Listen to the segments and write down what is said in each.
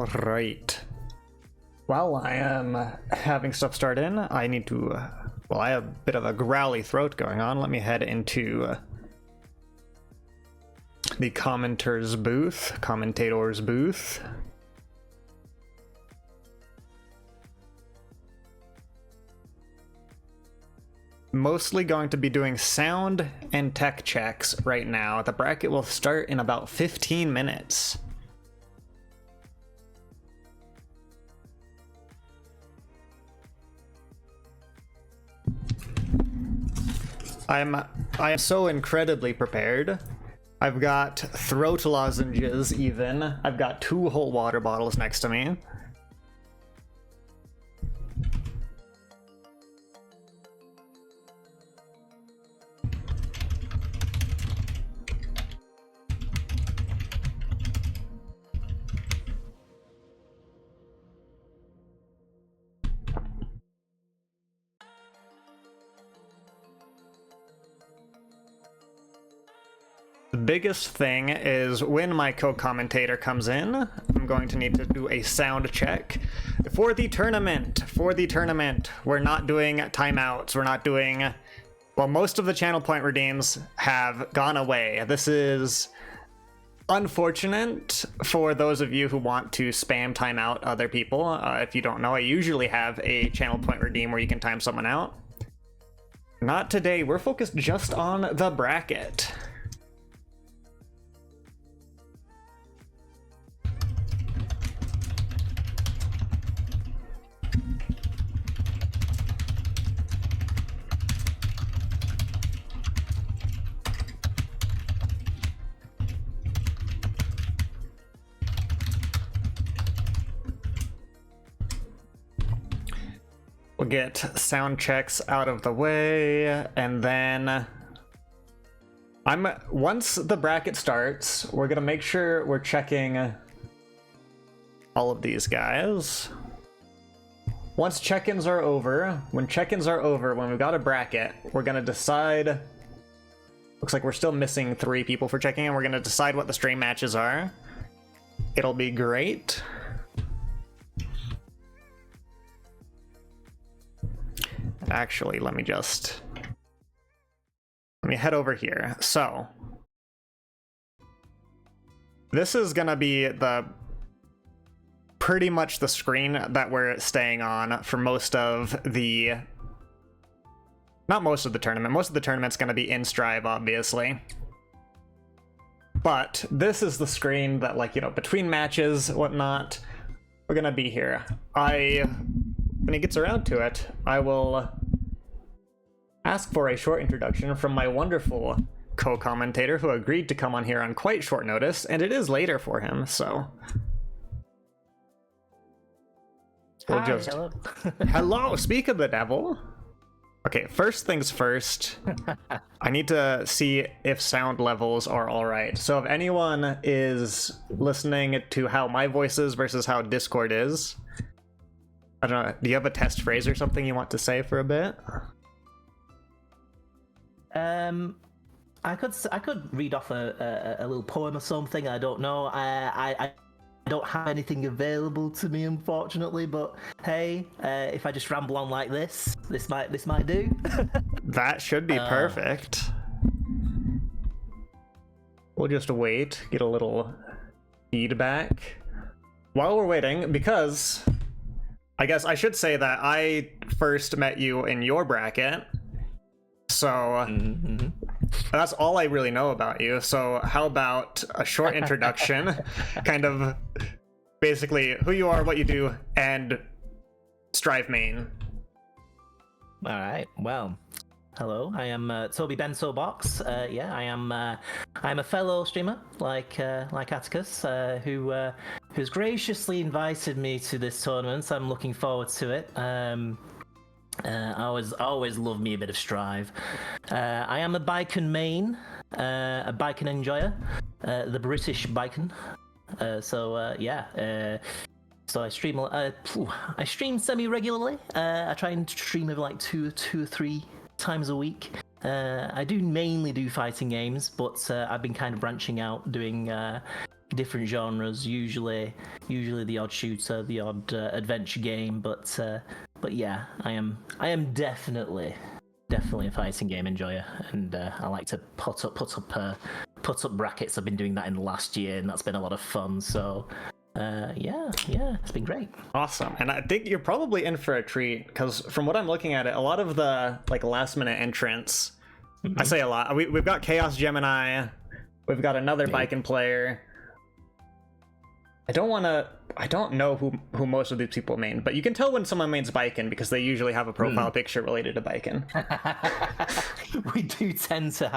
All right. While I am having stuff start in, I need to, well, I have a bit of a growly throat going on. Let me head into the commentator's booth. Mostly going to be doing sound and tech checks right now. The bracket will start in about 15 minutes. I am so incredibly prepared. I've got throat lozenges even. I've got 2 whole water bottles next to me. The biggest thing is when my co-commentator comes in, I'm going to need to do a sound check. For the tournament, we're not doing timeouts, we're not doing... Well, most of the channel point redeems have gone away. This is unfortunate for those of you who want to spam timeout other people. If you don't know, I usually have a channel point redeem where you can time someone out. Not today, we're focused just on the bracket. We'll get sound checks out of the way, and then once the bracket starts, we're gonna make sure we're checking all of these guys. Once check-ins are over, when we've got a bracket, we're gonna decide. Looks like we're still missing 3 people for checking in. We're gonna decide what the stream matches are. It'll be great. Actually, let me head over here. So this is gonna be pretty much the screen that we're staying on for most of the, not most of the tournament. Most of the tournament's gonna be in Strive, obviously. But this is the screen that, like, you know, between matches, whatnot, we're gonna be here. When he gets around to it, I will ask for a short introduction from my wonderful co-commentator who agreed to come on here on quite short notice, and it is later for him, so... Hello. Hello, speak of the devil! Okay, first things first, I need to see if sound levels are alright. So if anyone is listening to how my voice is versus how Discord is, I don't know, do you have a test phrase or something you want to say for a bit? I could read off a little poem or something. I don't know. I don't have anything available to me, unfortunately. But hey, if I just ramble on like this might do. That should be perfect. We'll just wait, get a little feedback while we're waiting, because I guess I should say that I first met you in your bracket, so that's all I really know about you. So how about a short introduction, kind of basically who you are, what you do, and Strive main. All right. Well, hello. I am Toby Bensobox. Yeah, I'm a fellow streamer like Atticus, who's graciously invited me to this tournament. I'm looking forward to it. I always love me a bit of Strive. I am a Bicon main, a Bicon enjoyer, the British Bicon. Yeah. So I stream. I stream semi-regularly. I try and stream maybe like two or 3 times a week. I do mainly do fighting games, but I've been kind of branching out, doing different genres. Usually the odd shooter, the odd adventure game. But yeah, I am definitely a fighting game enjoyer, and I like to put up brackets. I've been doing that in the last year, and that's been a lot of fun. So yeah, it's been great. Awesome. And I think you're probably in for a treat, because from what I'm looking at it, a lot of the like last minute entrants, I say a lot, we've got Chaos Gemini, we've got another Biken player. I don't know who most of these people main, but you can tell when someone mains Biken because they usually have a profile picture related to Biken. We do tend to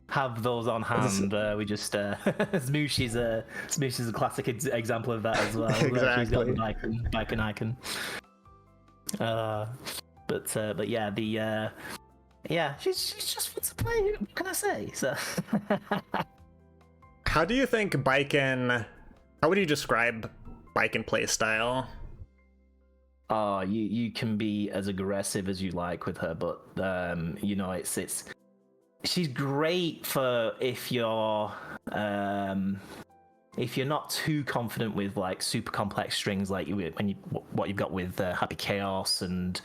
have those on hand. We just Smoosh is a classic example of that as well. Exactly. She's got the Biken icon. But yeah, she's just fun to play. What can I say? So. How do you think Biken? How would you describe Biken playstyle? Oh, you can be as aggressive as you like with her, but you know, it's she's great for if you're not too confident with like super complex strings like what you've got with Happy Chaos and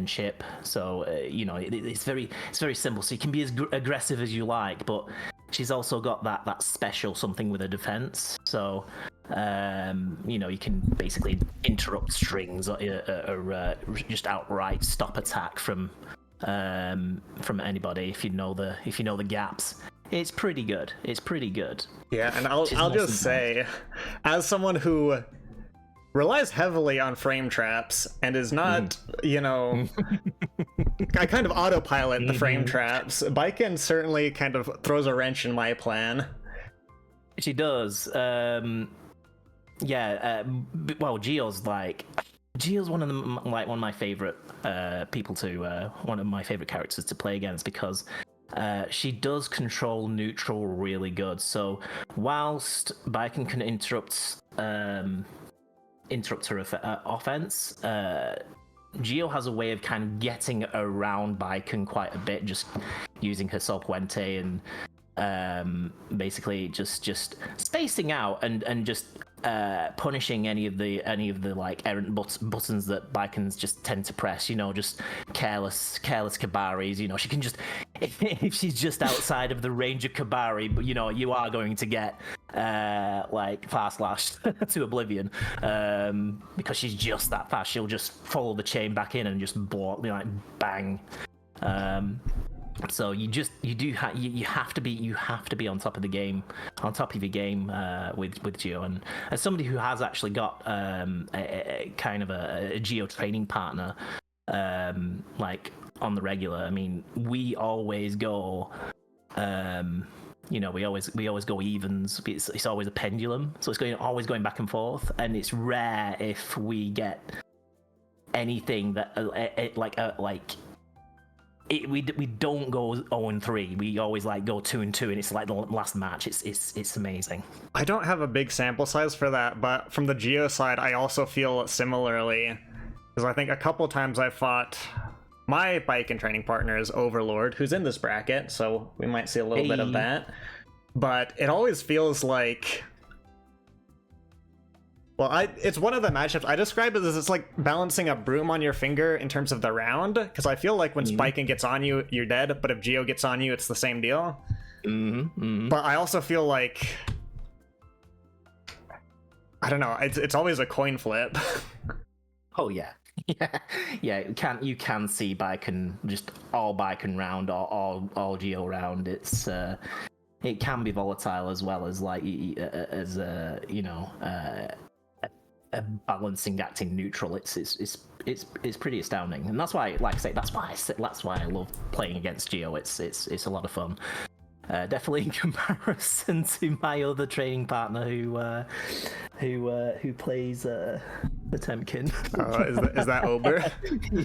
Chip. So you know, it's very simple. So you can be as aggressive as you like, but she's also got that special something with her defense. So you know, you can basically interrupt strings or just outright stop attack from anybody if you know the gaps. It's pretty good. Yeah, and I'll just say, as someone who relies heavily on frame traps and is not, you know, I kind of autopilot the frame traps. Biken certainly kind of throws a wrench in my plan. She does. Well, Geo's one of my favorite people to one of my favorite characters to play against, because she does control neutral really good. So whilst Biken can interrupt her offense, Geo has a way of kind of getting around Biken quite a bit, just using her Sol Puente and basically just spacing out and just punishing any of the like errant buttons that Bikens just tend to press. You know, just careless Kabaris. You know, she can just if she's just outside of the range of Kabari, but you know, you are going to get like fast lashed to oblivion because she's just that fast. She'll just follow the chain back in and just block, like bang. So you have to be on top of the game, on top of your game with Geo. And as somebody who has actually got a kind of a Geo training partner, like on the regular, I mean, we always go, you know, we always go evens. It's always a pendulum, so it's always going back and forth, and it's rare if we get anything that we don't go 0-3. We always like go 2-2, and it's like the last match. It's amazing. I don't have a big sample size for that, but from the Geo side, I also feel similarly, because I think a couple times I fought my Biken training partner is Overlord, who's in this bracket, so we might see a little bit of that. But it always feels like, well, it's one of the matchups. I describe it as it's like balancing a broom on your finger in terms of the round, because I feel like when Biken gets on you, you're dead, but if Geo gets on you, it's the same deal. But I also feel like, I don't know, it's always a coin flip. Oh yeah. Yeah, you can see Biken, just all Biken round or all Geo round. It's it can be volatile as well as like as you know, a balancing acting neutral. It's pretty astounding, and that's why, like I say, that's why I love playing against Geo. It's a lot of fun. Definitely in comparison to my other training partner who plays Potemkin. Oh, is that Ober?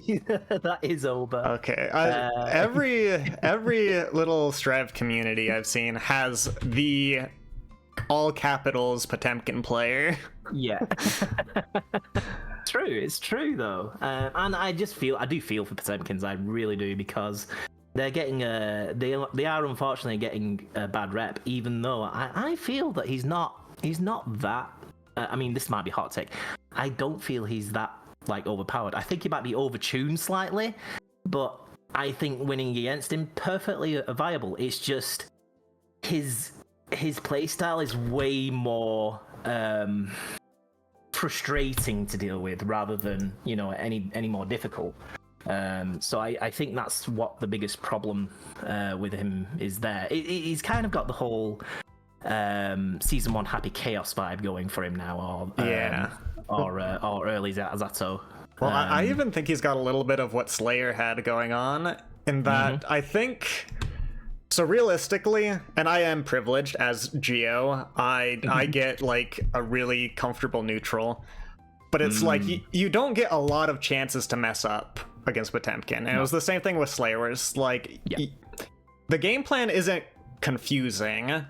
Yeah, that is Ober. Okay. Every little Strev community I've seen has the all capitals Potemkin player. Yeah. It's true though, and I do feel for Potemkins. I really do, because they're getting they are unfortunately getting a bad rep, even though I feel that he's not that. I mean, this might be hot take. I don't feel he's that like overpowered. I think he might be overtuned slightly, but I think winning against him perfectly viable. It's just his playstyle is way more frustrating to deal with rather than any more difficult. So I think that's what the biggest problem with him is there. He's kind of got the whole season 1 Happy Chaos vibe going for him now, or early Zato. Well, I even think he's got a little bit of what Slayer had going on in that I think. So realistically, and I am privileged as Geo, I get like a really comfortable neutral, but it's like you don't get a lot of chances to mess up against Potemkin. And it was the same thing with Slayer, where it's like the game plan isn't confusing.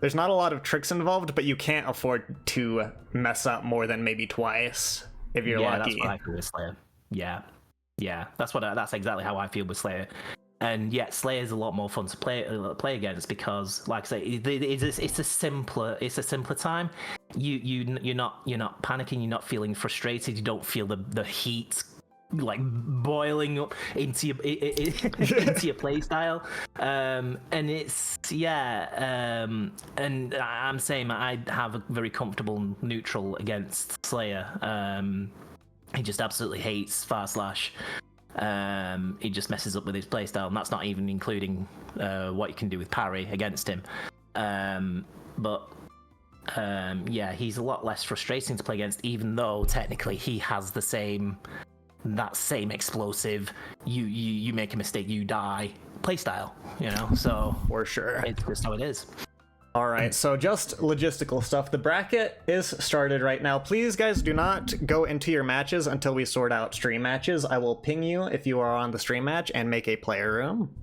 There's not a lot of tricks involved, but you can't afford to mess up more than maybe twice if you're lucky. That's what I feel with Slayer. Yeah, that's exactly how I feel with Slayer. And yeah, Slayer's a lot more fun to play against because, like I say, it's a simpler time. You're not panicking. You're not feeling frustrated. You don't feel the heat like boiling up into your into your play style. And it's and I'm saying I have a very comfortable neutral against Slayer. He just absolutely hates //. He just messes up with his playstyle, and that's not even including what you can do with parry against him. He's a lot less frustrating to play against, even though technically he has that same explosive you make a mistake, you die playstyle, so for sure it's just how it is. All right, so just logistical stuff. The bracket is started right now. Please, guys, do not go into your matches until we sort out stream matches. I will ping you if you are on the stream match and make a player room.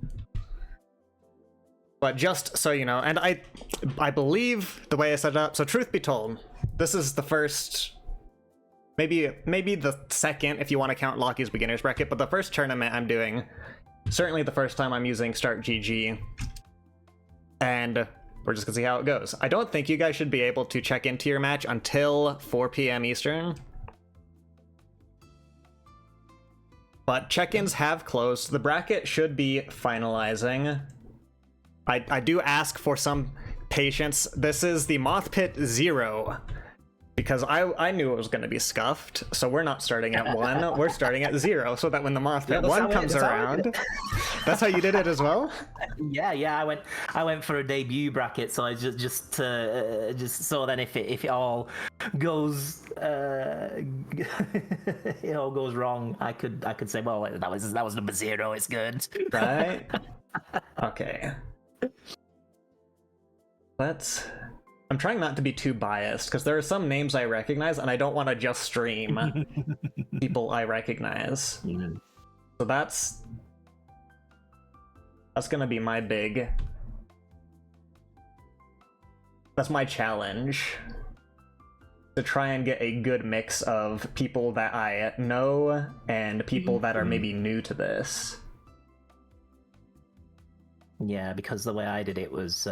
But just so you know, and I believe the way I set it up, so truth be told, this is the first, maybe the second if you want to count Lockie's beginner's bracket, but the first tournament I'm doing, certainly the first time I'm using Start GG. And we're just gonna see how it goes. I don't think you guys should be able to check into your match until 4 p.m. Eastern. But check-ins have closed. The bracket should be finalizing. I do ask for some patience. This is the MOTHPIT 0. Because I knew it was going to be scuffed, so we're not starting at 1, we're starting at 0, so that when the MOTHPIT 1 comes around... That's how you did it as well? Yeah, I went for a debut bracket, so I just so then if it all goes it all goes wrong, I could say, well, that was number 0, it's good. Right? Okay. I'm trying not to be too biased, because there are some names I recognize, and I don't want to just stream people I recognize. So that's gonna be my that's my challenge. To try and get a good mix of people that I know and people that are maybe new to this. Yeah, because the way I did it was...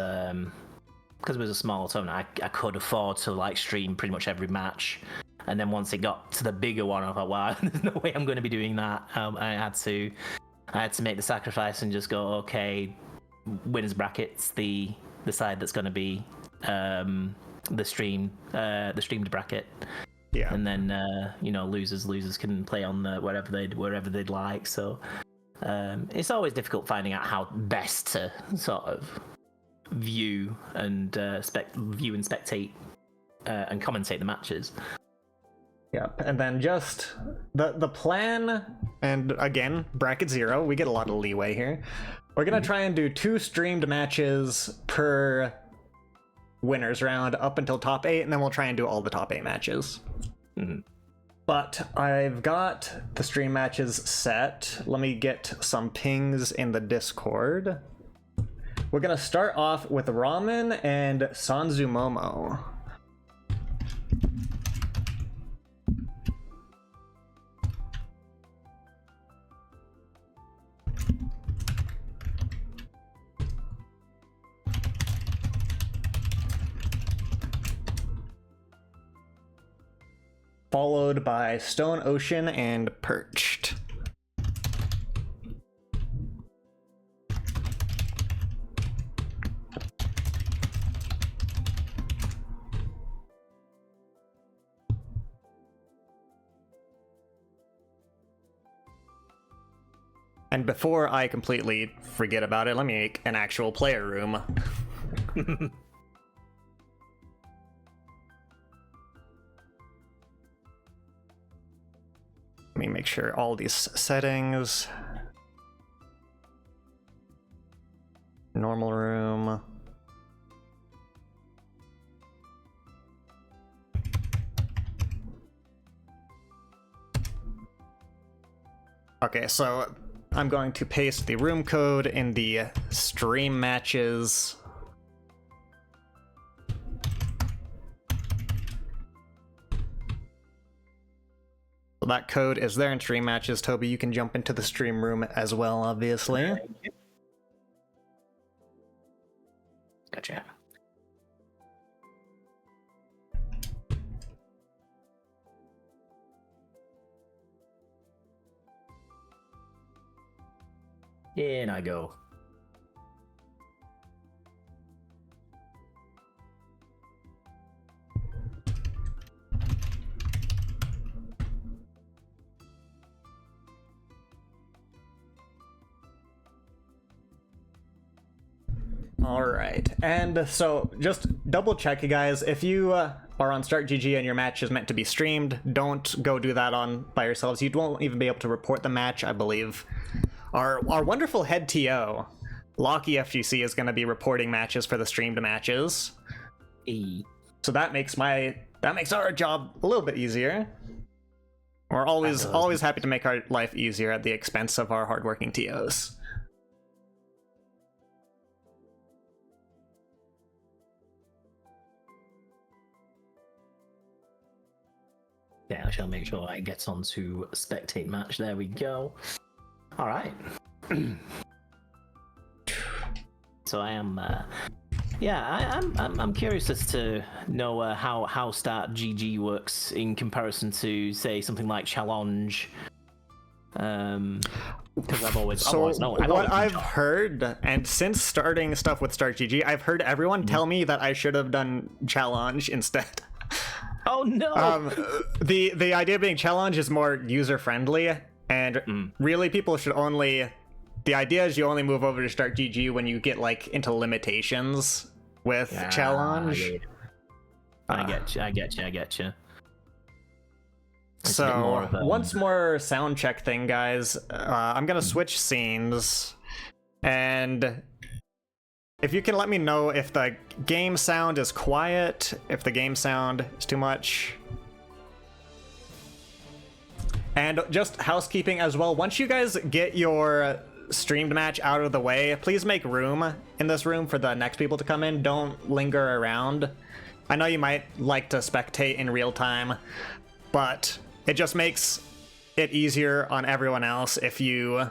because it was a small tournament, I could afford to like stream pretty much every match, and then once it got to the bigger one, I thought, wow, there's no way I'm going to be doing that. I had to make the sacrifice and just go, okay, winners brackets, the side that's going to be the streamed bracket, and then losers can play on wherever they'd like. So it's always difficult finding out how best to sort of view and spectate and commentate the matches. Yep, and then just the plan, and again, bracket 0, we get a lot of leeway here. We're gonna try and do 2 streamed matches per winners round up until top 8, and then we'll try and do all the top 8 matches. But I've got the stream matches set. Let me get some pings in the Discord. We're gonna start off with Ramen and Sanzumomo. followed by Stone Ocean and Perched. And before I completely forget about it, let me make an actual player room. Let me make sure all these settings. Normal room. Okay, so I'm going to paste the room code in the stream matches. So that code is there in stream matches. Toby, you can jump into the stream room as well, obviously. Gotcha. In I go. All right, and so just double check, you guys. If you are on Start GG and your match is meant to be streamed, don't go do that on by yourselves. You won't even be able to report the match, I believe. Our wonderful head TO, Locky FGC, is going to be reporting matches for the streamed matches. So that makes our job a little bit easier. We're always happy to make our life easier at the expense of our hardworking TOs. Yeah, I shall make sure I get onto spectate match. There we go. All right. So I am, I'm curious as to know how Start GG works in comparison to, say, something like Challenge. Because I've always known. What I've heard, and since starting stuff with Start GG, I've heard everyone tell me that I should have done Challenge instead. Oh no! The idea being Challenge is more user friendly, and really people should only. The idea is you only move over to Start GG when you get like into limitations with Challenge. I get you. So once more sound check thing, guys. I'm gonna switch scenes, and if you can let me know if the game sound is quiet, if the game sound is too much. And just housekeeping as well, once you guys get your streamed match out of the way, please make room in this room for the next people to come in. Don't linger around. I know you might like to spectate in real time, but it just makes it easier on everyone else if you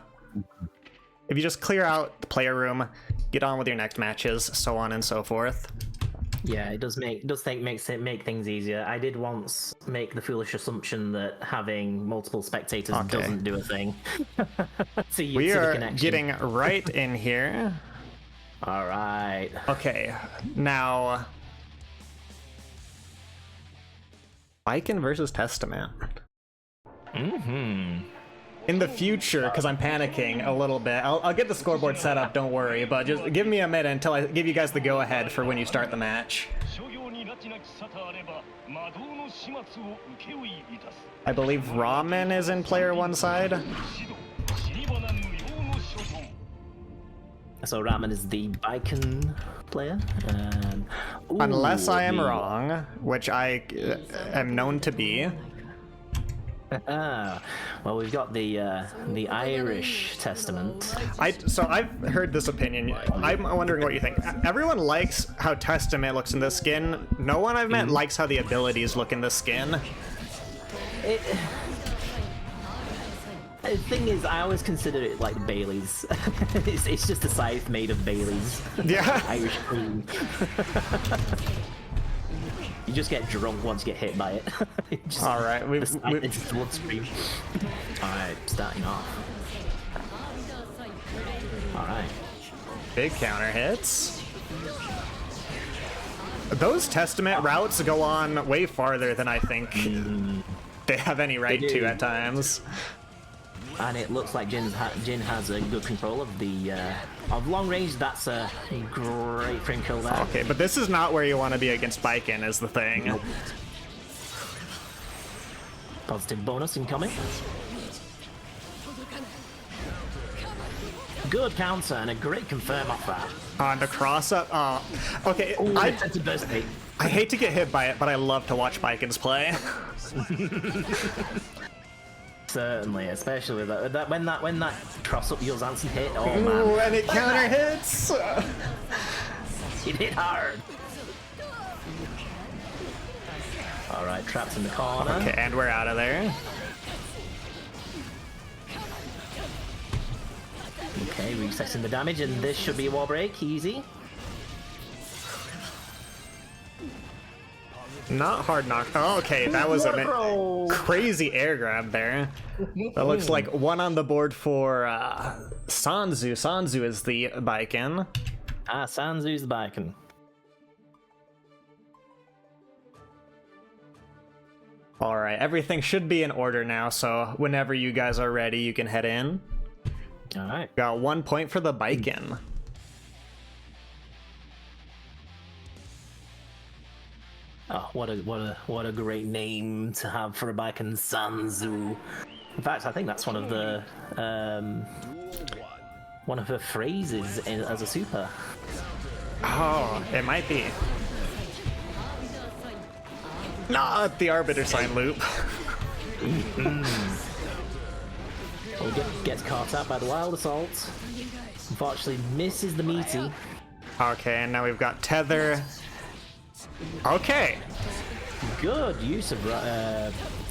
just clear out the player room, get on with your next matches, so on and so forth. Yeah, it does make things easier. I did once make the foolish assumption that having multiple spectators doesn't do a thing. We are getting right in here. All right. Okay, now Viking versus Testament. In the future, because I'm panicking a little bit, I'll get the scoreboard set up, don't worry, but just give me a minute until I give you guys the go-ahead for when you start the match. I believe Ramen is in player one side. So Ramen is the Viking player? Unless I am wrong, which I am known to be. Well, we've got the Irish Testament. So I've heard this opinion. I'm wondering what you think. Everyone likes how Testament looks in this skin. No one I've met likes how the abilities look in this skin. The thing is, I always consider it like Bailey's. it's just a scythe made of Bailey's. Yeah. Irish queen. just get drunk once you get hit by it. All right, it's bloodstream. All right, starting off. All right. Big counter hits. Those Testament routes go on way farther than I think they have any right to at times. And it looks like Jin has a good control of the of long range. That's a great frame kill there. Okay, but this is not where you want to be against Baiken, is the thing. Nope. Positive bonus incoming. Good counter and a great confirm off that. On the cross up. Oh, okay. Ooh, I hate to get hit by it, but I love to watch Baiken's play. Certainly, especially with that when that cross up Yo Zansen hit. Oh Ooh, man! And it counter hits. It hit hard. All right, trapped in the corner. Okay, and we're out of there. Okay, resetting the damage, and this should be a wall break. Easy. Not hard knock. Oh, okay, that was a crazy air grab there. That looks like one on the board for Sanzu. Sanzu is the Baiken. Ah, Sanzu's the Baiken. All right, everything should be in order now, so whenever you guys are ready, you can head in. All right. Got 1 point for the Baiken. Oh, what a great name to have for a Baiken, Sanzu. In fact, I think that's one of her phrases as a super. Oh, it might be. Not the Arbiter Sign loop. Well, gets caught out by the Wild Assault. Unfortunately, misses the meaty. Okay, and now we've got Tether. Okay. Good use of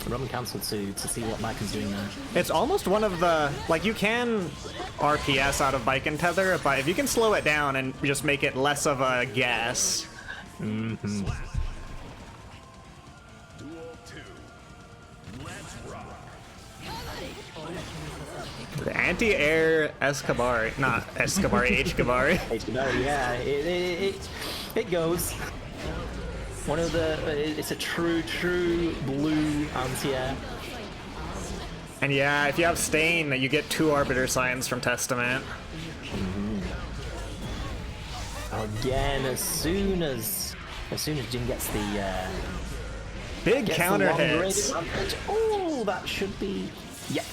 Roman Cancel to see what Baiken's doing there. It's almost one of the, like, you can RPS out of Baiken Tether, but if you can slow it down and just make it less of a guess. The anti-air Escobar, not Escobar, H-Kabari. H-Kabari, yeah, it goes. One of the, it's a true blue anti-air. And yeah, if you have Stain, you get 2 Arbiter Signs from Testament. Again, as soon as Jin gets the big counter hits. Oh, that should be, yeah.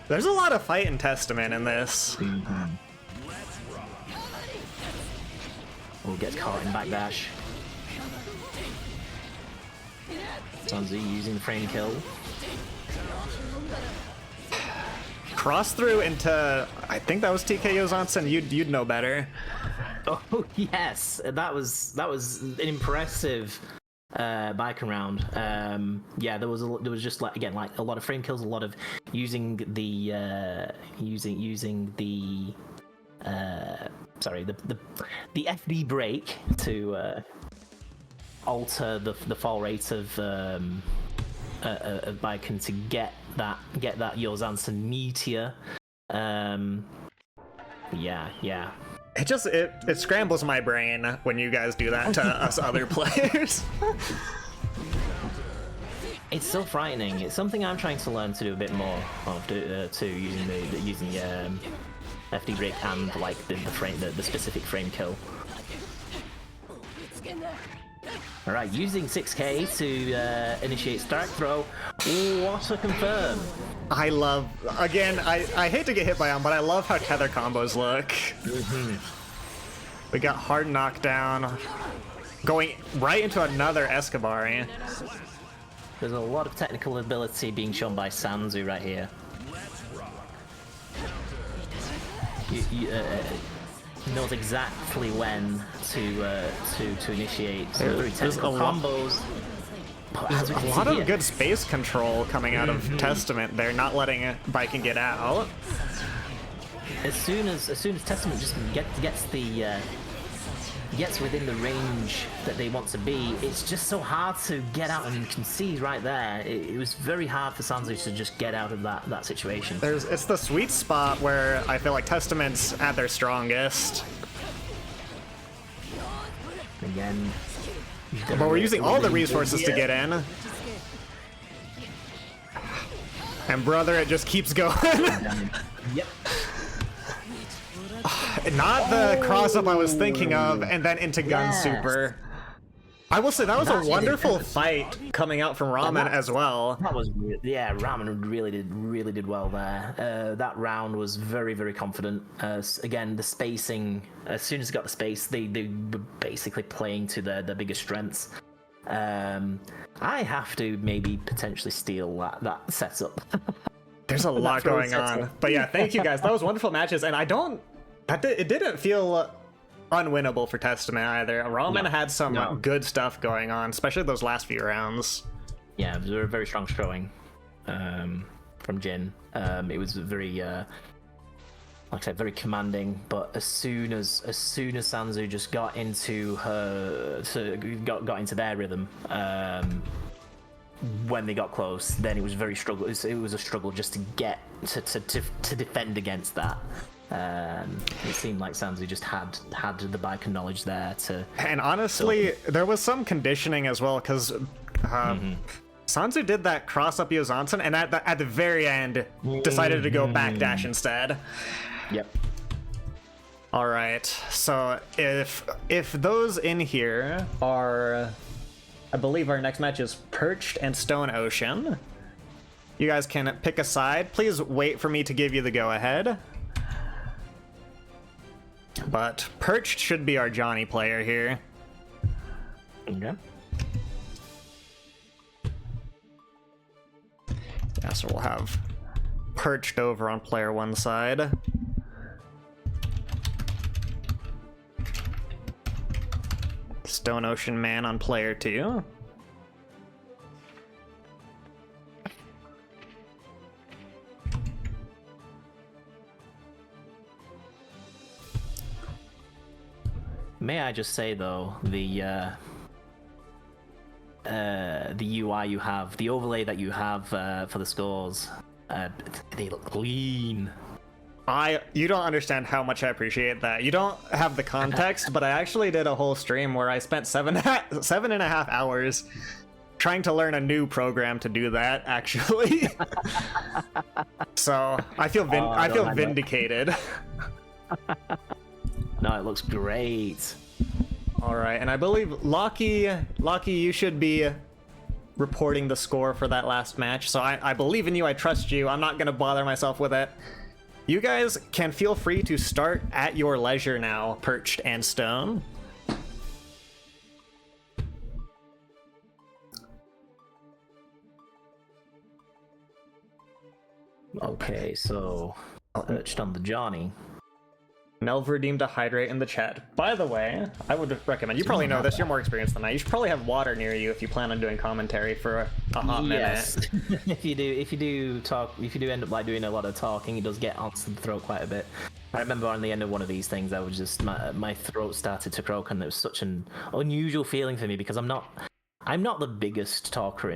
There's a lot of fight in Testament in this. Oh, gets caught in backdash. Sanzu using the frame kill. Cross through into, I think that was TK Yozansen. You'd know better. Oh yes, that was an impressive Baiken round. Yeah, there was just like again like a lot of frame kills, a lot of using the the FD break to alter the fall rate of Baiken to get that Yozansen meteor. Yeah. It scrambles my brain when you guys do that to us other players. It's so frightening. It's something I'm trying to learn to do a bit more of, to using FD break and like the specific frame kill. All right, using 6K to initiate Stark Throw. What a confirm! I love, again, I hate to get hit by him, but I love how tether combos look. We got hard knockdown, going right into another Escobar. There's a lot of technical ability being shown by Sanzu right here. Knows exactly when to initiate through technical combos. There's a lot of good space control coming out of Testament. They're not letting Baiken get out. As soon as Testament just gets the gets within the range that they want to be, it's just so hard to get out, and you can see right there, it was very hard for Sanzu to just get out of that situation. It's the sweet spot where I feel like Testament's at their strongest. Again, but we're using all the resources to get in. And brother, it just keeps going. Yep. Not the cross-up I was thinking of, and then into Gun Super. I will say that was a wonderful fight coming out from Ramen as well. That was, yeah, Ramen really did well there. That round was very, very confident. Again, the spacing, as soon as he got the space, they were basically playing to their biggest strengths. I have to maybe potentially steal that setup. There's a lot going on. But yeah, thank you guys. That was wonderful matches, and it didn't feel unwinnable for Testament either. Ramen had some good stuff going on, especially those last few rounds. Yeah, it was a very strong showing from Jin. It was very, like I said, very commanding. But as soon as Sanzu just got into got into their rhythm, when they got close, then it was very struggle. It was a struggle just to get to defend against that. It seemed like Sanzu just had the bike and knowledge there to. And honestly, there was some conditioning as well, because Sanzu did that cross up Yozansen, and at the very end decided to go backdash instead. Yep. All right. So if those in here are, I believe our next match is Perched and Stone Ocean. You guys can pick a side. Please wait for me to give you the go ahead. But Perched should be our Johnny player here. Okay. Yeah, so we'll have Perched over on player one side. Stone Ocean Man on player two. May I just say though, the UI you have, the overlay that you have for the scores, they look clean. You don't understand how much I appreciate that. You don't have the context, but I actually did a whole stream where I spent 7.5 hours trying to learn a new program to do that, actually. So I feel vindicated. No, it looks great. All right, and I believe Lockie, you should be reporting the score for that last match. So I believe in you. I trust you. I'm not gonna bother myself with it. You guys can feel free to start at your leisure now, Perched and Stone. Okay, so Perched on the Johnny. Melv redeemed a hydrate in the chat. By the way, I would recommend, you probably know this, you're more experienced than I. You should probably have water near you if you plan on doing commentary for a hot minute. if you do end up like doing a lot of talking, it does get onto the throat quite a bit. I remember on the end of one of these things, I was just my throat started to croak, and it was such an unusual feeling for me because I'm not the biggest talker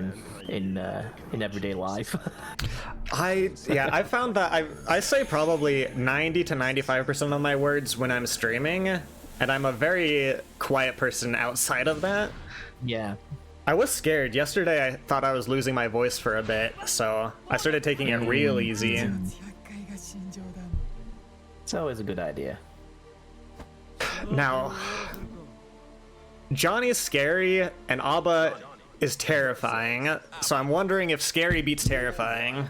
in everyday life. I found that I say probably 90 to 95% of my words when I'm streaming, and I'm a very quiet person outside of that. Yeah. I was scared. Yesterday I thought I was losing my voice for a bit, so I started taking it real easy. It's always a good idea. Now, Johnny is scary, and Abba is terrifying, so I'm wondering if scary beats terrifying.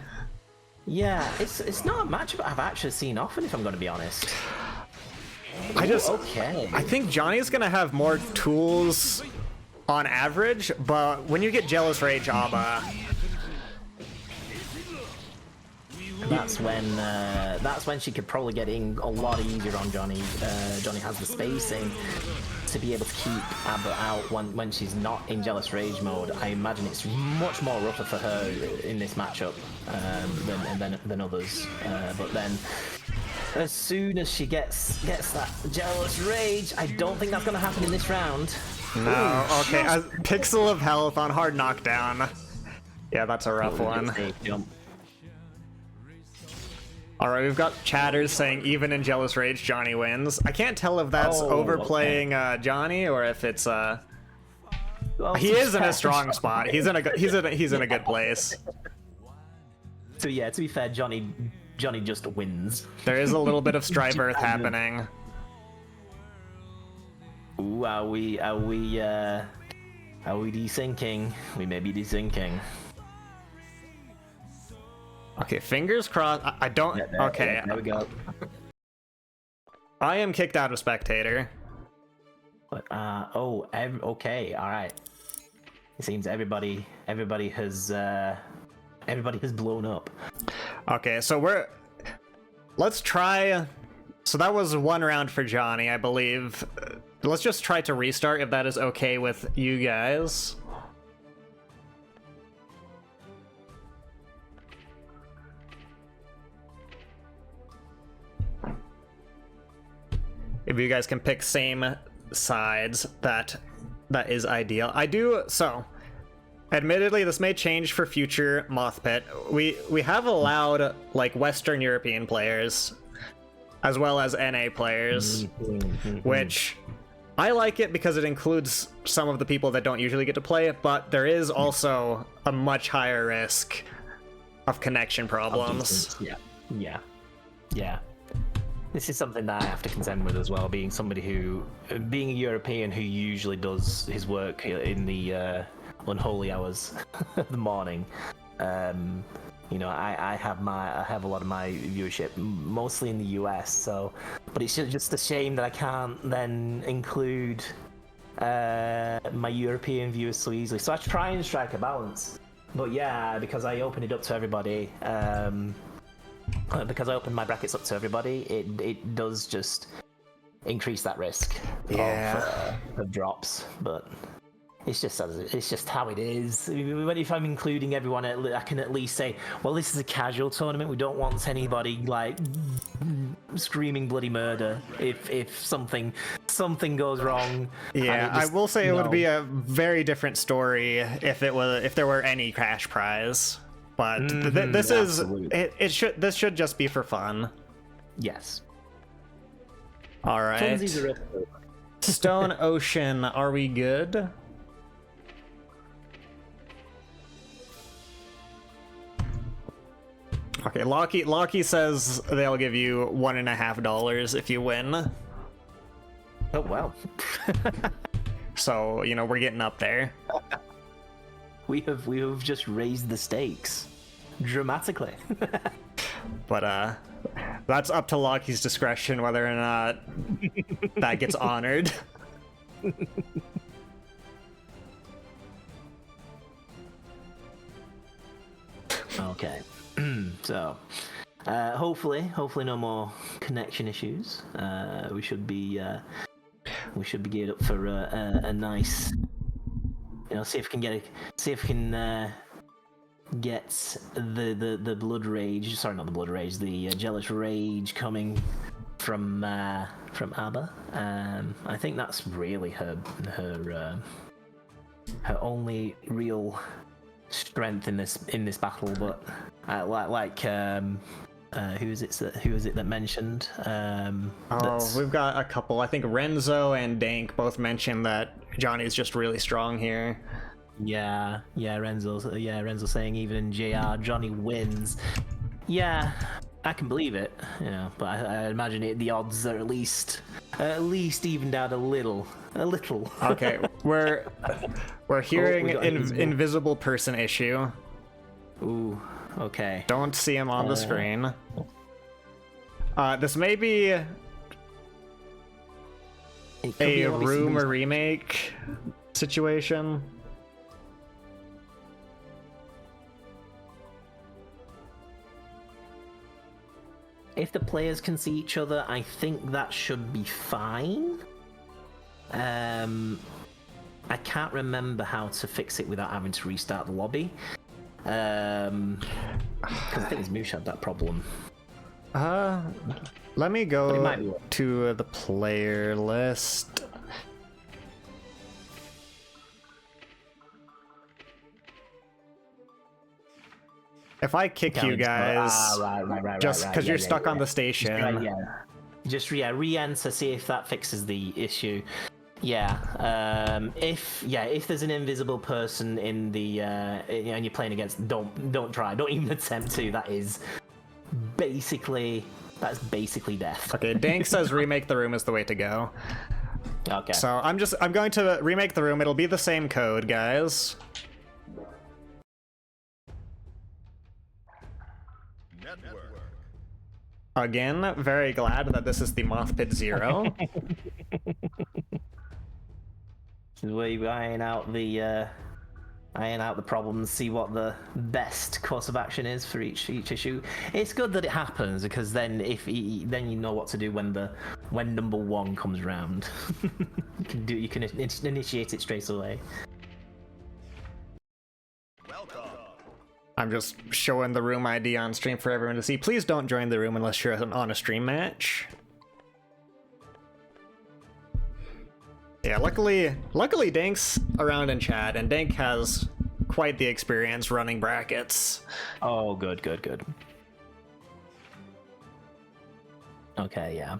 Yeah, it's not a matchup I've actually seen often, if I'm going to be honest. I think Johnny's going to have more tools on average, but when you get Jealous Rage Abba... That's when she could probably get in a lot easier on Johnny. Johnny has the spacing to be able to keep Abba out when she's not in Jealous Rage mode. I imagine it's much more rougher for her in this matchup than others. But then as soon as she gets that jealous rage. I don't think that's gonna happen in this round. No, okay, a pixel of health on hard knockdown. Yeah, that's a rough one. Alright, we've got chatters saying even in Jealous Rage, Johnny wins. I can't tell if that's overplaying Johnny or if it's well, he is in a strong spot. He's in a good place. So yeah, to be fair, Johnny just wins. There is a little bit of Strive Earth happening. Ooh, are we desyncing? We may be desyncing. Okay, fingers crossed. I don't. Okay. There we go. I am kicked out of spectator. But okay, all right. It seems everybody has blown up. Okay, so let's try. So that was one round for Johnny, I believe. Let's just try to restart if that is okay with you guys. If you guys can pick same sides, that is ideal. So admittedly, this may change for future MOTHPIT. We have allowed like Western European players as well as NA players, which I like it because it includes some of the people that don't usually get to play it, but there is also a much higher risk of connection problems. Yeah. This is something that I have to contend with as well, being a European who usually does his work in the unholy hours of the morning. You know, I have a lot of my viewership mostly in the US, but it's just a shame that I can't then include my European viewers so easily. So I try and strike a balance, but yeah, because I open it up to everybody. Because I open my brackets up to everybody, it does just increase that risk of drops. But it's just how it is. If I'm including everyone, I can at least say, well, this is a casual tournament. We don't want anybody like screaming bloody murder if something goes wrong. Yeah, I will say it would be a very different story if there were any cash prize. But this should just be for fun. Yes. All right. Stone Ocean, are we good? Okay, Locky says they'll give you $1.50 if you win. Oh wow. So, you know, we're getting up there. We have just raised the stakes dramatically. But that's up to Locky's discretion whether or not that gets honored. Okay. So hopefully no more connection issues. We should be geared up for a nice, you know, see if we can get the blood rage. Sorry, not the blood rage. The jealous rage coming from ABBA. I think that's really her only real strength in this battle. But who is it that mentioned? We've got a couple. I think Renzo and Dank both mentioned that Johnny's just really strong here. Yeah, Renzo's saying even in JR, Johnny wins. Yeah, I can believe it, you know, but I imagine the odds are at least evened out a little. Okay, we're hearing invisible person issue. Ooh, okay. Don't see him on the screen. This may be a room or remake situation. If the players can see each other, I think that should be fine. I can't remember how to fix it without having to restart the lobby. Because I think it's Moosh had that problem. Let me It go might be. to the player list. If I kick you guys, right, just because you're stuck on the station. Just re-enter, see if that fixes the issue. If there's an invisible person in the and you're playing against, don't try, don't even attempt to. That's basically death. Okay, Dank says remake the room is the way to go. Okay. So I'm going to remake the room. It'll be the same code, guys. Again, very glad that this is the MOTHPIT 0. We iron out the problems, see what the best course of action is for each issue. It's good that it happens, because then then you know what to do when number 1 comes around. you can initiate it straight away. I'm just showing the room ID on stream for everyone to see. Please don't join the room unless you're on a stream match. Yeah, luckily Dank's around in chat, and Dank has quite the experience running brackets. Oh, good. Okay, yeah.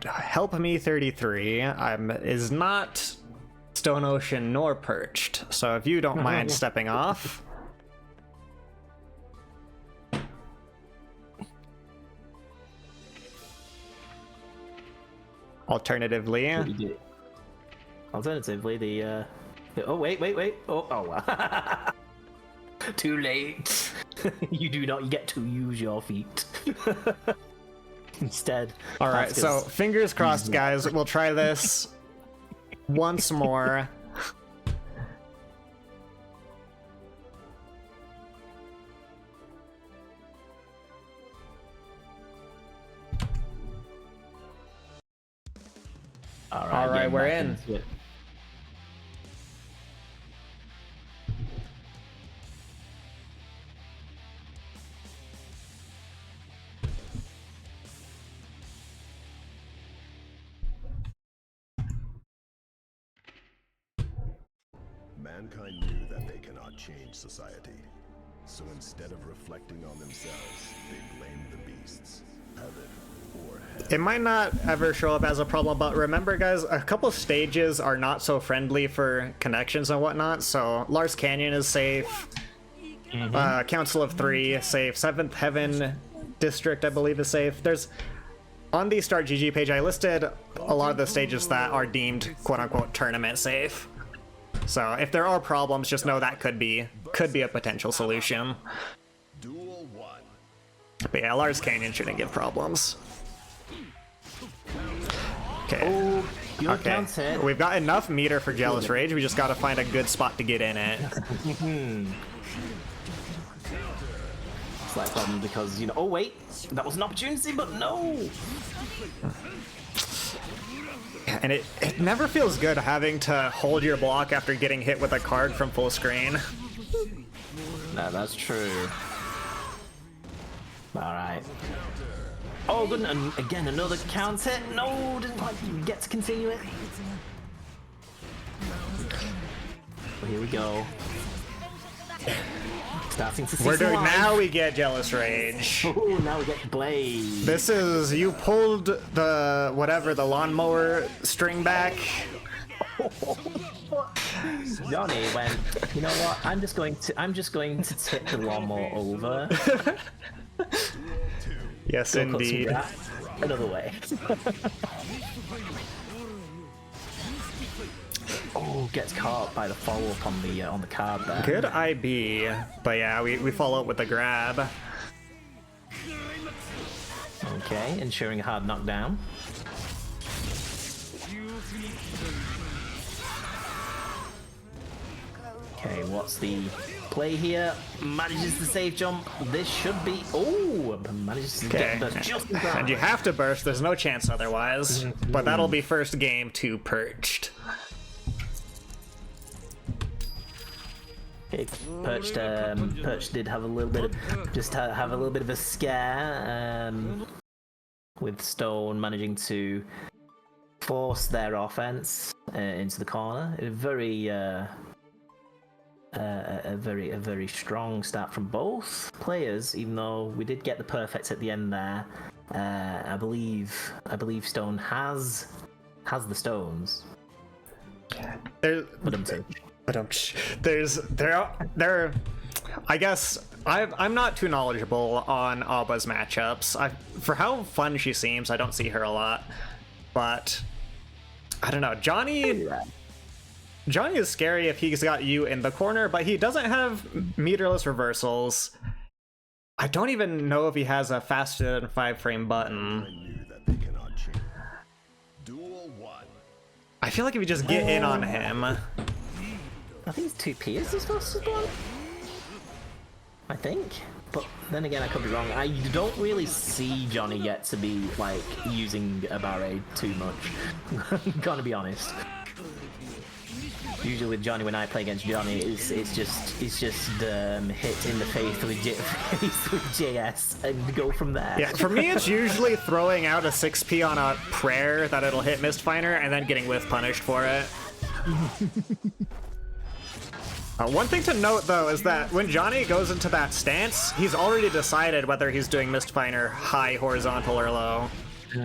Help Me 33 is not Stone Ocean nor Perched, so if you don't mind stepping off. Alternatively, the oh wait. Oh. Too late. You get to use your feet. Instead. All right, so fingers crossed, guys. We'll try this once more. All right, we're in. Mankind knew that they cannot change society. So instead of reflecting on themselves, they blamed the beasts. Heaven or hell. It might not ever show up as a problem, but remember, guys, a couple stages are not so friendly for connections and whatnot. So Lars Canyon is safe. Council of 3 is safe. 7th Heaven District, I believe, is safe. There's on the Start GG page, I listed a lot of the stages that are deemed quote-unquote tournament safe. So if there are problems, just know that could be a potential solution. Duel 1. But yeah, Lars Canyon shouldn't give problems. Okay. Oh, okay. We've got enough meter for Jealous Rage. We just got to find a good spot to get in it. Slight problem because, you know, oh wait, that was an opportunity, but no. And it never feels good having to hold your block after getting hit with a card from full screen. No, that's true. Alright. Oh, good, and again, another counter. No, didn't quite get to continue it. Well, here we go. Starting to see We're some doing, life. now we get Jealous Rage. Oh, now we get Blade. This is, you pulled the, whatever, the lawnmower string back. Johnny went, you know what, I'm just going to tip the lawnmower over. Yes, Go cut some indeed. grass another way. Oh, gets caught by the follow-up on the card there. Good IB, but yeah, we follow up with the grab. Okay, ensuring a hard knockdown. Okay, what's the play here? Manages the safe jump. This should be... Oh! Manages to get the just in time. And you have to burst, there's no chance otherwise. But that'll be first game to Perched. Perch did have a little bit of, have a little bit of a scare, with Stone managing to force their offense into the corner. A very strong start from both players, even though we did get the perfect at the end there. I believe Stone has the stones. I guess I'm not too knowledgeable on Abba's matchups. For how fun she seems, I don't see her a lot. But I don't know. Johnny is scary if he's got you in the corner, but he doesn't have meterless reversals. I don't even know if he has a faster than 5-frame button. I feel like if you just get in on him. I think it's 2P is his fastest one. I think. But then again, I could be wrong. I don't really see Johnny yet to be like using a barrade too much. Gotta be honest. Usually with Johnny, when I play against Johnny, it's just hit in the face with JS and go from there. Yeah, for me, it's usually throwing out a 6P on a prayer that it'll hit Mistfinder and then getting whiff punished for it. One thing to note, though, is that when Johnny goes into that stance, he's already decided whether he's doing Mistfinder high, horizontal, or low.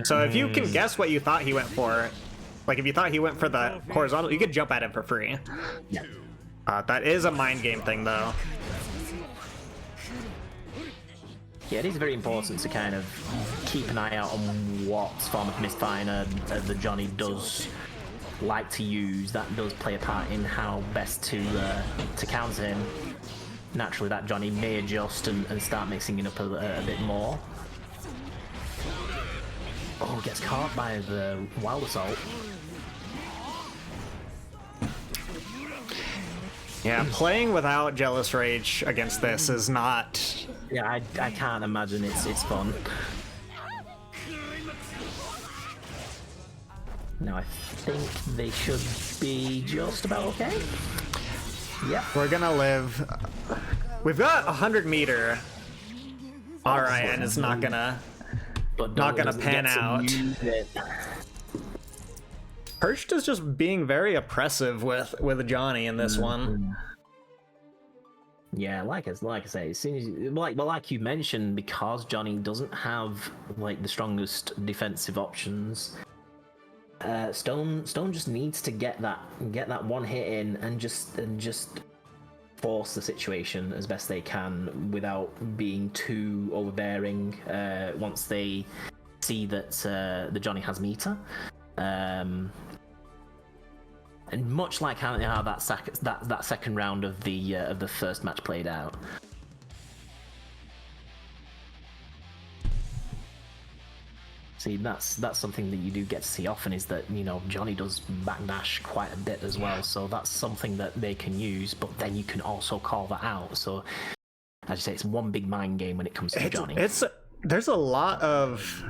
So if you can guess what you thought he went for, like if you thought he went for the horizontal, you could jump at him for free. Yeah. That is a mind game thing, though. Yeah, it is very important to kind of keep an eye out on what form of Mistfinder that Johnny does like to use. That does play a part in how best to counter him. Naturally, that Johnny may adjust and start mixing it up a bit more. Oh, gets caught by the Wild Assault. Yeah, playing without Jealous Rage against this is not... Yeah, I can't imagine it's fun. Now I think they should be just about okay. Yep. We're gonna live. We've got 100 meter. All right, and it's not gonna pan out. Perched is just being very oppressive with Johnny in this one. Yeah, like I say, as soon as like you mentioned, because Johnny doesn't have like the strongest defensive options. Stone just needs to get that one hit in and just force the situation as best they can without being too overbearing. Once they see that the Johnny has meter, and much like how that second round of the first match played out. See, that's something that you do get to see often, is that, you know, Johnny does backdash quite a bit as well, so that's something that they can use, but then you can also call that out. So, as you say, it's one big mind game when it comes to Johnny. There's a lot of...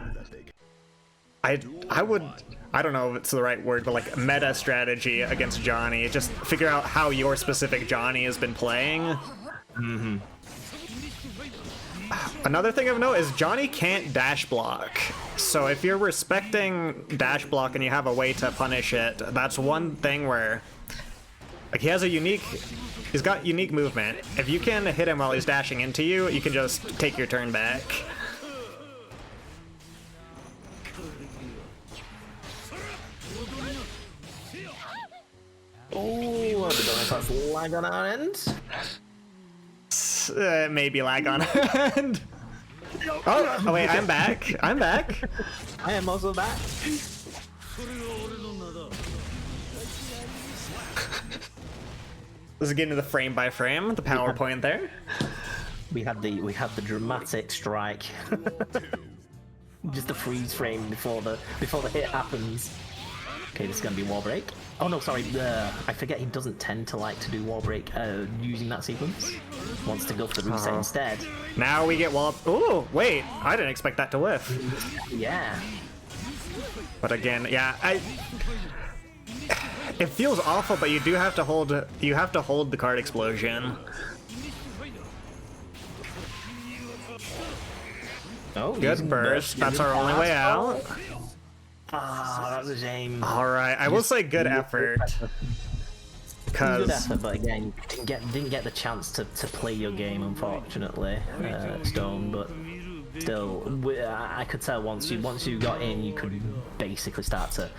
I don't know if it's the right word, but like meta strategy against Johnny. Just figure out how your specific Johnny has been playing. Mm-hmm. Another thing of note is Johnny can't dash block. So if you're respecting dash block and you have a way to punish it, that's one thing where, like, he's got unique movement. If you can hit him while he's dashing into you, you can just take your turn back. Oh, I don't know if that's lag on our end. Maybe lag on our end. Oh wait, I'm back. I'm back. I am also back. Let's get into the frame by frame, the PowerPoint there. We had the dramatic strike. Just the freeze frame before the hit happens. Okay, this is gonna be wall break. Oh no, sorry. I forget he doesn't tend to like to do wall break using that sequence. Wants to go for the reset instead. Now we get wall. Ooh, wait! I didn't expect that to whiff. Yeah. But again, yeah, It feels awful, but you do have to hold. You have to hold the card explosion. Oh, Good burst. That's our only way out. Ah, that was a shame. All right, I will say good effort. Good effort, but again, didn't get the chance to play your game, unfortunately, Stone. But still, I could tell once you got in, you could basically start to.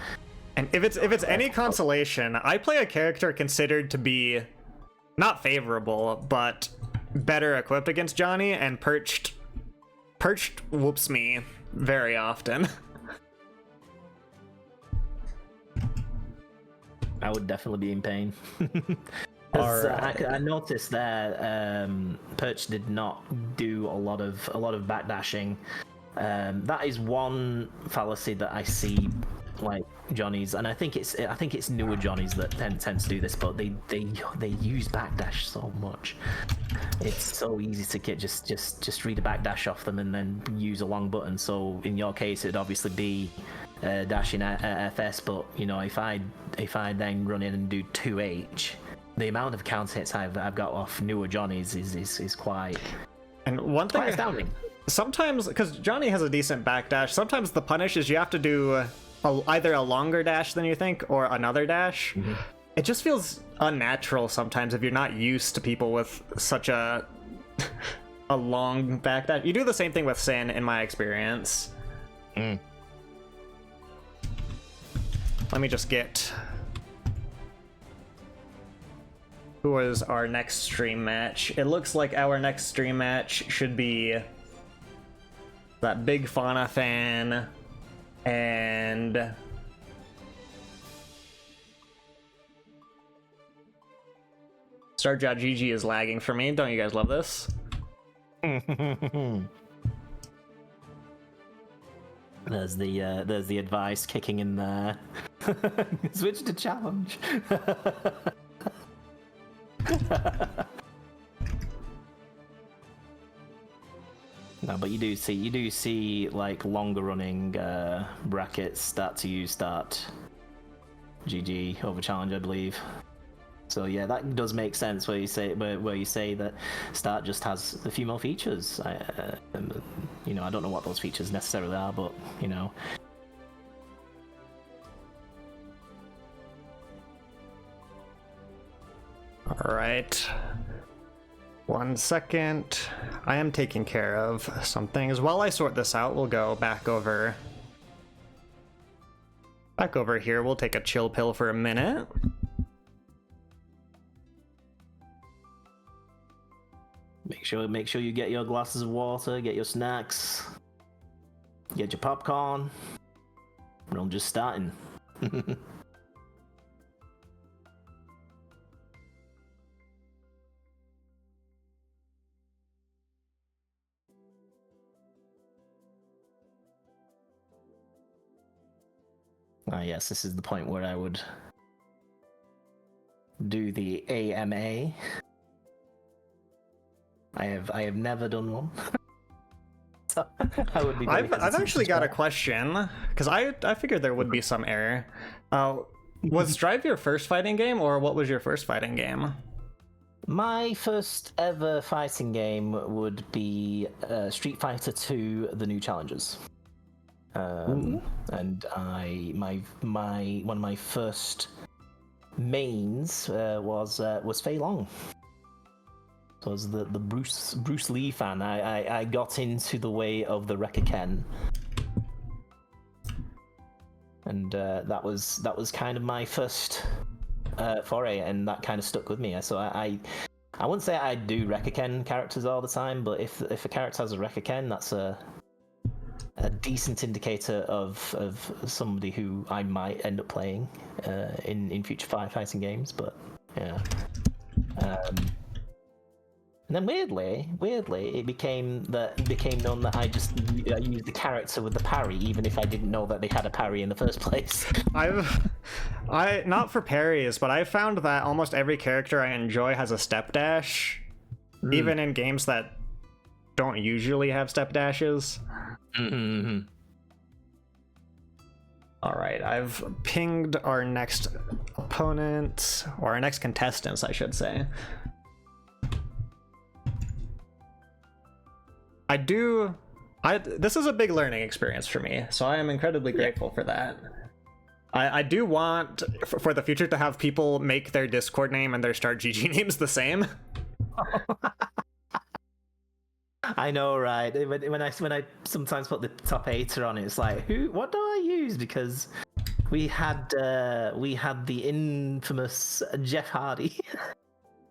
And if it's any consolation, I play a character considered to be not favorable, but better equipped against Johnny, and perched whoops me very often. I would definitely be in pain. Right. I noticed there, Perch did not do a lot of backdashing. That is one fallacy that I see, like Johnnies, and I think it's newer Johnnies that tend to do this, but they use backdash so much. It's so easy to get just read a backdash off them and then use a long button. So in your case, it'd obviously be dashing at FS, but you know, if I then run in and do 2H, the amount of counter hits I've got off newer Johnnies is quite. And one thing, quite astounding. Sometimes, because Johnny has a decent backdash, sometimes the punish is you have to do either a longer dash than you think or another dash. Mm-hmm. It just feels unnatural sometimes if you're not used to people with such a long backdash. You do the same thing with Sin, in my experience. Let me just get... Who is our next stream match? It looks like our next stream match should be that big Fauna fan and Star.GG is lagging for me. Don't you guys love this? There's the advice kicking in there. Switch to challenge. No, but you do see like longer running brackets start to use start GG over challenge, I believe. So yeah, that does make sense where you say that start just has a few more features. You know, I don't know what those features necessarily are, but you know. All right. 1 second. I am taking care of some things. While I sort this out, we'll go back over here. We'll take a chill pill for a minute. Make sure you get your glasses of water, get your snacks, get your popcorn. I'm just starting. Yes, this is the point where I would do the AMA. I have never done one. So I would be. I've actually got a question, because I figured there would be some error. Was Strive your first fighting game, or what was your first fighting game? My first ever fighting game would be Street Fighter 2: The New Challengers. And my one of my first mains was Fei Long. So I was the Bruce Lee fan. I got into the way of the Rekka Ken, and that was kind of my first foray, and that kind of stuck with me. So I wouldn't say I do Rekka Ken characters all the time, but if a character has a Rekka Ken, that's a decent indicator of somebody who I might end up playing in future fighting games. But yeah. And then weirdly, it became known that I used the character with the parry, even if I didn't know that they had a parry in the first place. I not for parries, but I found that almost every character I enjoy has a step dash, even in games that don't usually have step dashes. Mm-hmm. All right, I've pinged our next opponent, or our next contestants, I should say. This is a big learning experience for me, so I am incredibly grateful for that. I do want, for the future, to have people make their Discord name and their Start GG names the same. I know, right? When I sometimes put the top 8 on it, it's like, what do I use? Because we had the infamous Jeff Hardy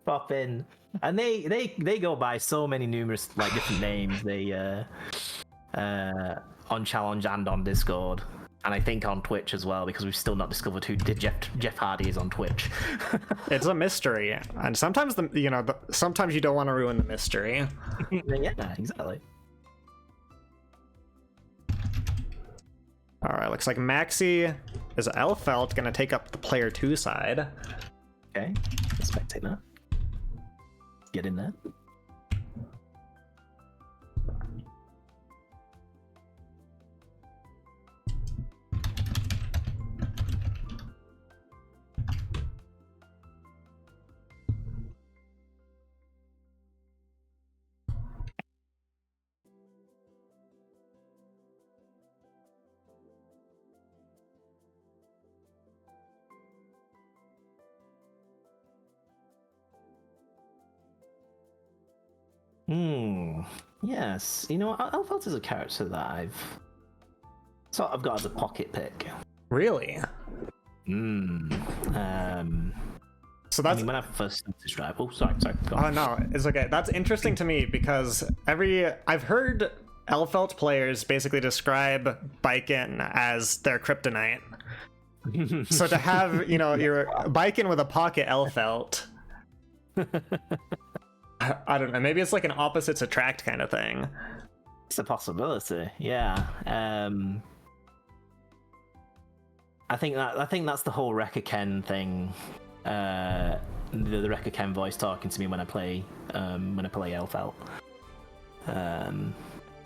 pop in, and they go by so many numerous like different names. They on Challenge and on Discord, and I think on Twitch as well, because we've still not discovered who Jeff Hardy is on Twitch. It's a mystery, and sometimes sometimes you don't want to ruin the mystery. Yeah, exactly. All right, looks like Maxi is Elfelt gonna take up the player 2 side. Okay, let's spectate that. Get in there. Yes. You know, Elfelt is a character that I've sort of got as a pocket pick. Really? So that's when I first started. Oh, sorry. Go on. Oh no, it's okay. That's interesting to me because I've heard Elfelt players basically describe Baiken as their kryptonite. So to have, your Baiken with a pocket Elfelt. I don't know. Maybe it's like an opposites attract kind of thing. It's a possibility, yeah. I think that's the whole Rekka Ken thing. The Rekka Ken voice talking to me when I play Elfelt.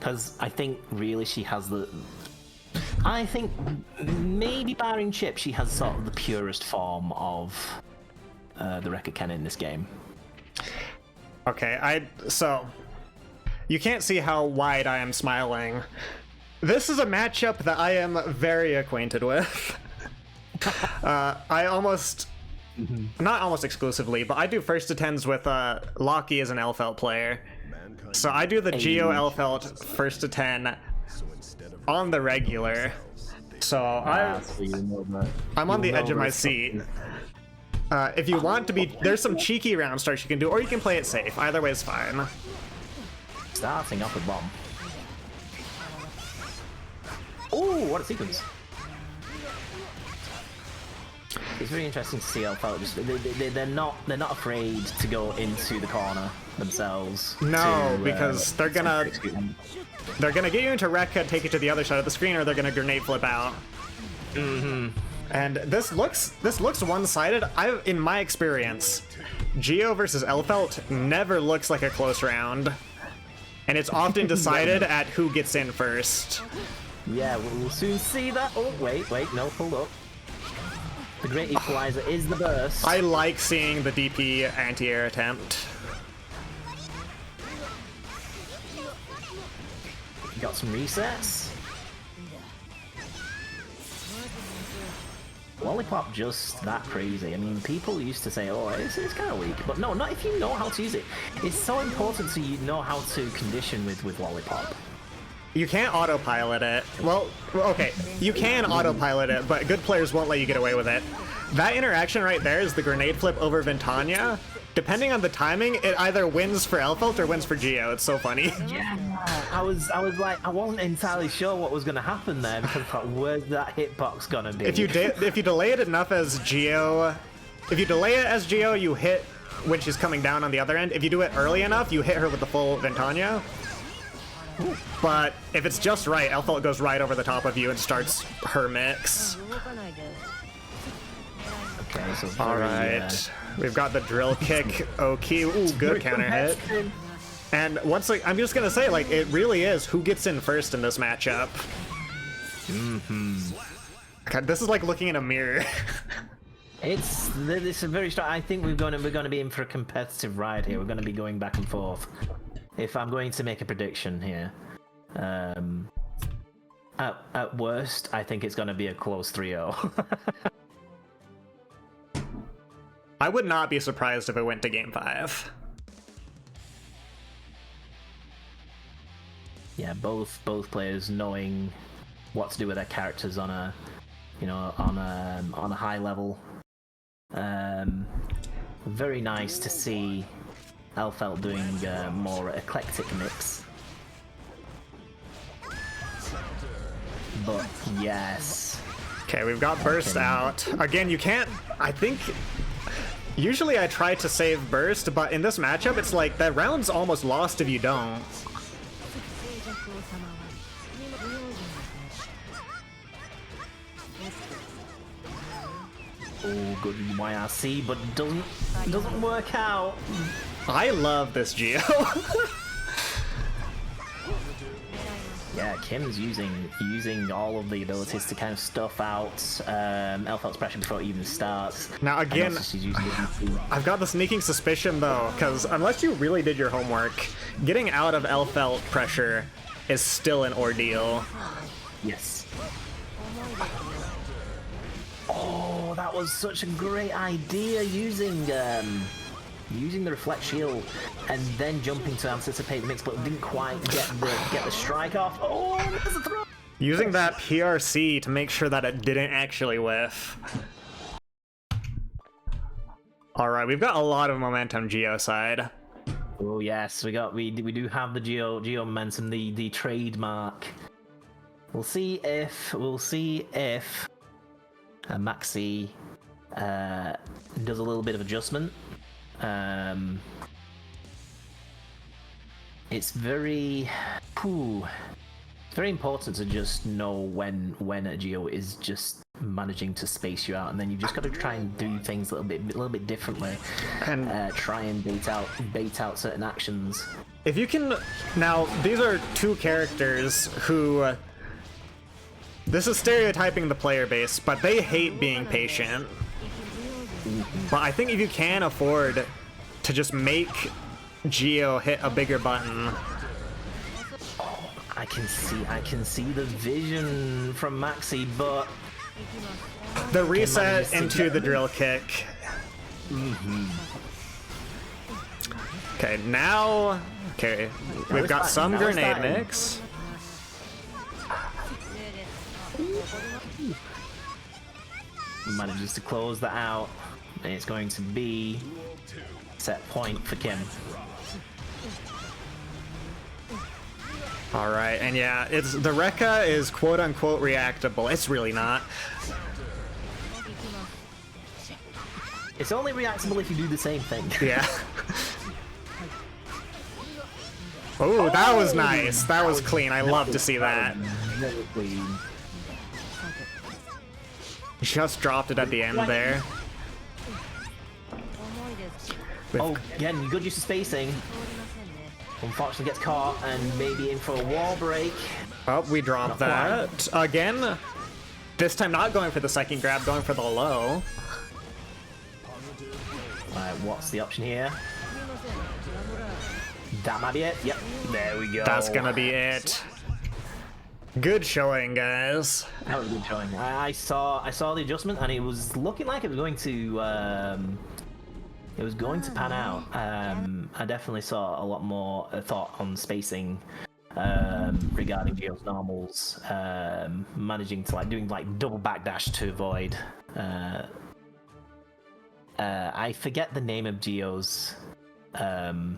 Because I think really she has I think maybe barring Chip, she has sort of the purest form of the Rekka Ken in this game. Okay, so you can't see how wide I am smiling. This is a matchup that I am very acquainted with. I almost, not almost exclusively, but I do first attends with Locky as an Elfelt player. So I do the Geo Elfelt first attend on the regular. So I'm on the edge of my seat. If you want to be, there's some cheeky round starts you can do, or you can play it safe. Either way is fine. Starting off with bomb. Oh, what a sequence! It's really interesting to see Elfelt. They're not afraid to go into the corner themselves. No, because they're gonna get you into Rekka, take it to the other side of the screen, or they're gonna grenade flip out. And this looks one-sided. In my experience, Geo versus Elfelt never looks like a close round, and it's often decided at who gets in first. Yeah, we'll soon see that. Oh, wait, no, hold up. The Great Equalizer is the burst. I like seeing the DP anti-air attempt. Got some resets. Lollipop just that crazy. I mean, people used to say, oh, it's kind of weak. But no, not if you know how to use it. It's so important to you know how to condition with Lollipop. You can't autopilot it. Well, okay, you can autopilot it, but good players won't let you get away with it. That interaction right there is the grenade flip over Ventania. Depending on the timing, it either wins for Elfelt or wins for Geo. It's so funny. Yeah, I was like, I wasn't entirely sure what was going to happen there, because I thought, where's that hitbox going to be? If you delay it enough as Geo, you hit when she's coming down on the other end. If you do it early enough, you hit her with the full Ventania. Ooh. But if it's just right, Elfelt goes right over the top of you and starts her mix. Okay, so all right, we've got the drill kick. Oki, ooh, good counter hit. And I'm just gonna say, like, it really is who gets in first in this matchup. God, this is like looking in a mirror. It's a very strong. I think we're going to be in for a competitive ride here. We're going to be going back and forth. If I'm going to make a prediction here, at worst, I think it's going to be a close 3-0. I would not be surprised if it went to Game 5. Yeah, both players knowing what to do with their characters on a, on a high level. Very nice to see Elfelt doing a more eclectic mix. But yes. Okay, we've got burst out. Again, you can't... I think... Usually I try to save burst, but in this matchup, it's like that round's almost lost if you don't. Oh, good YRC, but doesn't work out. I love this Geo. Yeah, Kim's using all of the abilities to kind of stuff out Elfelt's pressure before it even starts. Now again, I've got the sneaking suspicion though, because unless you really did your homework, getting out of Elfelt pressure is still an ordeal. Yes. Oh, that was such a great idea, using the reflect shield and then jumping to anticipate the mix, but didn't quite get the strike off. Oh, there's a throw! Using that PRC to make sure that it didn't actually whiff. All right, we've got a lot of momentum Geo side. Oh yes, we do have the Geo momentum, the trademark. We'll see if Maxi does a little bit of adjustment. It's very important to just know when a Geo is just managing to space you out, and then you just got to try and do things a little bit differently, and try and bait out certain actions. If you can, now these are two characters who. This is stereotyping the player base, but they hate being patient. But I think if you can afford to just make Geo hit a bigger button. Oh, I can see the vision from Maxi, but the reset into the drill kick. Okay, now we've got some grenade mix. Manages to close that out, and it's going to be set point for Kim. All right, and yeah, it's the Rekka is quote unquote reactable. It's really not. It's only reactable if you do the same thing. Yeah. Oh, that was nice. That was clean. I love to see that. Very clean. Just dropped it at the end there. Oh, again, good use of spacing. Unfortunately gets caught and maybe in for a wall break. Oh, we dropped that. Again, this time not going for the second grab, going for the low. Alright, what's the option here? That might be it. Yep, there we go. That's gonna be it. Good showing, guys. That was a good showing. I saw the adjustment, and it was looking like it was going to pan out. I definitely saw a lot more thought on spacing regarding Geo's normals, managing to doing double backdash to avoid. I forget the name of Geo's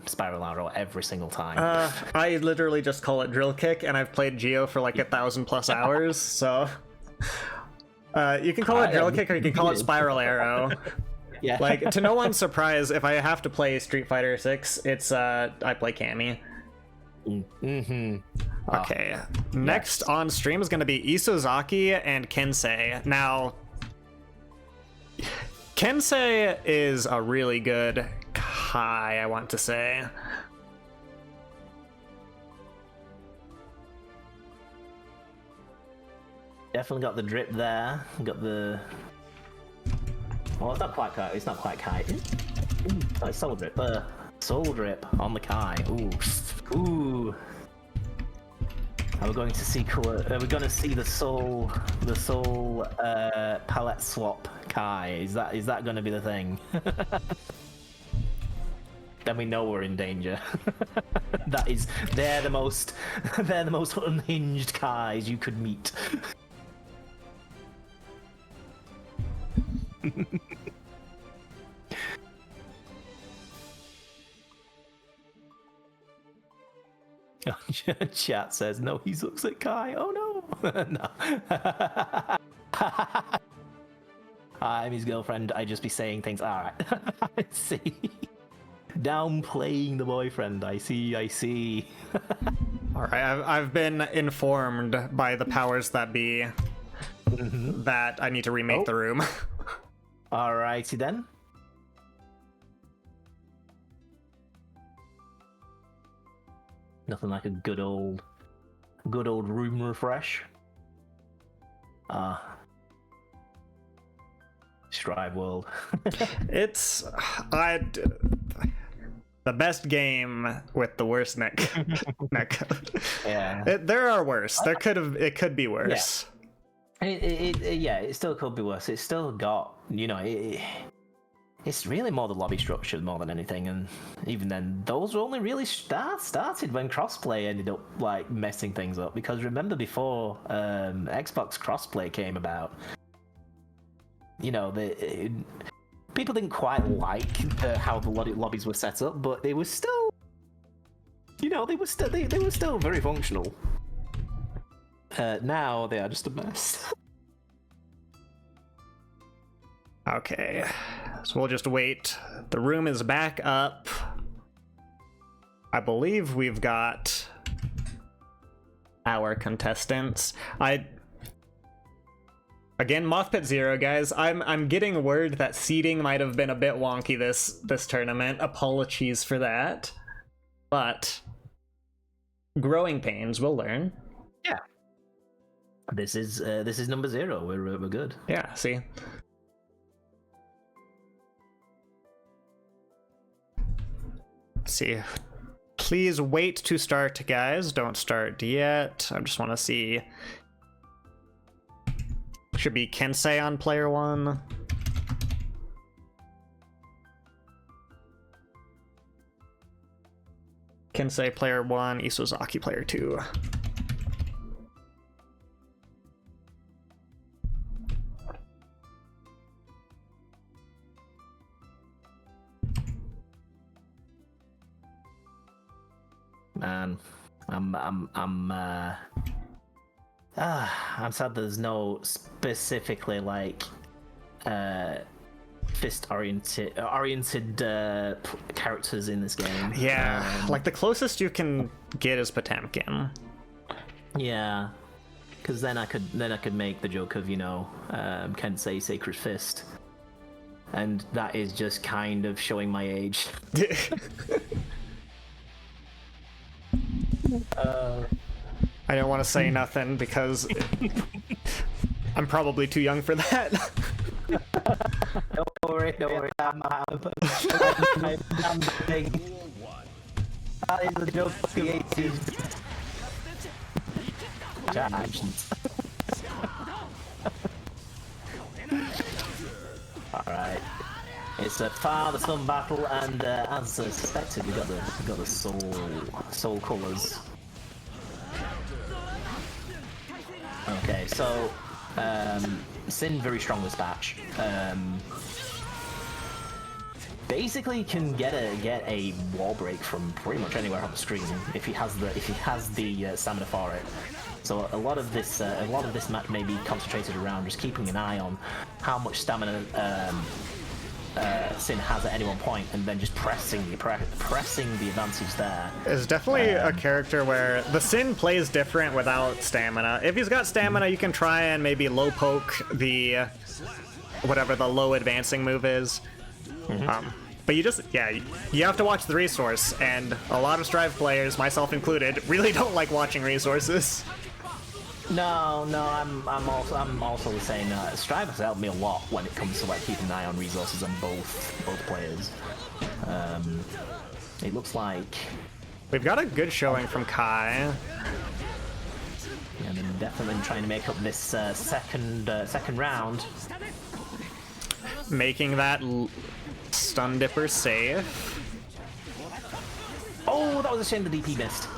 spiral arrow every single time. I literally just call it drill kick, and I've played Geo for like 1,000+ hours, so you can call it drill kick or you can call it spiral arrow. Yeah. Like, to no one's surprise, if I have to play Street Fighter 6, it's I play Cammy. Okay, next on stream is going to be Isozaki and Kensei. Now, Kensei is a really good Kai, I want to say. Definitely got the drip there. Got the. Oh, it's not quite kite. It's not quite kite. Ooh, oh, it's soul drip. Soul drip on the Kai. Ooh. Are we going to see color? Are we going to see the soul palette swap Kai? Is that going to be the thing? Then we know we're in danger. They're the most unhinged Kais you could meet. Chat says no, he looks at Kai. Oh no. No. I'm his girlfriend. I just be saying things. Alright. I see. Downplaying the boyfriend. I see. Alright, I've been informed by the powers that be that I need to remake the room. Alrighty then. Nothing like a good old room refresh. Strive World. It's the best game with the worst neck. Yeah. There are worse. It could be worse. Yeah. It still could be worse. It's still got, it's really more the lobby structure more than anything, and even then, those were only really started when crossplay ended up like messing things up. Because remember, before Xbox crossplay came about, people didn't quite like how the lobbies were set up, but they were still, they were still very functional. Now they are just a mess. Okay, so we'll just wait. The room is back up. I believe we've got our contestants. Again, MOTHPIT 0, guys. I'm getting word that seeding might have been a bit wonky this tournament. Apologies for that. But growing pains, we'll learn. Yeah. This is number 0. We're good. Yeah, see. Let's see. Please wait to start, guys. Don't start yet. I just want to see. Should be Kensei on player 1. Kensei player 1, Isozaki player 2. Man, I'm sad there's no specifically like fist oriented characters in this game. Yeah, like the closest you can get is Potemkin. Yeah, because then I could make the joke of Kensei Sacred Fist, and that is just kind of showing my age. I don't want to say nothing because I'm probably too young for that. Don't worry. I'm big. That is a joke of the 80s. Alright. It's a father-son battle, and as suspected, we got the soul colours. Okay, so Sin very strong this batch. Basically can get a wall break from pretty much anywhere on the screen if he has the stamina for it. So a lot of this match may be concentrated around just keeping an eye on how much stamina Sin has at any one point, and then just pressing the advantage there. It's definitely a character where the Sin plays different without stamina. If he's got stamina, you can try and maybe low poke the whatever the low advancing move is. But you have to watch the resource, and a lot of Strive players, myself included, really don't like watching resources. No, I'm also the same. Strive has helped me a lot when it comes to like keeping an eye on resources on both players. It looks like We've got a good showing from Kai. yeah, they're definitely trying to make up this second round. Making that stun dipper safe. Oh, that was a shame the DP missed.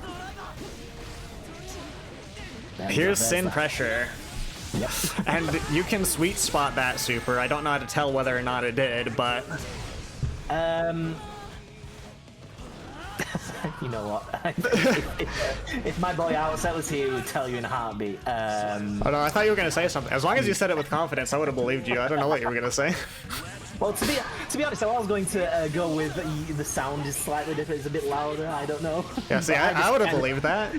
Here's Sin that. pressure. Yep. And you can sweet spot that super. I don't know how to tell whether or not it did, but You know what? if my boy Outset was here, he would tell you in a heartbeat. oh no, I thought you were gonna say something. As long as you said it with confidence, I would have believed you. I don't know what you were gonna say. Well, to be honest, I was going to go with the sound is slightly different. It's a bit louder. I don't know. Yeah, see, I would have believed that.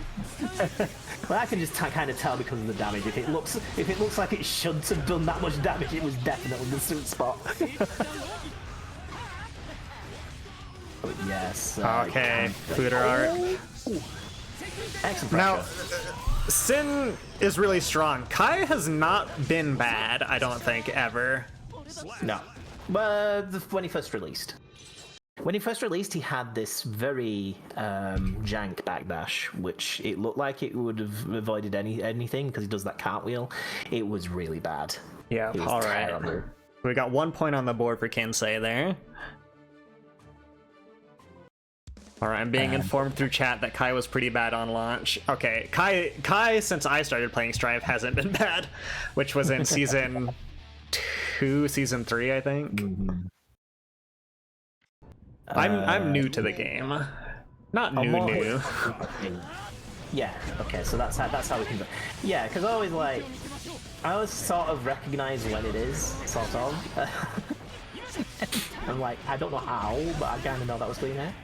Well, I can just kind of tell because of the damage. If it looks like it shouldn't have done that much damage, it was definitely the sweet spot. But yes. Okay, Fooder art. Excellent pressure. Now, Sin is really strong. Kai has not been bad, I don't think, ever. No. But when he first released. When he first released, he had this very jank backdash, which it looked like it would have avoided anything because he does that cartwheel. It was really bad. Yeah, all right. We got 1 point on the board for Kinsei there. All right, I'm being informed through chat that Kai was pretty bad on launch. Okay, Kai, since I started playing Strive, hasn't been bad, which was in season 2, season 3, I think. Mm-hmm. I'm new to the game. Not new. Yeah. Okay. So that's how we can go. Yeah, because I always sort of recognize when it is, sort of. I'm like, I don't know how, but I kind of know that was going there.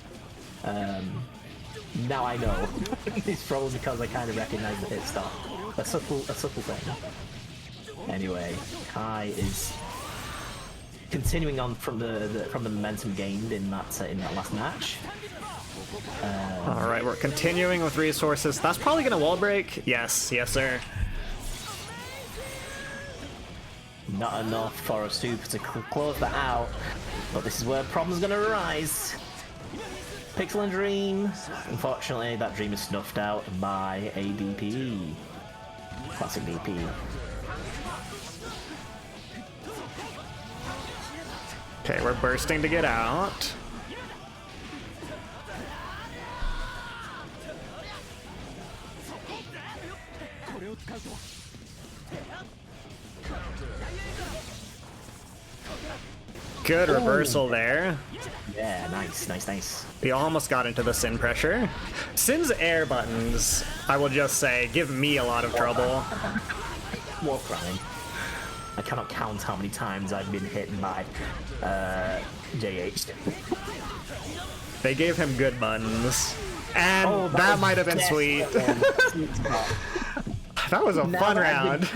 Now I know. It's probably because I kind of recognize the hit stop. A subtle thing. Anyway, Kai is continuing on from the momentum gained in that last match. All right, we're continuing with resources. That's probably gonna wall break. Yes, sir. Not enough for a super to close that out, but this is where problems gonna arise. Pixel and Dream. Unfortunately, that dream is snuffed out by a DP. Classic DP. Okay, we're bursting to get out. Good reversal there. Yeah, nice. We almost got into the Sin pressure. Sin's air buttons, I will just say, give me a lot of trouble. War crime. I cannot count how many times I've been hit by JH. They gave him good buttons. And that might have been sweet. That was a fun round.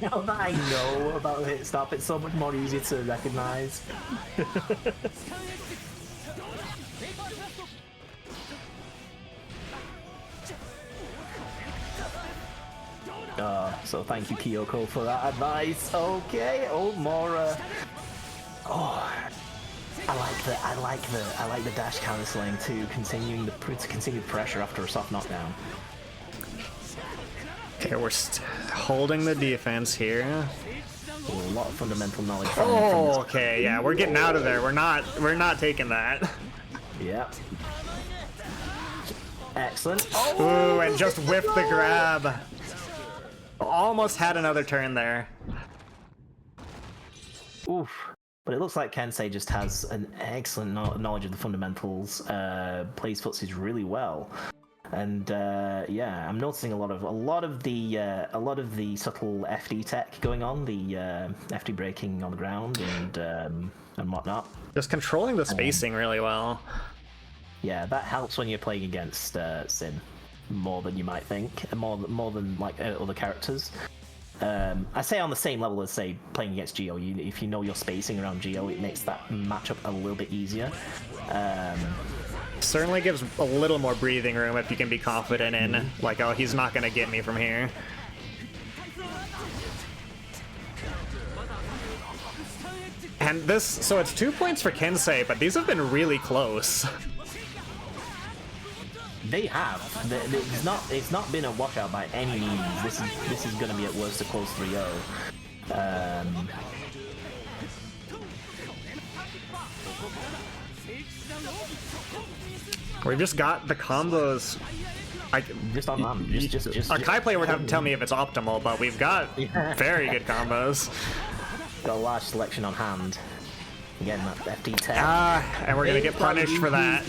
Now that I know about the hit stop, it's so much more easy to recognize. So thank you, Kyoko, for that advice. Okay, more. I like the dash cancelling too, continuing the pressure after a soft knockdown. Okay, we're holding the defense here. A lot of fundamental knowledge. Okay, yeah, we're getting out of there. We're not taking that. Yep. Excellent. Ooh, and just whiffed the grab. Almost had another turn there. Oof. But it looks like Kensei just has an excellent knowledge of the fundamentals. Plays footsies really well. And yeah, I'm noticing a lot of the subtle FD tech going on, the FD breaking on the ground and whatnot. Just controlling the spacing really well. Yeah, that helps when you're playing against Sin more than you might think, more than like other characters. I say on the same level as say playing against Geo. If you know your spacing around Geo, it makes that matchup a little bit easier. Certainly gives a little more breathing room if you can be confident in, like, oh, he's not going to get me from here. And this, so it's 2 points for Kensei, but these have been really close. They have. It's not been a washout by any means. This is going to be at worst a close 3-0. We've just got the combos. Just on them. Just a Kai player would have to tell me if it's optimal, but we've got very good combos. Got a large selection on hand. Again, that FD10. And we're gonna get punished for that.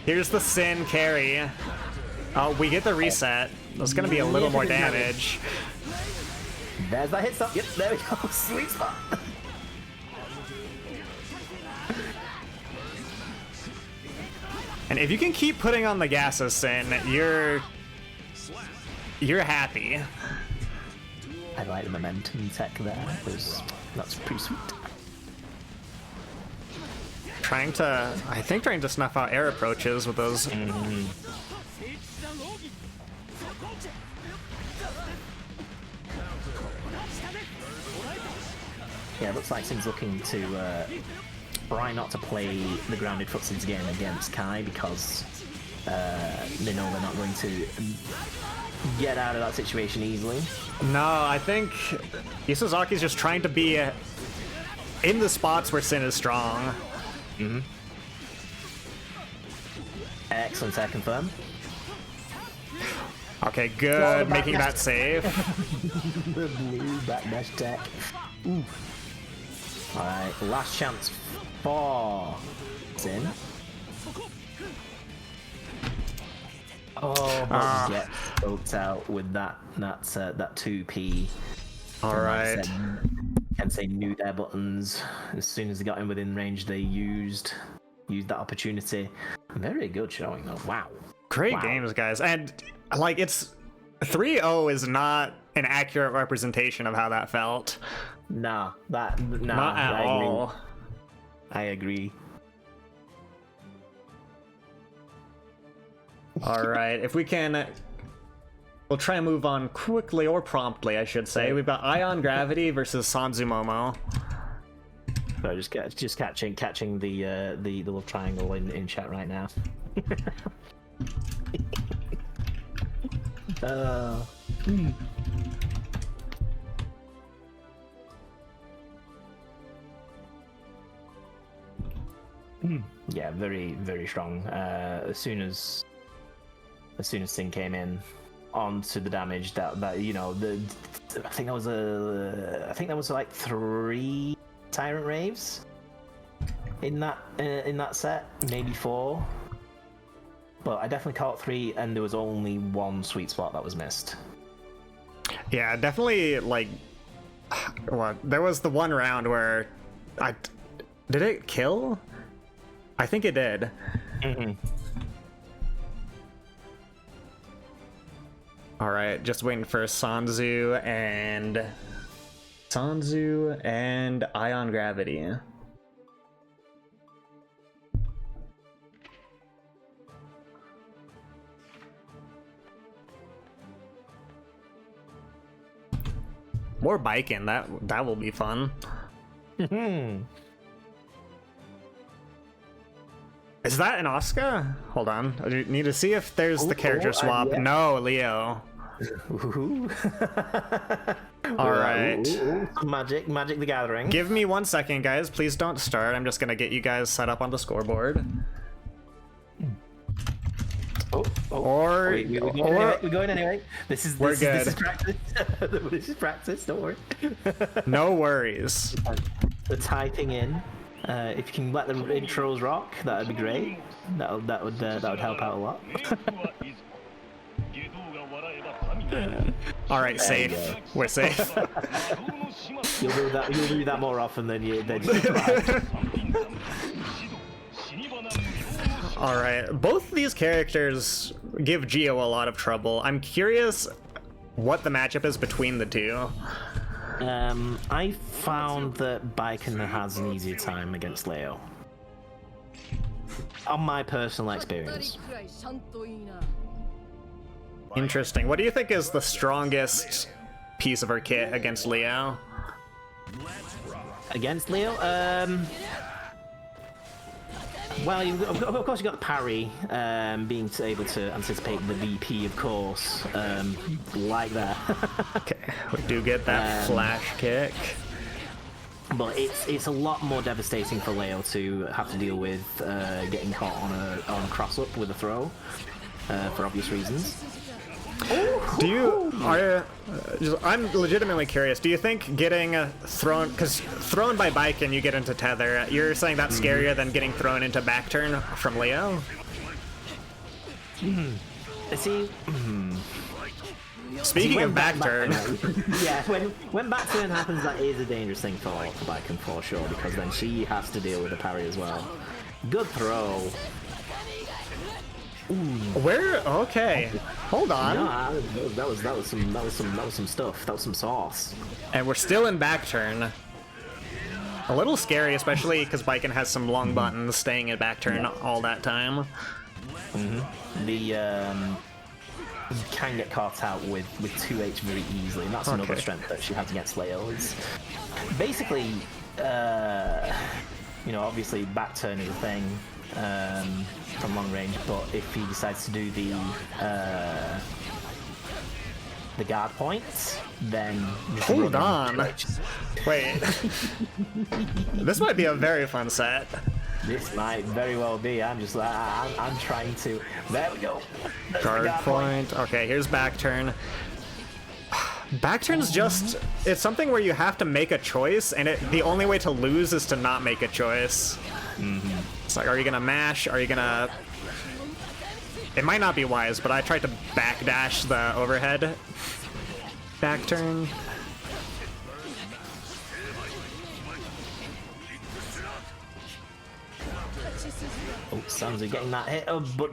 Here's the Sin carry. Oh, we get the reset. There's gonna be a little more damage. There's that hit stop. Yep, there we go. Sweet spot. And if you can keep putting on the gases, Sin, you're happy. I like the momentum tech there. That's pretty sweet. Trying to snuff out air approaches with those. Yeah, it looks like Sin's looking to try not to play the grounded footsies game against Kai because they know they're not going to get out of that situation easily. No, I think Isazaki's just trying to be in the spots where Sin is strong. Excellent air confirm. Okay, good. Making that save. The blue backdash tech. Alright, last chance for Sin. Oh, but get poked out with that 2P. Alright. Kensei knew their buttons. As soon as they got in within range, they used that opportunity. Very good showing though. Wow. Great games, guys. And like, it's 3-0 is not an accurate representation of how that felt. Not at all. I agree. Alright, if we can, we'll try and move on quickly, or promptly, I should say. We've got Ion Gravity versus Sanzu Momo. So just catching the little triangle in chat right now. Yeah, very, very strong. As soon as Sin came in onto the damage, that you know, I think that was like 3 Tyrant Raves in that set, maybe 4. But I definitely caught 3, and there was only 1 sweet spot that was missed. Yeah, definitely. Like, what? There was the one round where did it kill? I think it did. All right, just waiting for Sanzu and Ion Gravity. More biking, that will be fun. Is that an Asuka? Hold on. I need to see if there's the character swap. Yeah. No, Leo. All right. Magic the Gathering. Give me 1 second, guys. Please don't start. I'm just gonna get you guys set up on the scoreboard. We're going anyway. This is good. This is practice. This is practice. Don't worry. No worries. The typing in. If you can let the intros rock, that would be great. That would help out a lot. All right, safe. We're safe. You'll do that more often than you. All right, both of these characters give Gio a lot of trouble. I'm curious what the matchup is between the two. I found that Baiken has an easier time against Leo. On my personal experience. Interesting. What do you think is the strongest piece of her kit against Leo? Against Leo? Well, of course you got the parry, being able to anticipate the VP, of course, like that. Okay, we do get that flash kick. But it's a lot more devastating for Leo to have to deal with getting caught on a cross up with a throw, for obvious reasons. I'm legitimately curious, do you think getting thrown, because thrown by Baiken you get into tether, you're saying that's scarier than getting thrown into back turn from Leo? See, Speaking of back turn, yeah, when back turn happens, that is a dangerous thing for Baiken for sure, because then she has to deal with the parry as well. Good throw. where? Okay, hold on. No, that was some stuff. That was some sauce. And we're still in back turn. A little scary, especially because Baiken has some long buttons staying in back turn all that time. You can get caught out with 2H very easily, and that's another strength that she has against Leo. It's basically, you know, obviously back turn is a thing from long range, but if he decides to do the guard points, then hold on. Wait, this might be a very fun set. This might very well be. I'm trying to. There we go. Guard point. Okay, here's back turn. Back turn's just, it's something where you have to make a choice, and the only way to lose is to not make a choice. It's like, are you gonna mash? Are you gonna? It might not be wise, but I tried to backdash the overhead back turn. Oh, sounds like getting that hit, but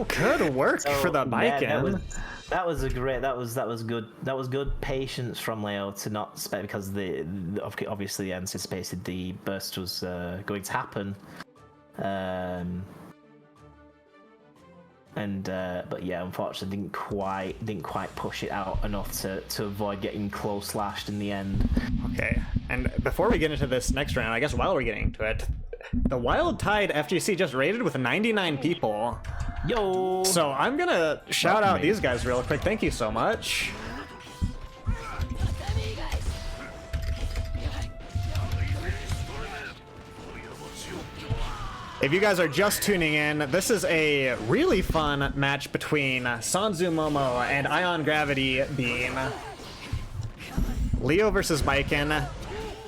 Good work for the Baiken. That was good patience from Leo to not spec, because the obviously anticipated the burst was going to happen. But yeah, unfortunately didn't quite push it out enough to avoid getting close slashed in the end. Okay, and before we get into this next round, I guess while we're getting to it, the Wild Tide FGC just raided with 99 people. Yo! So I'm gonna shout out these guys real quick. Thank you so much. If you guys are just tuning in, this is a really fun match between Sanzu Momo and Ion Gravity Beam. Leo versus Baiken.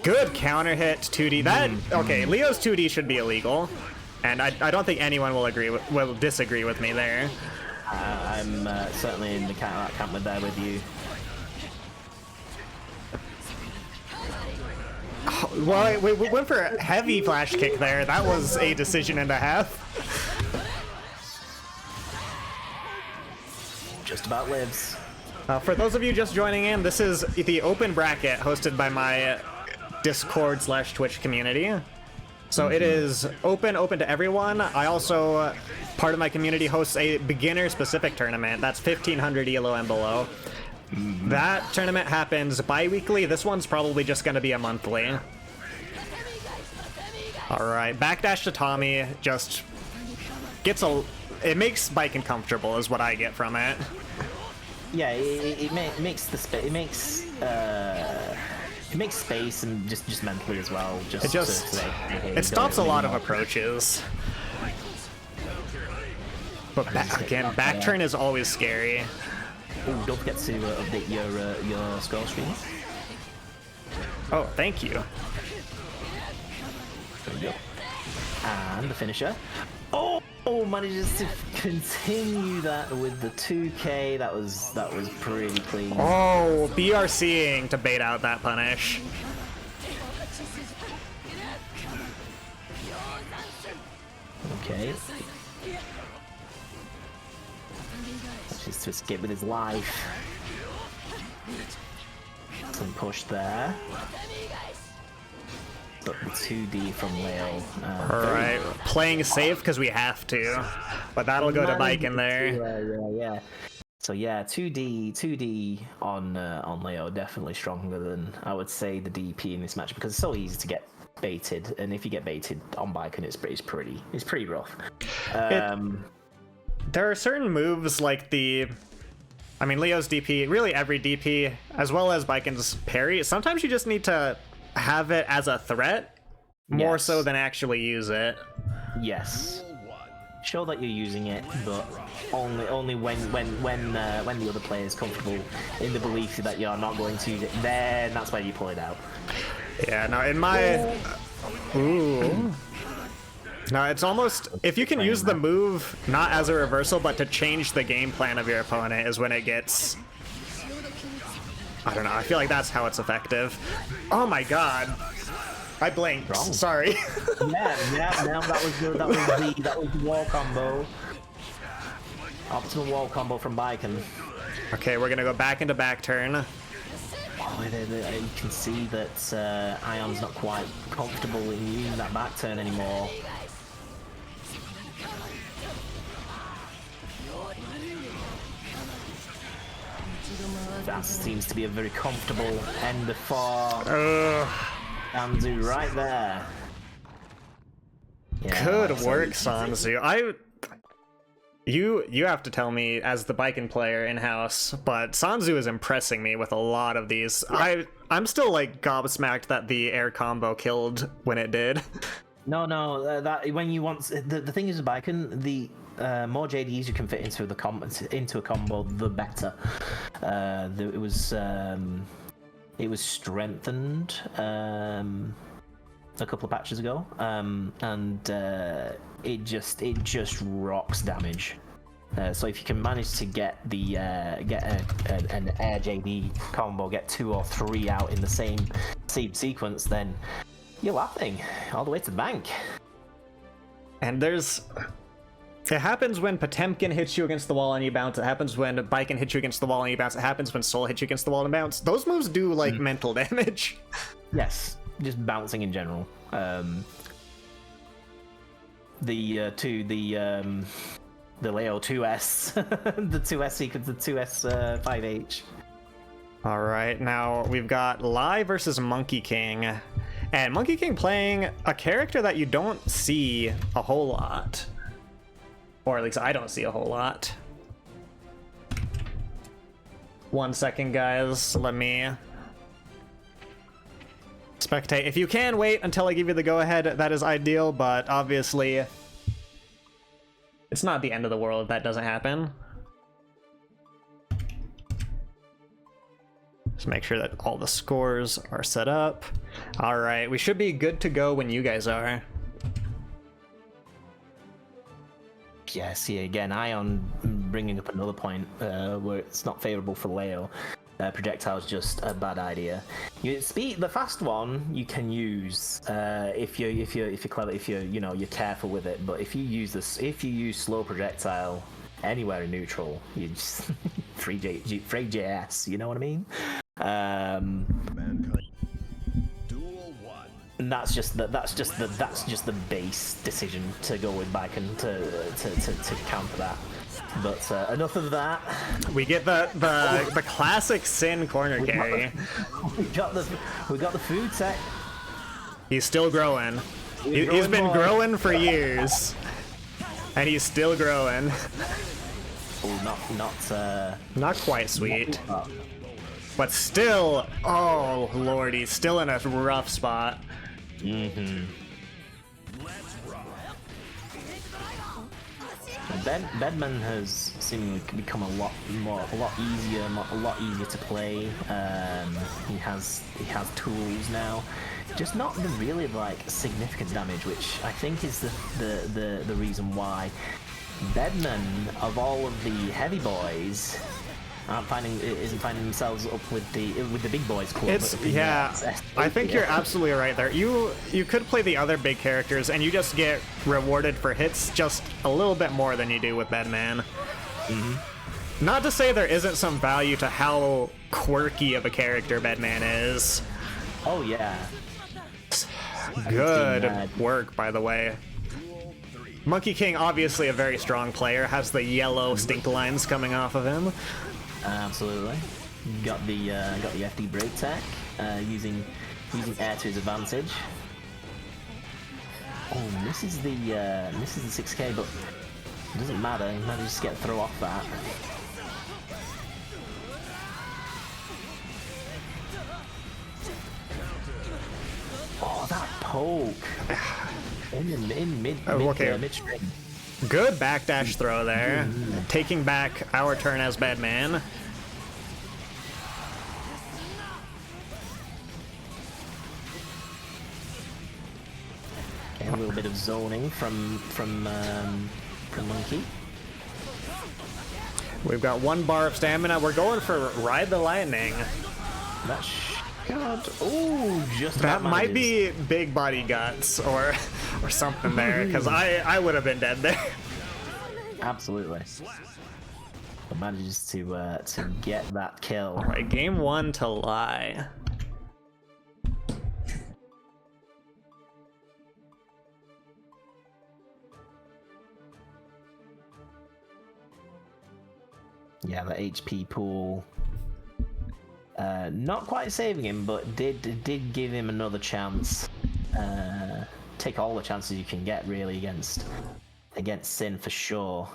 Good counter hit 2D. Okay, Leo's 2D should be illegal, and I don't think anyone will disagree with me there. I'm certainly in the camp with you. Well, we went for a heavy flash kick there. That was a decision and a half. Just about lives. For those of you just joining in, this is the open bracket hosted by my Discord/Twitch community. So it is open to everyone. I also, part of my community hosts a beginner-specific tournament. That's 1500 ELO and below. That tournament happens bi-weekly. This one's probably just going to be a monthly. Alright, backdash to Tommy just gets it makes Baiken comfortable is what I get from it. Yeah, it makes space, and just mentally as well. It stops a lot of approaches. But back turn is always scary. Ooh, don't forget to update your score screen. Oh, thank you. There we go. And the finisher. Oh, manages to continue that with the 2K. That was pretty clean. Oh, BRCing to bait out that punish. Okay. Just to escape with his life. Some push there. But the 2D from Leo. Alright, playing safe because we have to. But that'll go to Baiken there. Yeah. So yeah, 2D on Leo definitely stronger than I would say the DP in this match because it's so easy to get baited, and if you get baited on Baiken, it's pretty rough. There are certain moves like Leo's DP, really every DP, as well as Baiken's parry. Sometimes you just need to have it as a threat more so than actually use it. Yes. Show that you're using it, but only when the other player is comfortable in the belief that you're not going to use it. Then that's where you pull it out. Yeah. No, in my ooh. No, it's almost if you can use the move not as a reversal, but to change the game plan of your opponent is when it gets. I don't know. I feel like that's how it's effective. Oh my god. I blinked. Wrong. Sorry. yeah. Now that was the wall combo. Optimal wall combo from Baiken. Okay, we're gonna go back into back turn. Oh, you can see that Ion's not quite comfortable in using that back turn anymore. That seems to be a very comfortable end for. Sanzu right there. Yeah, Good work, Sanzu. You have to tell me as the Baiken player in house, but Sanzu is impressing me with a lot of these. I'm still like gobsmacked that the air combo killed when it did. No, that when you want the thing is with Baiken, the more JDs you can fit into a combo, the better. It was strengthened a couple of patches ago, and it just rocks damage. So if you can manage to get the an air JD combo, get 2 or 3 out in the same sequence, then you're laughing all the way to the bank. And it happens when Potemkin hits you against the wall and you bounce. It happens when Baiken hits you against the wall and you bounce. It happens when Soul hits you against the wall and bounce. Those moves do like mental damage. Yes, just bouncing in general. The Leo 2S, the 2S sequence, the 2S 5H. All right, now we've got Lai versus Monkey King, and Monkey King playing a character that you don't see a whole lot. Or at least I don't see a whole lot. 1 second, guys. Let me spectate. If you can wait until I give you the go-ahead, that is ideal, but obviously it's not the end of the world if that doesn't happen. Just make sure that all the scores are set up. All right, we should be good to go when you guys are. Yeah, see, again, Ion bringing up another point where it's not favorable for Leo. Projectile's just a bad idea. The fast one you can use if you're clever, if you're careful with it. But if you use slow projectile anywhere in neutral, you just free JS. You know what I mean? And that's just the base decision to go with Baiken to counter that. But enough of that. We get the classic Sin corner carry. We got the food tech. He's still growing. He's been growing for years, and he's still growing. Oh, not quite sweet, but still. Oh lord, he's still in a rough spot. Bedman has seemingly become a lot easier to play. He has tools now, just not the really like significant damage, which I think is the reason why Bedman, of all of the heavy boys, isn't finding themselves up with the big boys club. I think you're absolutely right there. You could play the other big characters and you just get rewarded for hits just a little bit more than you do with Bedman. Not to say there isn't some value to how quirky of a character Bedman is. Oh yeah. Good work, by the way. Monkey King, obviously a very strong player, has the yellow stink lines coming off of him. Absolutely. Got the FD break tech, using air to his advantage. Oh, misses the 6K, but it doesn't matter. He manages to get throw off that. Oh, that poke in mid-string. Good backdash throw there, taking back our turn as Bedman. Okay, a little bit of zoning from Monkey. We've got 1 bar of stamina. We're going for Ride the Lightning. That God, oh, just that might be big body guts or something there, because I would have been dead there. Absolutely. But manages to get that kill. All right, game 1 to lie. Yeah, the HP pool. Not quite saving him, but did give him another chance. Take all the chances you can get, really, against Sin for sure.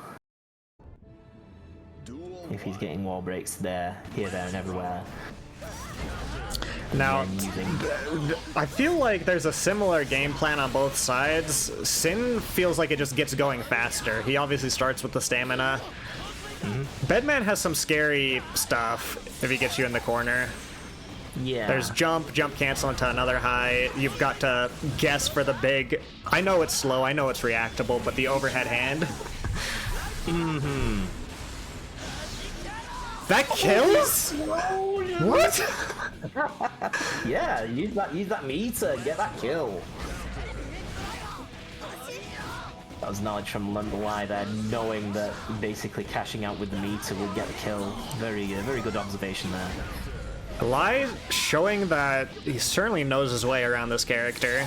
If he's getting wall breaks there, here, there, and everywhere. Now, I feel like there's a similar game plan on both sides. Sin feels like it just gets going faster. He obviously starts with the stamina. Bedman has some scary stuff if he gets you in the corner. Yeah. There's jump cancel into another high. You've got to guess for the big. I know it's slow, I know it's reactable, but the overhead hand. That kills? What? Yeah, use that meter, get that kill. That was knowledge from Lie there, knowing that basically cashing out with the meter would get the kill. Very good observation there. Lie showing that he certainly knows his way around this character.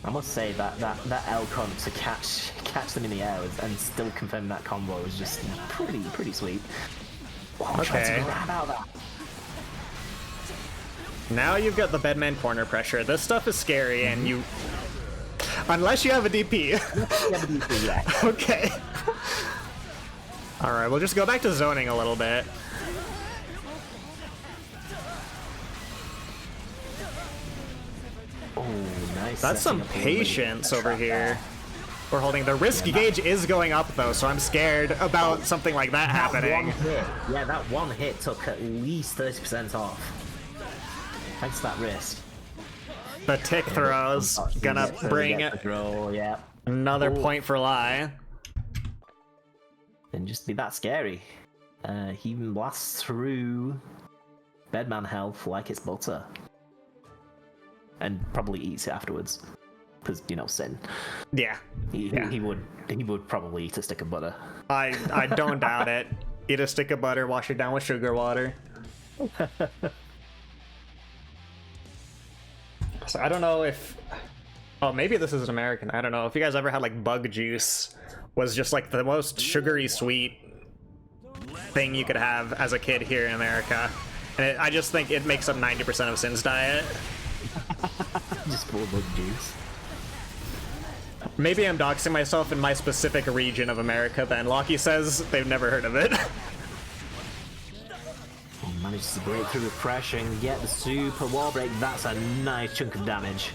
I must say that L comp to catch them in the air and still confirm that combo is just pretty sweet. Oh, okay. Grab out that. Now you've got the Bedman corner pressure. This stuff is scary, and you. Unless you have a DP. Yeah. Okay. Alright, we'll just go back to zoning a little bit. Oh, nice. That's some patience over here. We're holding. The risk gauge is going up, though, so I'm scared about something like that happening. Yeah, that one hit took at least 30% off. Thanks to that risk. The tick throws gonna bring another point for Lie. And just be that scary. He even blasts through Bedman health like it's butter. And probably eats it afterwards. Because, you know, Sin. Yeah. He would probably eat a stick of butter. I don't doubt it. Eat a stick of butter, wash it down with sugar water. So I don't know if... Oh, maybe this is an American. I don't know. If you guys ever had, like, bug juice, was just, like, the most sugary sweet thing you could have as a kid here in America. And I just think it makes up 90% of Sin's diet. Just full of bug juice. Maybe I'm doxing myself in my specific region of America, then. Lockie says they've never heard of it. Manages to break through the pressure and get the super wall break. That's a nice chunk of damage.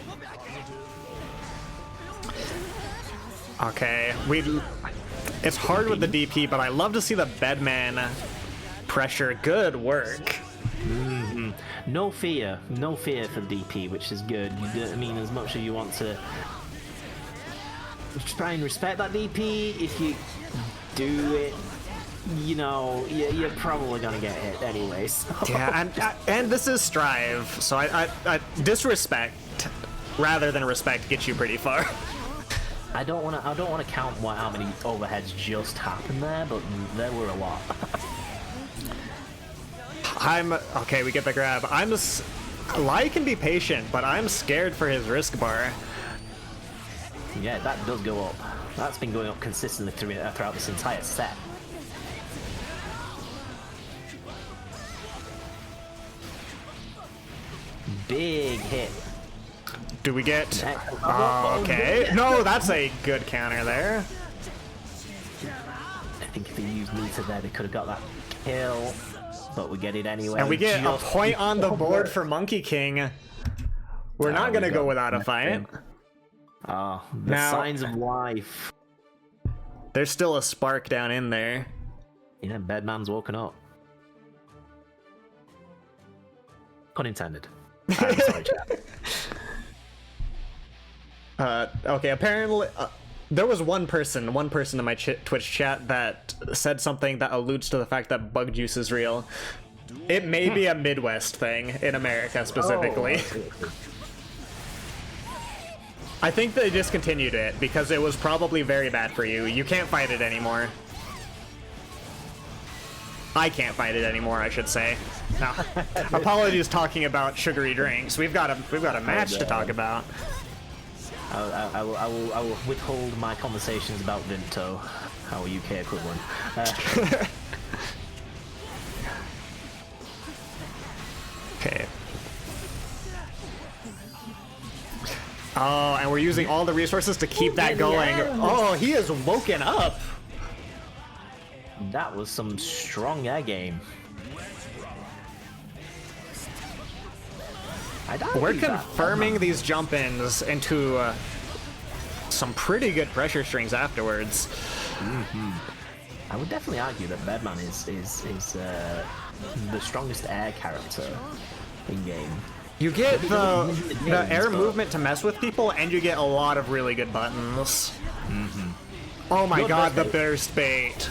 Okay, it's hard with the DP, but I love to see the Bedman pressure. Good work. No fear for DP, which is good. I mean, as much as you want to try and respect that DP, if you do it, you know, you're probably gonna get hit anyway. So. Yeah, and this is Strive, so I disrespect rather than respect gets you pretty far. I don't want to count how many overheads just happened there, but there were a lot. Okay. We get the grab. Lie can be patient, but I'm scared for his risk bar. Yeah, that does go up. That's been going up consistently throughout this entire set. Big hit. Do we get... Oh, okay. No, that's a good counter there. I think if they used meter there, they could have got that kill. But we get it anyway. And we get a point on the board for Monkey King. We're not going to go without a fight. Oh, the signs of life. There's still a spark down in there. Yeah, Bedman's woken up. Pun intended. I'm sorry, chat. Okay, apparently there was one person in my Twitch chat that said something that alludes to the fact that bug juice is real. It may be a Midwest thing in America specifically. Oh, I think they discontinued it because it was probably very bad for you. You can't fight it anymore. I can't fight it anymore, I should say. No. Apologies talking about sugary drinks. We've got a match to talk about. I will withhold my conversations about Vinto, our UK equivalent. Okay. Oh, and we're using all the resources to keep that going. Oh, he is woken up. That was some strong air game. We're confirming these jump-ins into some pretty good pressure strings afterwards. I would definitely argue that Bedman is the strongest air character in game. You get the air movement to mess with people, and you get a lot of really good buttons. Oh my god, the burst bait.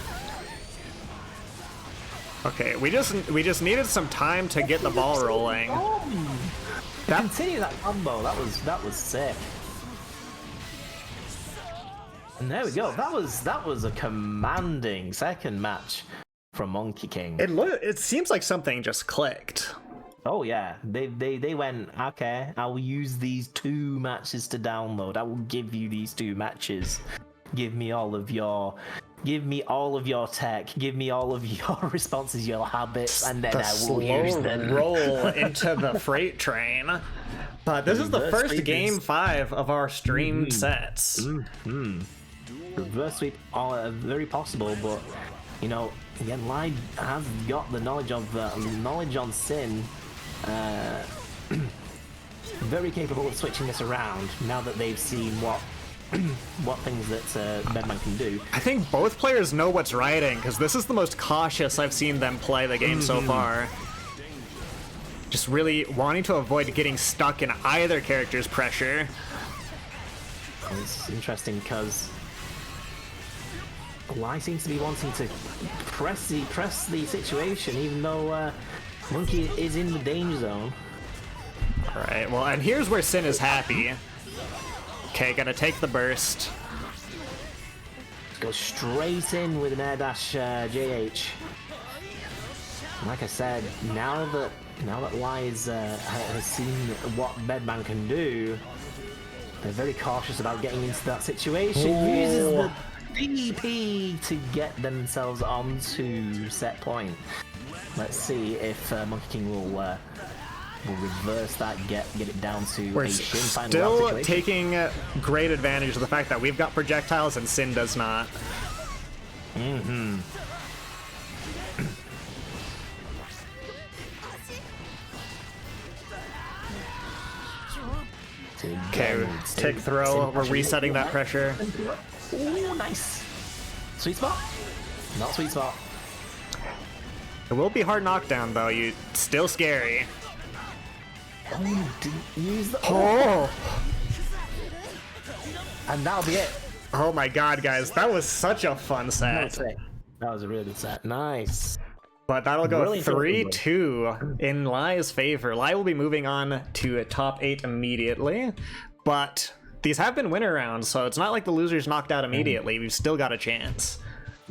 Okay, we just needed some time to get the ball rolling. Continue that combo. That was sick. And there we go. That was a commanding second match from Monkey King. It seems like something just clicked. Oh yeah, they went, okay, I will use these 2 matches to download. I will give you these 2 matches. Give me all of your tech. Give me all of your responses, your habits, and then I will use them. Roll into the freight train. But this is the first game 5 of our stream sets. Reverse sweep, very possible, but you know, again, Lai has got the knowledge on Sin. Very capable of switching this around now that they've seen what things that Bedman can do. I think both players know what's riding, because this is the most cautious I've seen them play the game so far. Just really wanting to avoid getting stuck in either character's pressure. It's interesting because Lai seems to be wanting to press the situation, even though Monkey is in the danger zone. Alright, well, and here's where Sin is happy. Okay, gonna take the burst. Go straight in with an air dash JH. Like I said, now that Lai has seen what Bedman can do, they're very cautious about getting into that situation. Ooh. Uses the DP to get themselves onto set point. Let's see if Monkey King will reverse that, get it down to We're a Shin final still situation. taking great advantage of the fact that we've got projectiles and Sin does not. Okay, tick throw. We're resetting that pressure. Ooh, nice. Sweet spot? Not sweet spot. It will be hard knockdown though. You still scary. Oh, didn't use the. Oh! And that'll be it. Oh my god, guys, that was such a fun set. That was a really good set. Nice. But that'll go Really 3-2 in Lai's favor. Lai will be moving on to a top 8 immediately, but these have been winner rounds, so it's not like the loser's knocked out immediately. We've still got a chance.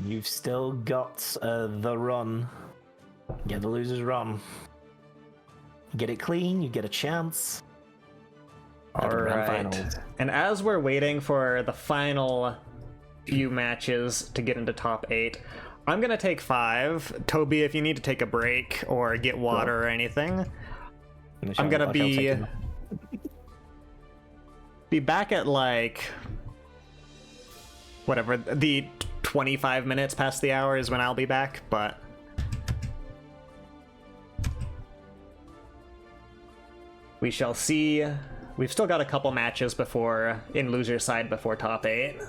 You've still got the run. Get the loser's run. You get it clean, you get a chance. All the grand right. finals. And as we're waiting for the final few matches to get into top 8, I'm gonna take 5. Toby, if you need to take a break or get water or anything, I'm gonna be back at like whatever the 25 minutes past the hour is when I'll be back, but we shall see. We've still got a couple matches before in loser's side before top 8.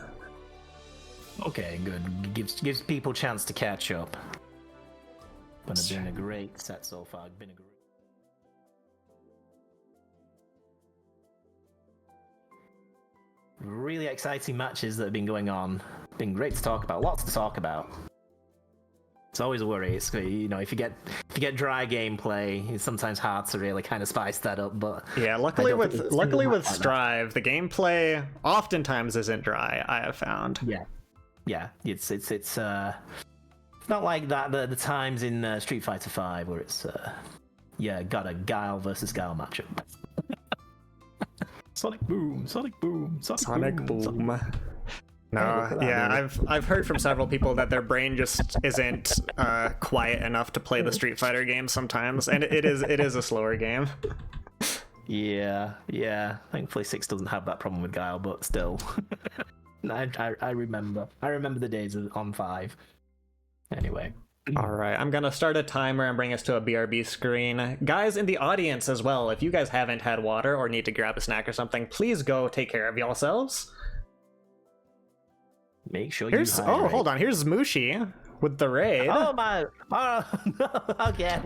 Okay, good. Gives people a chance to catch up. But it's been a great set so far. Been a great. Really exciting matches that have been going on. Been great to talk about. Lots to talk about. It's always a worry. It's, you know, if you get dry gameplay, it's sometimes hard to really kind of spice that up. But yeah, luckily with Strive, the gameplay oftentimes isn't dry. I have found. Yeah, it's not like that the times in Street Fighter V where it's got a Guile versus Guile matchup. Sonic boom, Sonic boom, Sonic boom. No, yeah, I've heard from several people that their brain just isn't quiet enough to play the Street Fighter game sometimes, and it is a slower game. Yeah. Thankfully, 6 doesn't have that problem with Guile, but still, I remember the days on 5. Anyway. All right, I'm gonna start a timer and bring us to a BRB screen. Guys in the audience as well, if you guys haven't had water or need to grab a snack or something, please go take care of yourselves. Make sure you hydrate. Oh, hold on. Here's Mushi with the raid. Oh my! Okay,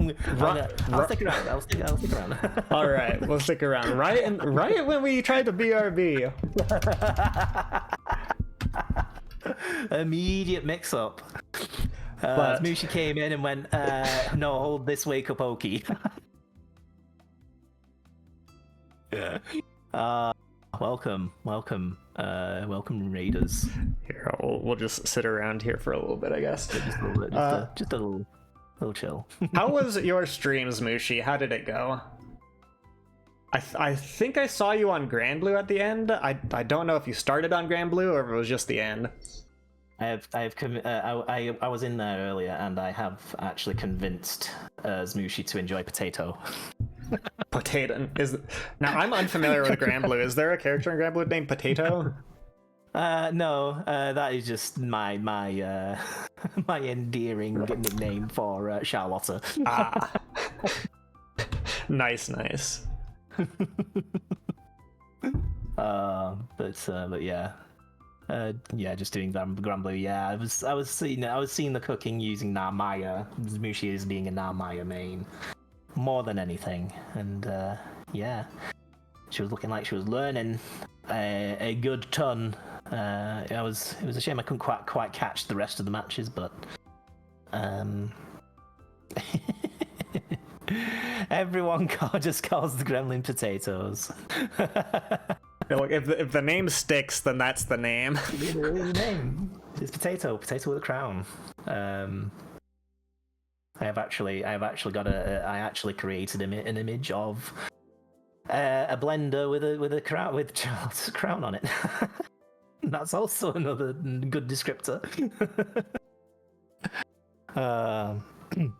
I'll stick around. I'll stick around. All right, we'll stick around. Right when we tried to BRB. Immediate mix-up. Mushi came in and went, "No, hold this wake up, Oki." Welcome, raiders. Here, we'll just sit around here for a little bit, I guess. Just a little bit, just a little chill. How was your streams, Mushi? How did it go? I think I saw you on Grand Blue at the end. I don't know if you started on Grand Blue or if it was just the end. I was in there earlier, and I have actually convinced Zmushi to enjoy potato. Potato now I'm unfamiliar with Grand Blue. Is there a character in Grand Blue named Potato? No, that is just my my endearing nickname for Charlotta. Nice. But yeah. Just doing Grand Blue. Yeah, I was seeing the cooking using Narmaya. Zmushi is being a Narmaya main more than anything, and yeah, she was looking like she was learning a good ton. It was a shame I couldn't quite catch the rest of the matches, but everyone just calls the gremlin potatoes. Look, if the name sticks, then that's the name. The name. It's potato with a crown. I actually created an image of a blender with a crown with Charlotte's crown on it. That's also another good descriptor.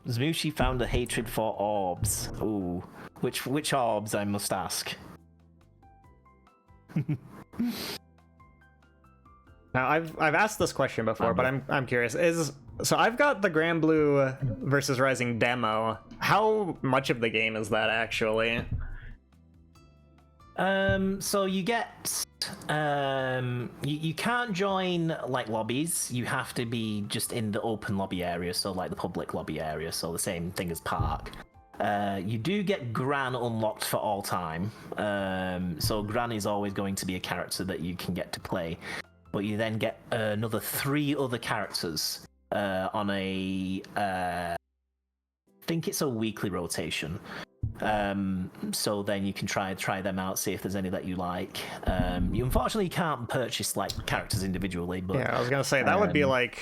Zmushi found a hatred for orbs. Ooh, which orbs, I must ask. Now I've asked this question before, but I'm curious. So I've got the Grand Blue versus Rising demo. How much of the game is that actually? So you get you can't join like lobbies. You have to be just in the open lobby area, so like the public lobby area, so the same thing as Park. You do get Gran unlocked for all time. So Gran is always going to be a character that you can get to play. But you then get another 3 other characters on a I think it's a weekly rotation. So then you can try them out, see if there's any that you like. You unfortunately can't purchase like characters individually, but yeah, I was gonna say that would be like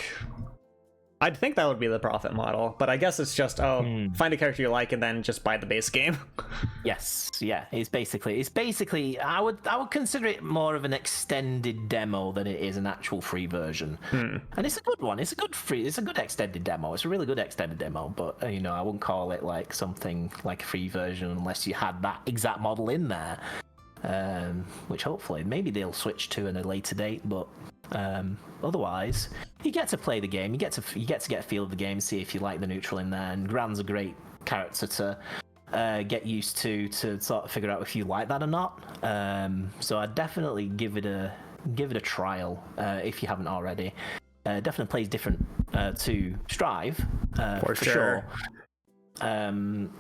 I'd think that would be the profit model, but I guess it's just find a character you like and then just buy the base game. Yes, yeah. It's basically. I would consider it more of an extended demo than it is an actual free version. And it's a good one. It's a good extended demo. It's a really good extended demo. But I wouldn't call it like something like a free version unless you had that exact model in there. Which hopefully maybe they'll switch to in a later date, but. Otherwise, you get to play the game. You get to get a feel of the game, see if you like the neutral in there. And Gran's a great character to get used to sort of figure out if you like that or not. So I'd definitely give it a trial if you haven't already. Definitely plays different to Strive for sure. And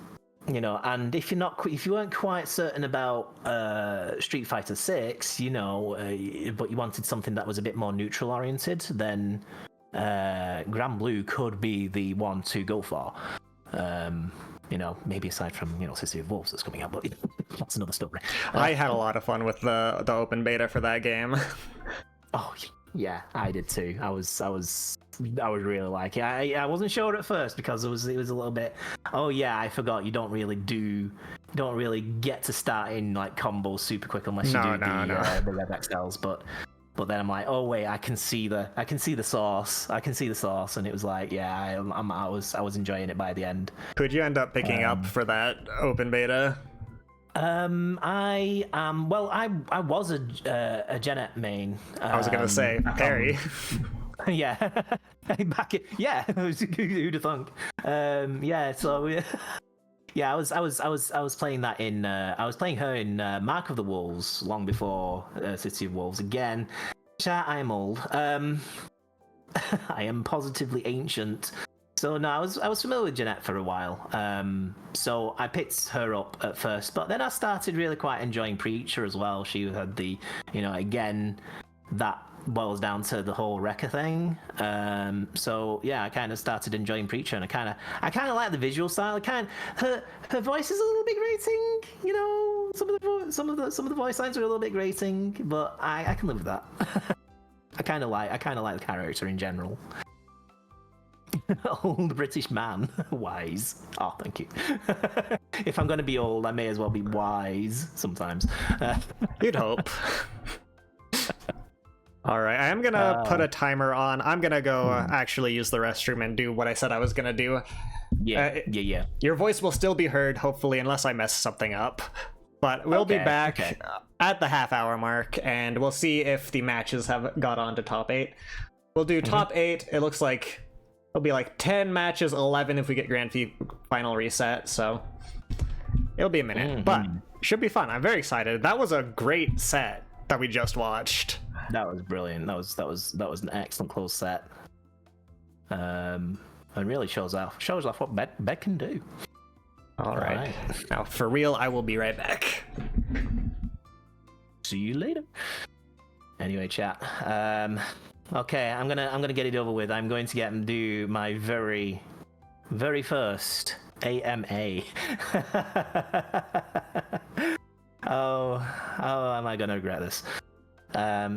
if you weren't quite certain about Street Fighter 6, but you wanted something that was a bit more neutral oriented, then Grand Blue could be the one to go for. Maybe aside from City of Wolves that's coming out, but that's another story. I had a lot of fun with the open beta for that game. Oh yeah, I did too. I was really liking it. I wasn't sure at first because it was a little bit. Oh yeah, I forgot. You don't really get to start in like combos super quick unless you do the Red XLs. But then I'm like, oh wait, I can see the sauce. And it was like, yeah, I was enjoying it by the end. Who'd you end up picking up for that open beta? I was a Genet main. I was gonna say Perry. Yeah, who'd have thunk? So yeah, I was playing that in. I was playing her in Mark of the Wolves long before City of Wolves. Again, chat, I am old. I am positively ancient. So no, I was familiar with Jeanette for a while. So I picked her up at first, but then I started really quite enjoying Preacher as well. She had the, again, that boils down to the whole Wrecker thing. So yeah, I kind of started enjoying Preacher, and I kind of like the visual style. Her voice is a little bit grating. Some of the voice lines are a little bit grating, but I can live with that. I kind of like the character in general. Old British man. Wise. Oh, thank you. If I'm going to be old, I may as well be wise sometimes. You'd hope. All right, I am going to put a timer on. I'm going to go actually use the restroom and do what I said I was going to do. Yeah. Your voice will still be heard, hopefully, unless I mess something up. But we'll be back at the half-hour mark, and we'll see if the matches have got on to top 8. We'll do top 8. It looks like it'll be like 10 matches, 11 if we get Grand Final reset, so it'll be a minute. But should be fun. I'm very excited. That was a great set that we just watched. That was brilliant. That was an excellent close set. And really shows off what Bed can do. All right. Now, for real, I will be right back. See you later. Anyway, chat. Okay, I'm gonna get it over with. I'm going to get and do my very, very first AMA. oh, am I gonna regret this?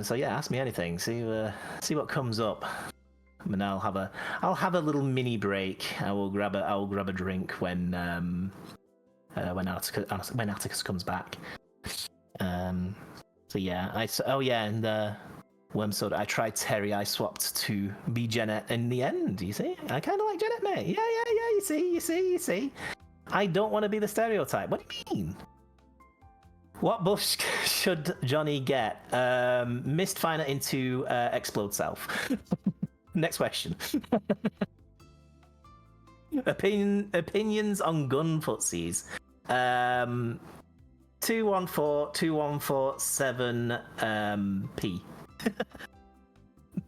So yeah, ask me anything. See what comes up. And I'll have a little mini break. I will grab a drink when Atticus comes back. So yeah, Wormsword, I tried Terry, I swapped to be Jeanette in the end, you see? I kind of like Jeanette, mate. Yeah, you see? I don't want to be the stereotype. What do you mean? What buff should Johnny get? Mist Finer into Explode Self. Next question. Opinions on gun footsies. 214-2147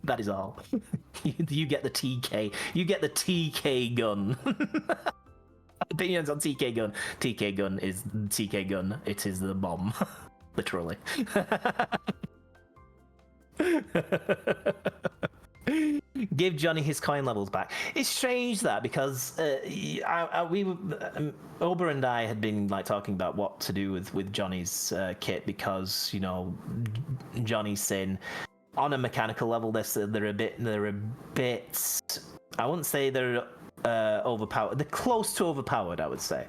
That is all. You get the TK. You get the TK gun. Opinions on TK gun. TK gun is TK gun. It is the bomb. Literally. Give Johnny his coin levels back. It's strange that because Ober and I had been like talking about what to do with Johnny's kit because Johnny's saying on a mechanical level they're a bit I wouldn't say they're overpowered. They're close to overpowered, I would say.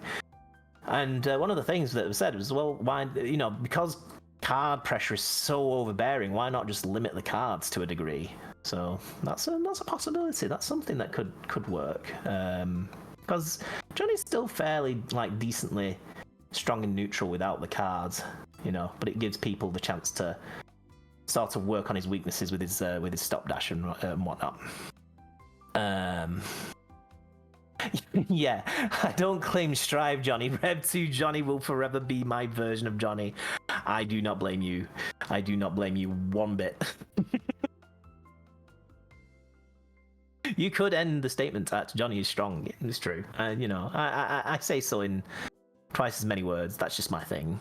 And one of the things that was said was, well, why, because card pressure is so overbearing, why not just limit the cards to a degree? So that's a possibility. That's something that could work. Because Johnny's still fairly decently strong and neutral without the cards, but it gives people the chance to sort of work on his weaknesses with his stop dash and whatnot. Yeah, I don't claim Strive Johnny. Rev 2 Johnny will forever be my version of Johnny. I do not blame you. I do not blame you one bit. You could end the statement that Johnny is strong. It's true. I say so in twice as many words. That's just my thing.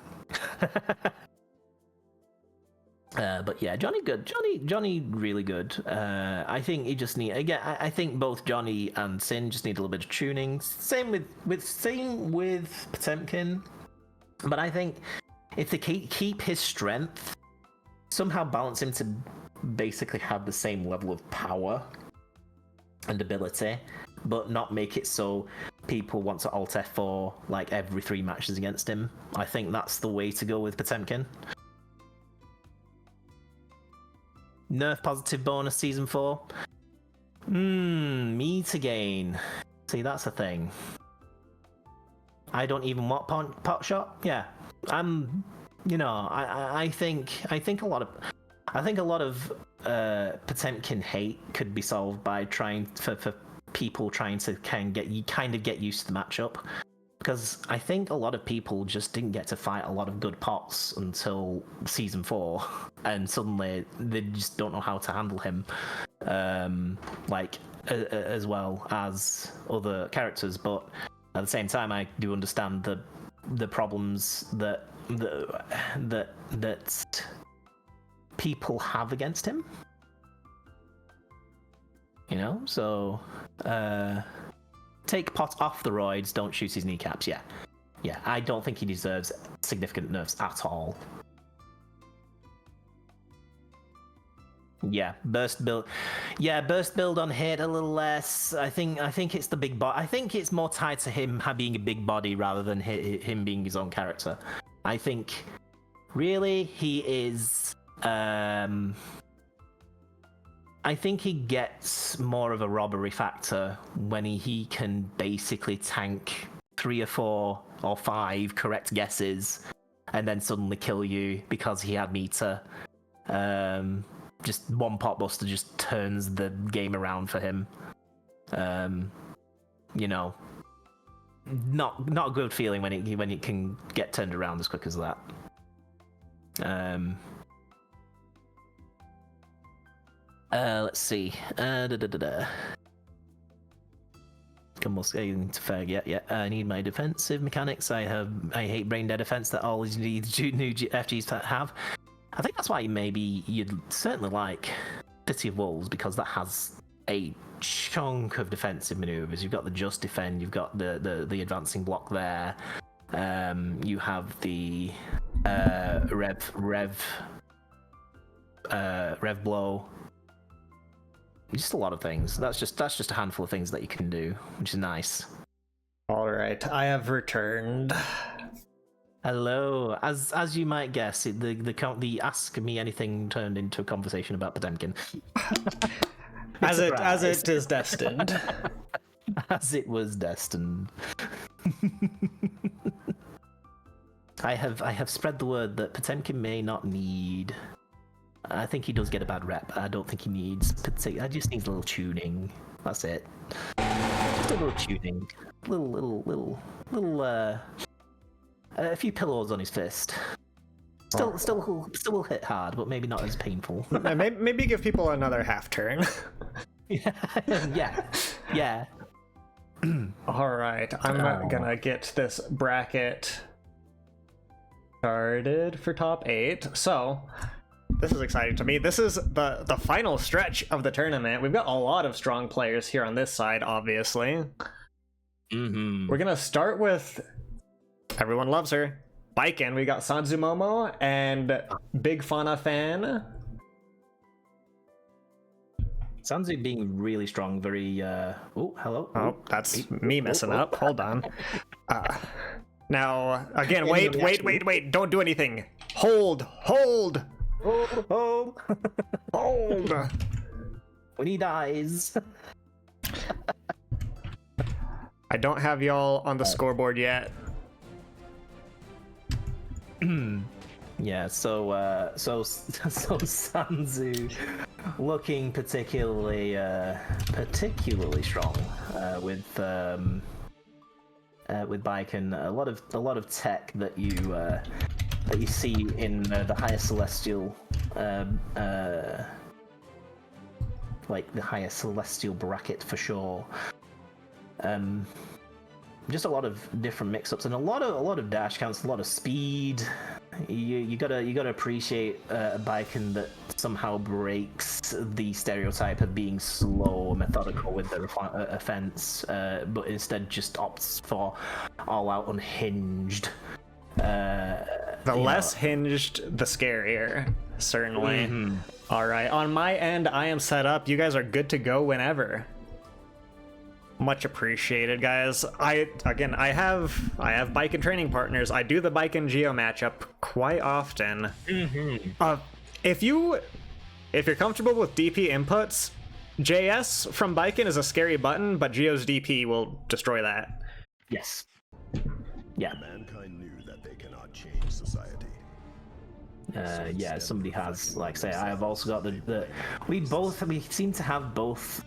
But yeah, Johnny good. Johnny really good. I think he just need again. I think both Johnny and Sin just need a little bit of tuning. Same with Potemkin. But I think if they keep his strength, somehow balance him to basically have the same level of power and ability, but not make it so people want to alt F4 every 3 matches against him. I think that's the way to go with Potemkin. Nerf positive bonus season 4. Meter gain. See, that's a thing. I don't even want pot shot. Yeah, I'm. I think a lot of Potemkin hate could be solved by trying for people trying to kind of get used to the matchup. Because I think a lot of people just didn't get to fight a lot of good pots until Season 4, and suddenly they just don't know how to handle him, as well as other characters. But at the same time, I do understand the problems that people have against him. So... Take Pot off the roids, don't shoot his kneecaps. Yeah, I don't think he deserves significant nerfs at all. Yeah, burst build on hit a little less. I think it's the big body. I think it's more tied to him being a big body rather than him being his own character. I think really he is. I think he gets more of a robbery factor when he can basically tank 3 or 4 or 5 correct guesses and then suddenly kill you because he had meter. Just one pot buster just turns the game around for him. Not a good feeling when it can get turned around as quick as that. Let's see. Almost getting to fair. Yeah. I need my defensive mechanics. I hate brain dead defense that all these new FGs have. I think that's why maybe you'd certainly like City of Wolves, because that has a chunk of defensive maneuvers. You've got the just defend. You've got the advancing block there. You have the rev blow. Just a lot of things. That's just a handful of things that you can do, which is nice. All right, I have returned. Hello. As you might guess, the ask me anything turned into a conversation about Potemkin. as it is destined. As it was destined. I have spread the word that Potemkin may not need. I think he does get a bad rep. I don't think he needs I just needs a little tuning. That's it. Just a little tuning. Little a few pillows on his fist. Still hit hard, but maybe not as painful. Maybe give people another half turn. Yeah. All right, I'm gonna get this bracket started for top 8. So this is exciting to me. This is the final stretch of the tournament. We've got a lot of strong players here on this side, obviously. Mm-hmm. We're gonna start with everyone loves her, Baiken. We got Sanzumomo and Big Fauna Fan. Sanzu being really strong, very oh, hello. Oh, that's me messing up. Hold on. Now, again, wait, don't do anything. Hold. Hold. Hold. When he dies. I don't have y'all on the scoreboard yet. Yeah, so Sanzu looking particularly strong with Baiken. A lot of tech that you see in the higher celestial like the higher celestial bracket for sure. Just a lot of different mix-ups and a lot of dash counts, a lot of speed. You gotta appreciate a Baiken that somehow breaks the stereotype of being slow, methodical with the offense, but instead just opts for all-out unhinged. The less hinged, the scarier, certainly. All right, on my end, I am set up. You guys are good to go whenever. Much appreciated, guys. I have Baiken training partners. I do the Baiken Geo matchup quite often. If you're comfortable with DP inputs, JS from Baiken is a scary button, but Geo's DP will destroy that. Yes. Yeah. Mankind knew that they cannot change society. Yeah, somebody has, like, say, I have also got the we seem to have both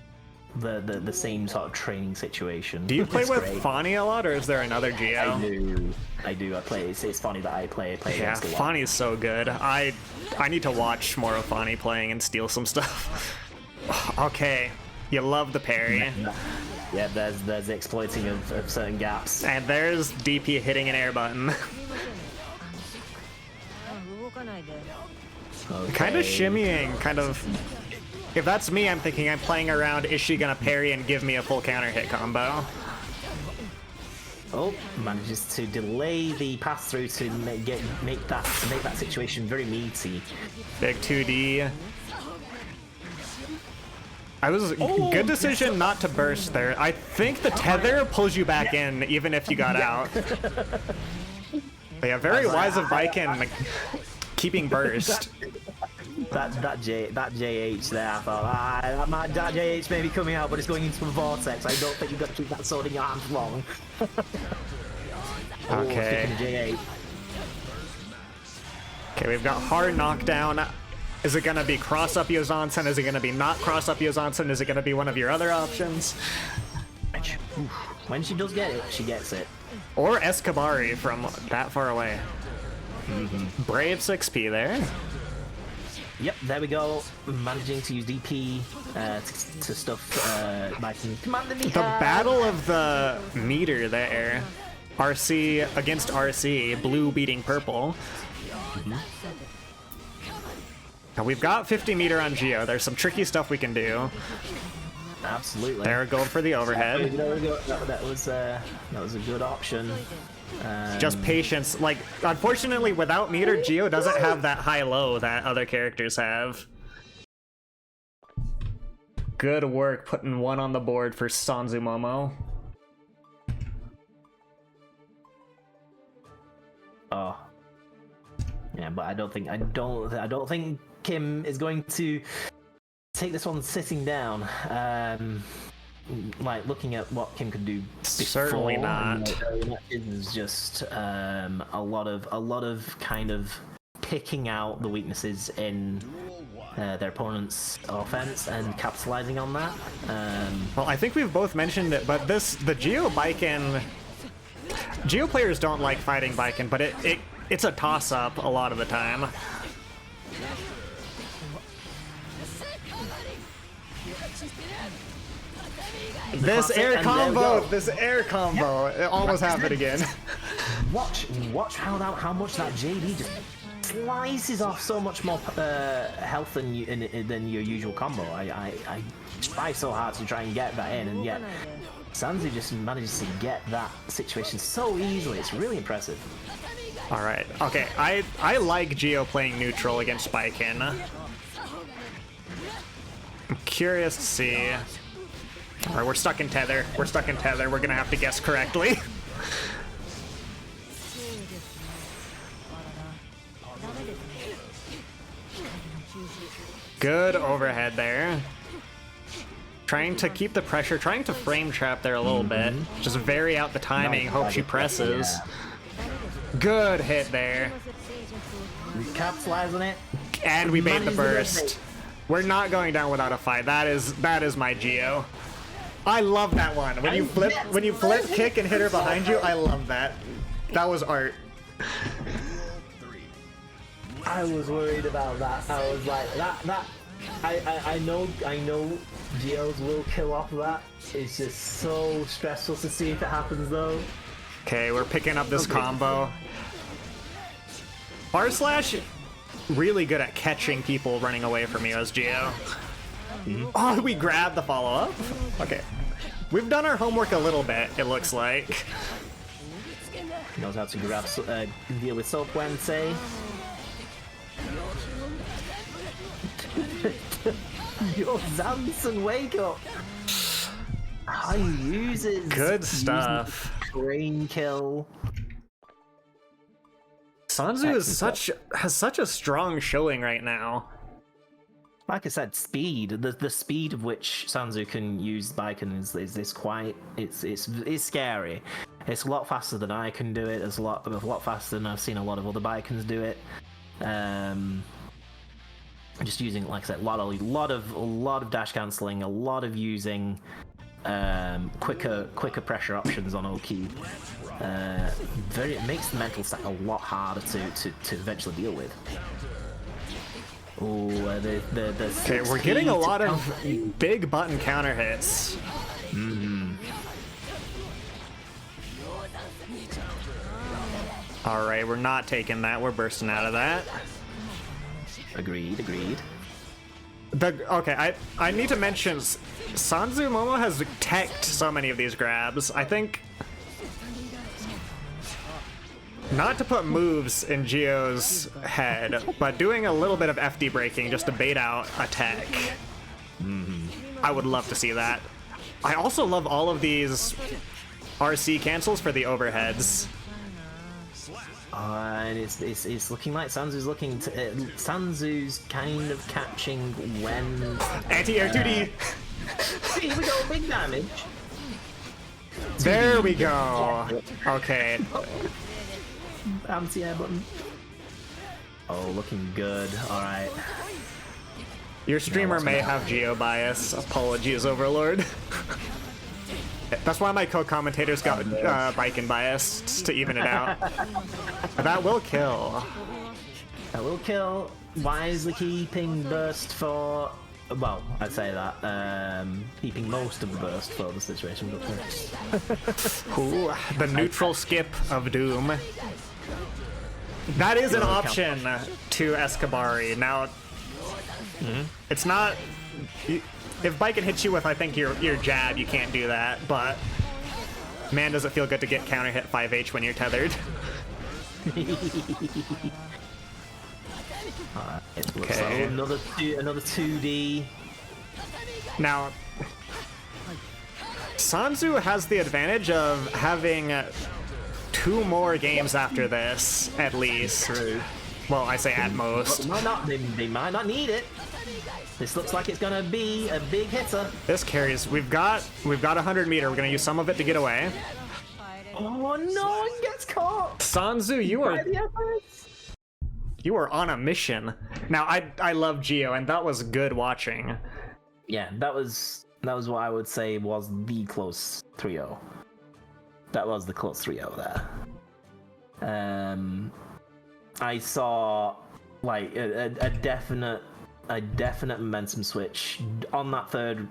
the same sort of training situation. Do you play with Fani a lot, or is there another Geo? I do. I play. It's funny that I play Yeah, against a lot. Fani's so good. I need to watch more of Fani playing and steal some stuff. Okay, you love the parry. Yeah, there's the exploiting of certain gaps. And there's DP hitting an air button. Okay. Kind of shimmying, kind of. If that's me, I'm thinking I'm playing around, is she gonna parry and give me a full counter hit combo? Oh, manages to delay the pass through to make that situation very meaty. Big 2D. Good decision not to burst there. I think the tether pulls you back in even if you got out. But yeah, very wise of Baiken keeping burst. That JH there, I thought, that JH may be coming out, but it's going into a vortex. I don't think you've got to keep that sword in your hands long. Okay. JH. Okay, we've got hard knockdown. Is it gonna be cross up Yozansen? Is it gonna be not cross up Yozansen? Is it gonna be one of your other options? When she does get it, she gets it. Or Escabari from that far away. Brave 6P there. Yep, there we go. Managing to use DP to stuff Baiken. The battle of the meter there. RC against RC, blue beating purple. Now we've got 50 meter on Geo. There's some tricky stuff we can do. Absolutely. They're going for the overhead. That was a good option. Just patience. Like, unfortunately, without meter, Geo doesn't have that high-low that other characters have. Good work putting one on the board for Sanzu Momo. Oh. Yeah, but I don't think Kim is going to take this one sitting down. Like, looking at what Kim could do before, certainly not. Is just a lot of kind of picking out the weaknesses in their opponent's offense and capitalizing on that. Well, I think we've both mentioned it, but the Geo Baiken, Geo players don't like fighting Baiken, but it's a toss-up a lot of the time. This air combo! It almost happened again. Watch how much that JD just slices off so much more health than your usual combo. I try so hard to try and get that in, and yet Sanzu just manages to get that situation so easily. It's really impressive. All right. Okay. I like Geo playing neutral against Baiken. I'm curious to see. Alright, we're stuck in tether. We're stuck in tether. We're gonna have to guess correctly. Good overhead there. Trying to keep the pressure, trying to frame trap there a little bit. Just vary out the timing, hope she presses. Good hit there. Capitalize on it. And we made the burst. We're not going down without a fight. That is my Geo. I love that one. When you flip kick and hit her behind you, I love that. That was art. I was worried about that. I was like, I know Geos will kill off that. It's just so stressful to see if it happens though. Okay, we're picking up this combo. R/Slash, really good at catching people running away from you as Geo. Oh, we grabbed the follow-up? Okay. We've done our homework a little bit, it looks like. Knows how to grab, deal with Soap Wednesday. Yo, Zamson, wake up! How he uses good stuff. Crane kill. Sanzu has such a strong showing right now. Like I said, speed. The speed of which Sanzu can use Baiken is quite. It's scary. It's a lot faster than I can do it. It's a lot faster than I've seen a lot of other Baikens do it. Just using, like I said, a lot of dash cancelling, a lot of using quicker pressure options on Oki. It makes the mental stack a lot harder to eventually deal with. Oh, okay, we're getting a lot of big button counter hits. All right, we're not taking that. We're bursting out of that. Agreed. Okay, I need to mention Sanzu Momo has teched so many of these grabs. I think not to put moves in Geo's head, but doing a little bit of FD breaking just to bait out a tech. I would love to see that. I also love all of these RC cancels for the overheads. And it's looking like Sanzu's kind of catching when anti-air 2D. Here we go, big damage. There we go. Okay. Anti-air button. Oh, looking good. All right. Your streamer may have geo bias. Apologies, Overlord. That's why my co-commentators got Baiken bias to even it out. That will kill. That will kill. Wisely keeping burst for. Well, I'd say that. Keeping most of the burst for the situation. Ooh, the neutral skip of doom. That is an option to Escabari. Now, it's not. If Baiken hits you with, I think, your jab, you can't do that, but man, does it feel good to get counter hit 5H when you're tethered. Okay. Another 2D. Now, Sanzu has the advantage of having 2 more games after this, at least. True. Well, I say at most. They might not need it. This looks like it's gonna be a big hitter. This carries. We've got 100 meter. We're gonna use some of it to get away. Oh, no one gets caught. Sanzu, you are on a mission. Now, I love Geo, and that was good watching. Yeah, that was what I would say was the close 3-0. That was the close 3-0 there. I saw like a definite momentum switch on that third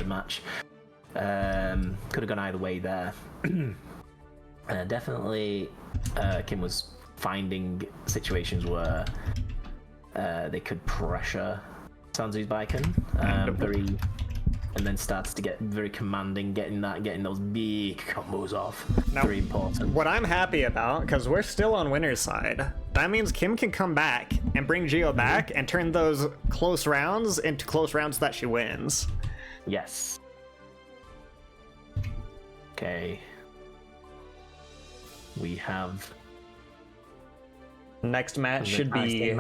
match. Could have gone either way there. Definitely, Kim was finding situations where they could pressure Sanzu's Baiken and then starts to get very commanding, getting those big combos off. Now, very important. What I'm happy about, because we're still on winner's side, that means Kim can come back and bring Gio back and turn those close rounds into close rounds that she wins. Yes. Okay. We have... Next match should be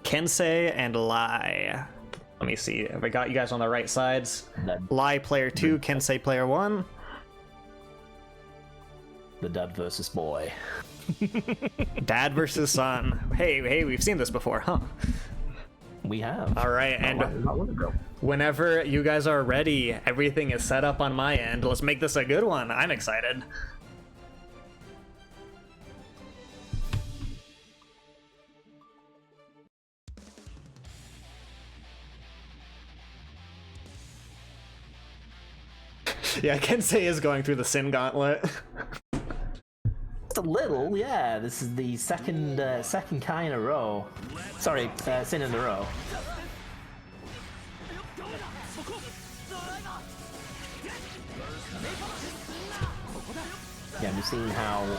Kensei and Lai. Let me see if I got you guys on the right sides. Lai player 2, Kensei player 1. The dad versus boy. Dad versus son. Hey, we've seen this before, huh? We have. All right, and whenever you guys are ready, everything is set up on my end. Let's make this a good one. I'm excited. Yeah, Kensei is going through the Sin Gauntlet. Just a little, yeah. This is the second Kai in a row. Sorry, Sin in a row. Yeah, we've seen how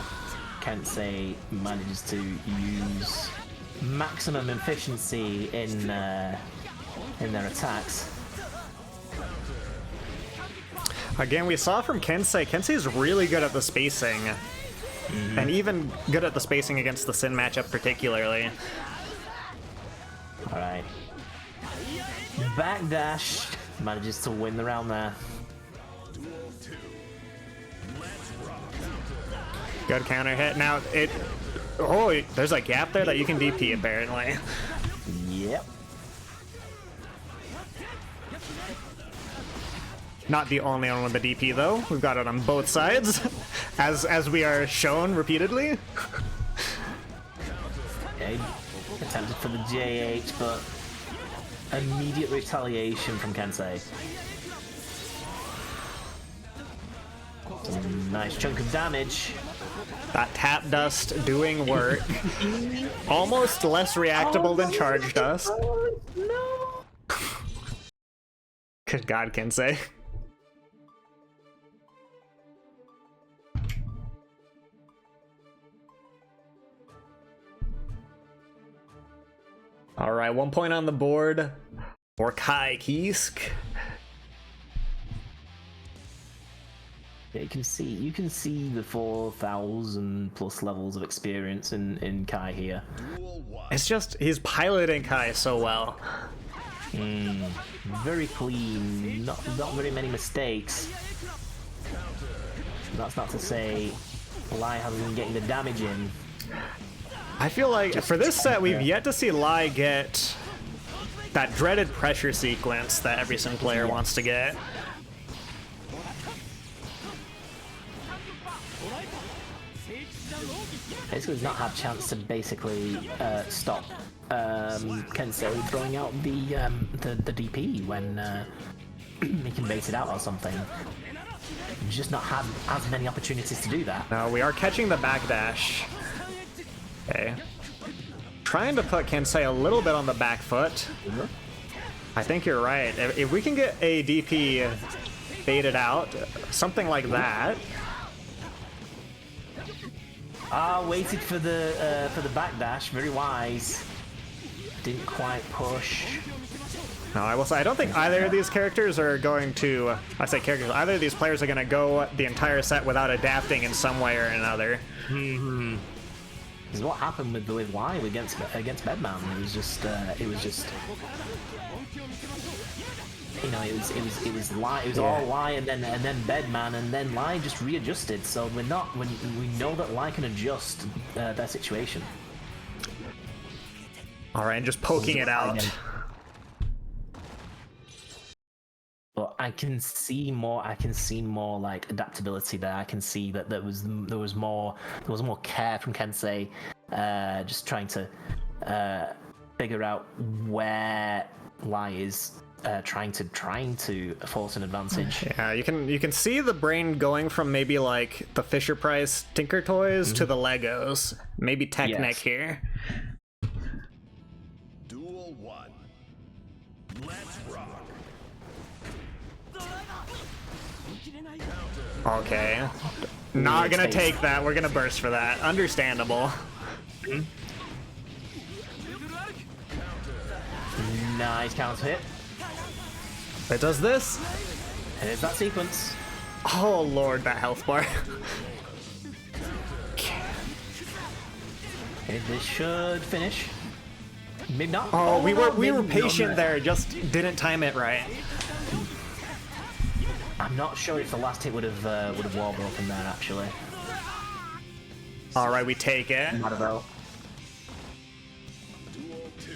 Kensei manages to use maximum efficiency in their attacks. Again, we saw from Kensei. Kensei's really good at the spacing. And even good at the spacing against the Sin matchup particularly. Alright. Backdash manages to win the round there. Good counter hit. Now, oh, there's a gap there that you can DP apparently. Yep. Not the only one with the DP though. We've got it on both sides, as we are shown repeatedly. Okay. Attempted for the JH, but immediate retaliation from Kensei. Some nice chunk of damage. That tap dust doing work. Almost less reactable than charge dust. No. Good God, Kensei. All right, 1 point on the board for Kai Kisk. Yeah, you can see the 4,000 plus levels of experience in Kai here. It's just he's piloting Kai so well. Very clean, not very many mistakes. That's not to say Lai hasn't been getting the damage in. I feel like for this set, we've yet to see Lai get that dreaded pressure sequence that every Sin player wants to get. Basically, he's not had a chance to basically stop Kensei throwing out the DP when he can bait it out or something. He's just not had as many opportunities to do that. No, we are catching the backdash. Okay. Trying to put Kensei a little bit on the back foot. I think you're right. If we can get a DP baited out, something like that. Waited for the backdash. Very wise. Didn't quite push. No, I will say I don't think either of these characters are going to. I say characters. Either of these players are going to go the entire set without adapting in some way or another. Is what happened with Lai against Bedman. It was just you know, it was Lai, it was all Lai and then Bedman, and then Lai just readjusted. So we know that Lai can adjust their situation. All right, and just poking it out. But I can see more like adaptability there. I can see that there was more care from Kensei, just trying to figure out where Lai is trying to force an advantage. Yeah, you can see the brain going from maybe like the Fisher Price Tinker Toys to the Legos. Maybe Technic here. Duel 1. Let's rock. Okay. Not gonna take that. We're gonna burst for that. Understandable. Nice counter hit. It does this. Here's that sequence. Oh lord, that health bar. This should finish. Maybe not. Oh, we were maybe patient not. there, just didn't time it right. I'm not sure if the last hit would have wall broken there actually. All right, we take it. Might have though. Duel 2.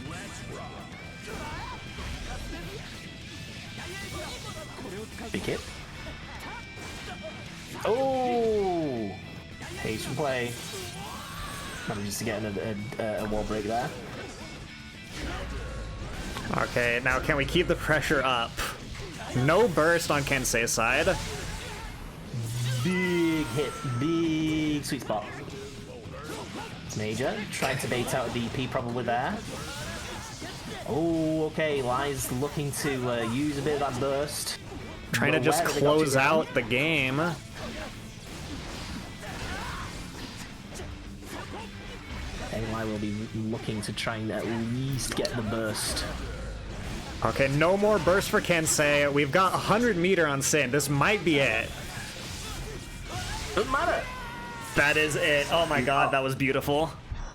Let's rock. Big hit. Oh! Patient play. Manages to get a wall break there. Okay, now can we keep the pressure up? No burst on Kensei's side. Big hit, big sweet spot. Major tried to bait out a DP probably there. Oh, okay. Lai's looking to use a bit of that burst. Trying to But just where have they got close you out down? the game. Lai will be looking to try and at least get the burst. Okay, no more burst for Kensei. We've got 100 meter on Sin. This might be it. Doesn't matter. That is it. Oh my god, that was beautiful.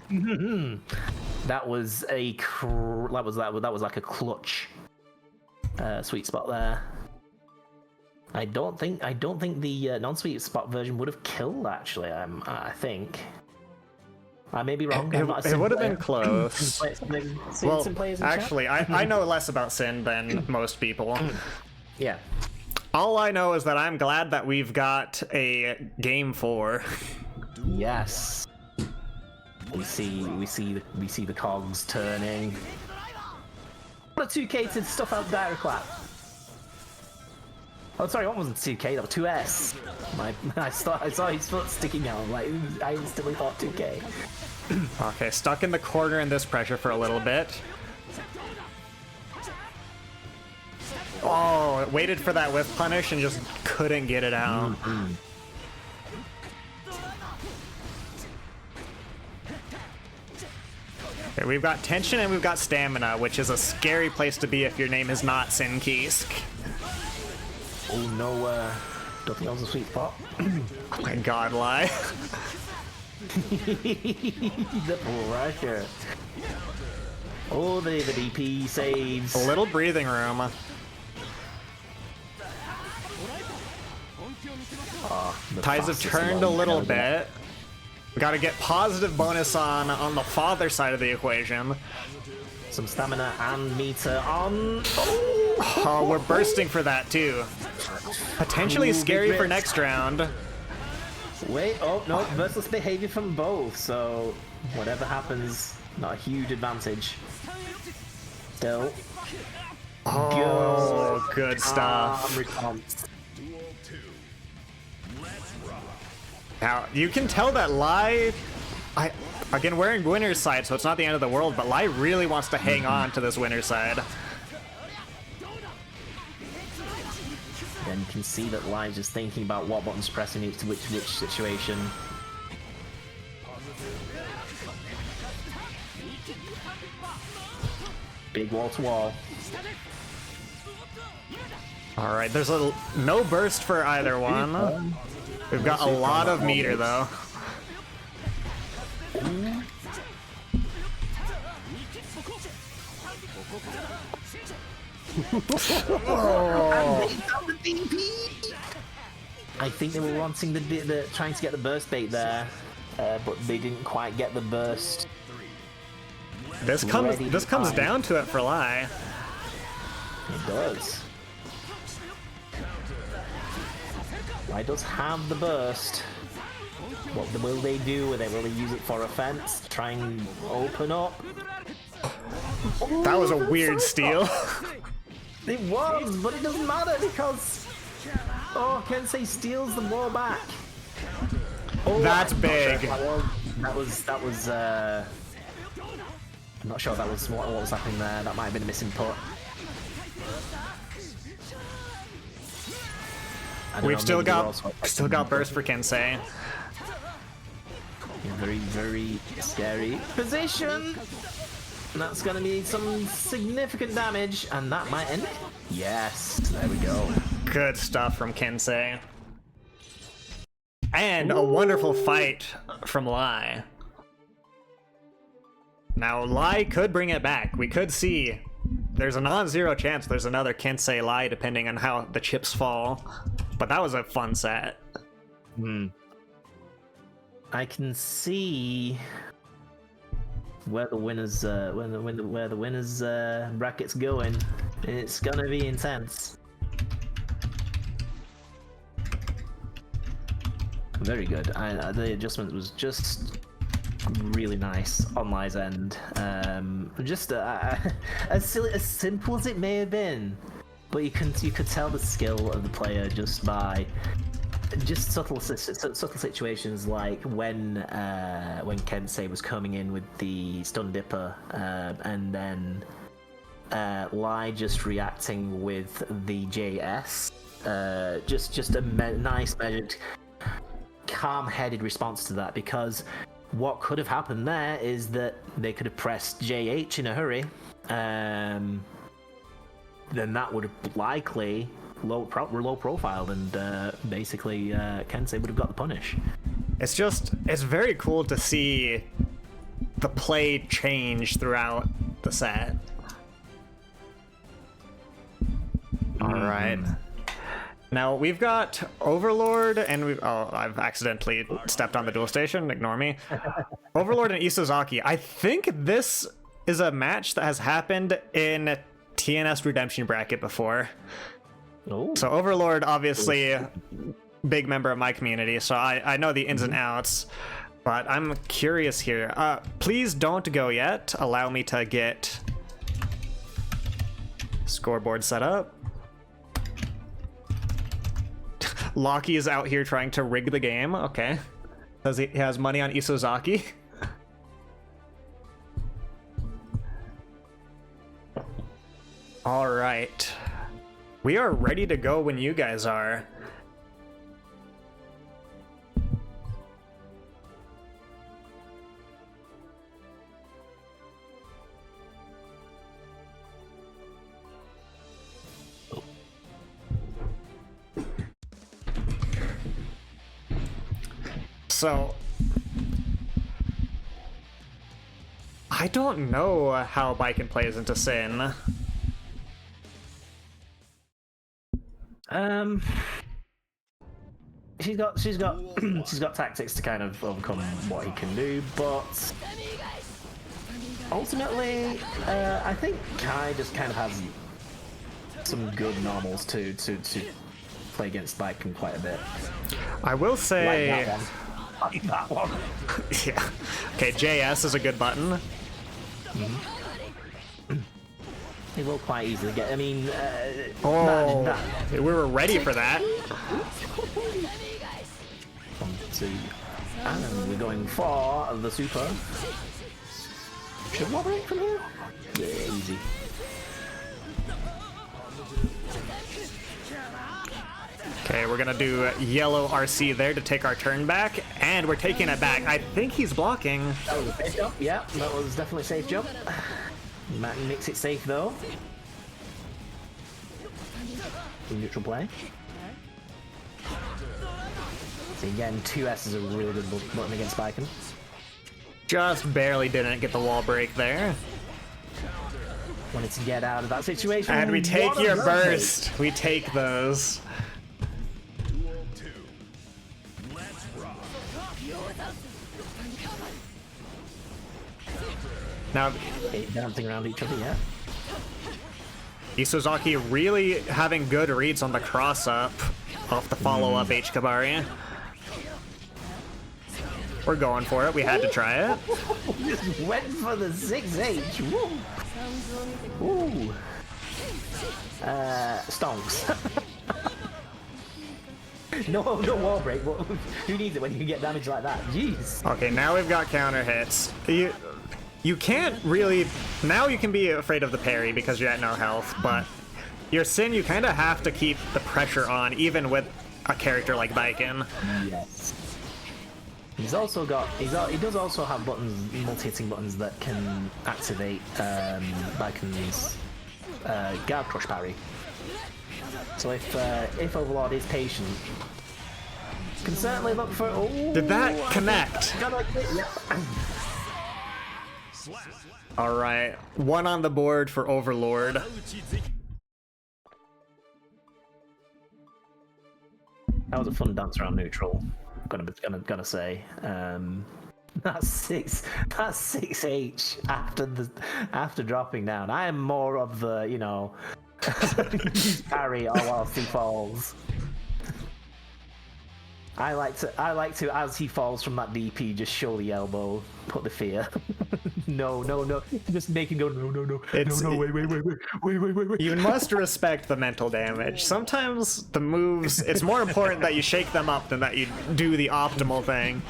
That was a that was like a clutch sweet spot there. I don't think the non-sweet spot version would have killed actually. I think. I may be wrong. I'm not a It Sin would have been player. close. Well, Sin players in chat? actually, I know less about Sin than most people. Yeah. All I know is that I'm glad that we've got a game 4. Yes. We see the cogs turning. What a 2K to stuff out direct clap. Oh, sorry, one wasn't 2K, that was 2S. I saw his foot sticking out. Like, I instantly thought 2K. Okay, stuck in the corner in this pressure for a little bit. Oh, waited for that whiff punish and just couldn't get it out. Okay, we've got tension and we've got stamina, which is a scary place to be if your name is not Sin Kisk. Oh no, don't think that was a sweet spot. Oh my god, Lai. The pressure. Oh, the DP saves. A little breathing room. The Tides have fastest turned a one. little bit. We gotta get positive bonus on the father side of the equation. Some stamina and meter on. Oh, we're bursting for that too. Potentially Ooh, scary big for risk. next round. Wait, oh no, versus behavior from both, so whatever happens, not a huge advantage. Still. Oh, good stuff. Response. Duel 2. Let's rock. Now, you can tell that Lai, again, we're in winner's side, so it's not the end of the world, but Lai really wants to hang on to this winner's side. Then you can see that Lai's just thinking about what buttons pressing each to which situation. Big wall to wall. All right, there's no burst for either one. We've got a lot of meter though. I think they were wanting the trying to get the burst bait there, but they didn't quite get the burst. This comes down to it for Lai. It does. Lai does have the burst. What will they do? Will they use it for offense? Try and open up? That was a weird steal. It was, but it doesn't matter because Kensei steals the ball back. Oh, That's I'm not sure if big. that was. I'm not sure if that was what was happening there. That might have been a misinput. We've still got burst for Kensei. Very, very scary position. That's going to be some significant damage, and that might end it. Yes, there we go. Good stuff from Kensei. And a wonderful fight from Lai. Now, Lai could bring it back. We could see there's a non-zero chance there's another Kensei Lai depending on how the chips fall. But that was a fun set. I can see where the winners where the winners bracket's going. It's gonna be intense. Very good. The adjustment was just really nice on Lai's end. Just as simple as it may have been, but you could tell the skill of the player just by just subtle situations like when Kensei was coming in with the stun dipper, and then Lai just reacting with the JS. Just a nice measured, calm-headed response to that, because what could have happened there is that they could have pressed JH in a hurry, then that would have likely low profiled, and basically Kensei would have got the punish. It's very cool to see the play change throughout the set. All right. Now we've got Overlord, and I've accidentally stepped on the duel station, ignore me. Overlord and Isozaki. I think this is a match that has happened in TNS Redemption bracket before. Oh. So Overlord, obviously, big member of my community, so I know the ins and outs, but I'm curious here. Please don't go yet. Allow me to get scoreboard set up. Locky is out here trying to rig the game. Okay. Because he has money on Isozaki. All right. We are ready to go when you guys are. So, I don't know how Baiken plays into Sin. She's got tactics to kind of overcome what he can do, but ultimately, I think Kai just kind of has some good normals to play against Baiken quite a bit. I will say. Like that one. Yeah. Okay, JS is a good button. He will quite easily get. I mean, we were ready for that. 1, 2, and we're going for the super. Should wobble it from here? Yeah, easy. Okay, we're gonna do yellow RC there to take our turn back, and we're taking it back. I think he's blocking. That was a safe jump. Yeah, that was definitely a safe jump. Matt makes it safe though. Neutral play. So again, 2S is a really good button against Baiken. Just barely didn't get the wall break there. Wanted to get out of that situation. And we take your burst. We take those. Now, dancing around each other, yeah. Isozaki really having good reads on the cross-up off the follow-up H-Kabari. We're going for it. We had to try it. Just went for the 6H. Woo. Ooh. Stonks. No wall break. Who needs it when you get damage like that? Jeez. Okay, now we've got counter hits. You can't really... Now you can be afraid of the parry because you're at no health, but your Sin, you kind of have to keep the pressure on, even with a character like Baiken. Yes. He's also got he does also have buttons, multi-hitting buttons that can activate Lycan's guard crush parry. So if Overlord is patient, can certainly look for. Oh, did that connect? Yeah. All right, 1 on the board for Overlord. That was a fun dance around neutral. Gonna say. That's 6H after dropping down. I am more of the, you know, use parry whilst he falls. I like to as he falls from that DP, just show the elbow, put the fear. No, just make him go no. Wait. You must respect the mental damage. Sometimes the moves, it's more important that you shake them up than that you do the optimal thing.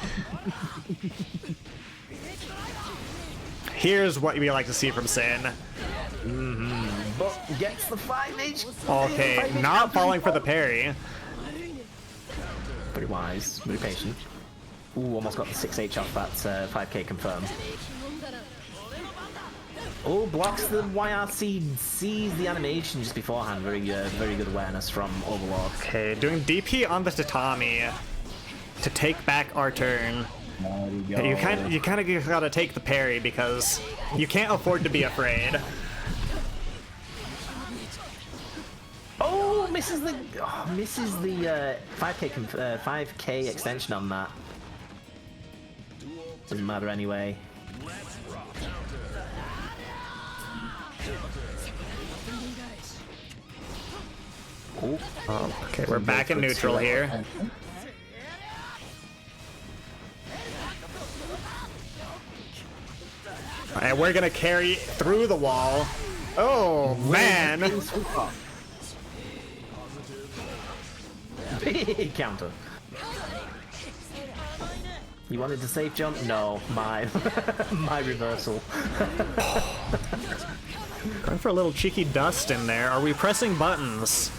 Here's what we like to see from Sin. But gets the 5H. Okay, not falling for the parry. Very wise, very patient. Ooh, almost got the 6H off that 5k confirm. Oh, blocks the YRC, sees the animation just beforehand. Very good awareness from Overlord. Okay, doing DP on the tatami to take back our turn. You kind of gotta take the parry because you can't afford to be afraid. Oh, misses the 5k extension on that. Doesn't matter anyway. Oh, okay, we're back in neutral here. And we're gonna carry through the wall. Oh man! Big counter. You wanted to safe jump? No, my reversal. Going for a little cheeky dust in there. Are we pressing buttons?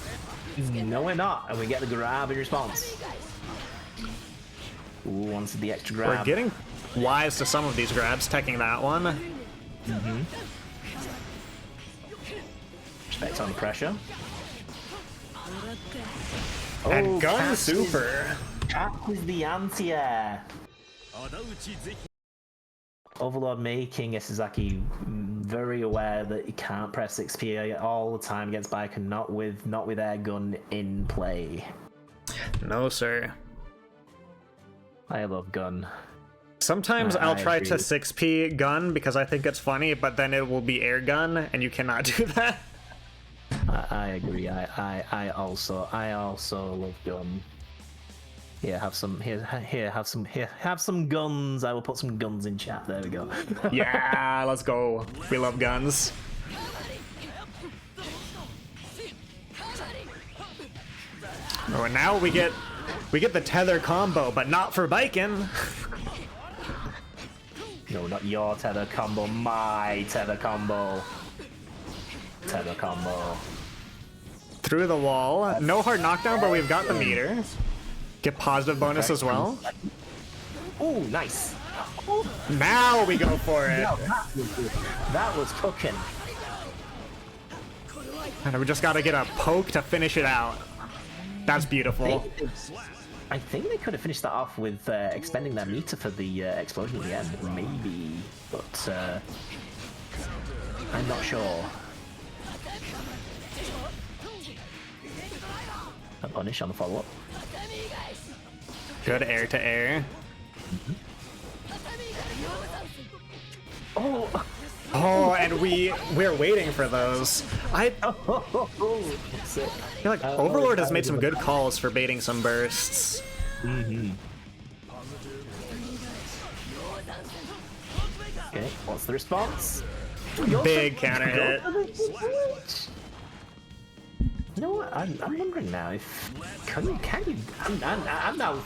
No, we're not, and we get the grab in response. Ooh, wants the extra grab. We're getting wise to some of these grabs, teching that one. Respect on pressure. And gun Cat super. Cat is the anti-air. Overlord making Isazaki very aware that he can't press 6P all the time against Baiken, not with air gun in play. No, sir. I love gun. Sometimes I'll try agree. to 6P gun because I think it's funny, but then it will be air gun, and you cannot do that. I agree. I also love gun. Here, have some guns. I will put some guns in chat. There we go. Yeah, let's go. We love guns. Oh, and now we get the tether combo, but not for Baiken. No, not your tether combo. My tether combo. Tether combo. Through the wall. No hard knockdown, but we've got the meter. Get positive bonus as well. Oh, nice. Now we go for it. No, that was cooking. And we just gotta get a poke to finish it out. That's beautiful. I think they could have finished that off with expending their meter for the explosion at the end, maybe, but I'm not sure. A punish on the follow-up. Good air to air. Oh! Oh, and we're waiting for those. I feel like Overlord has made some good calls for baiting some bursts. Okay, what's the response? Big counter hit. You know what? I'm wondering now if can you? I'm now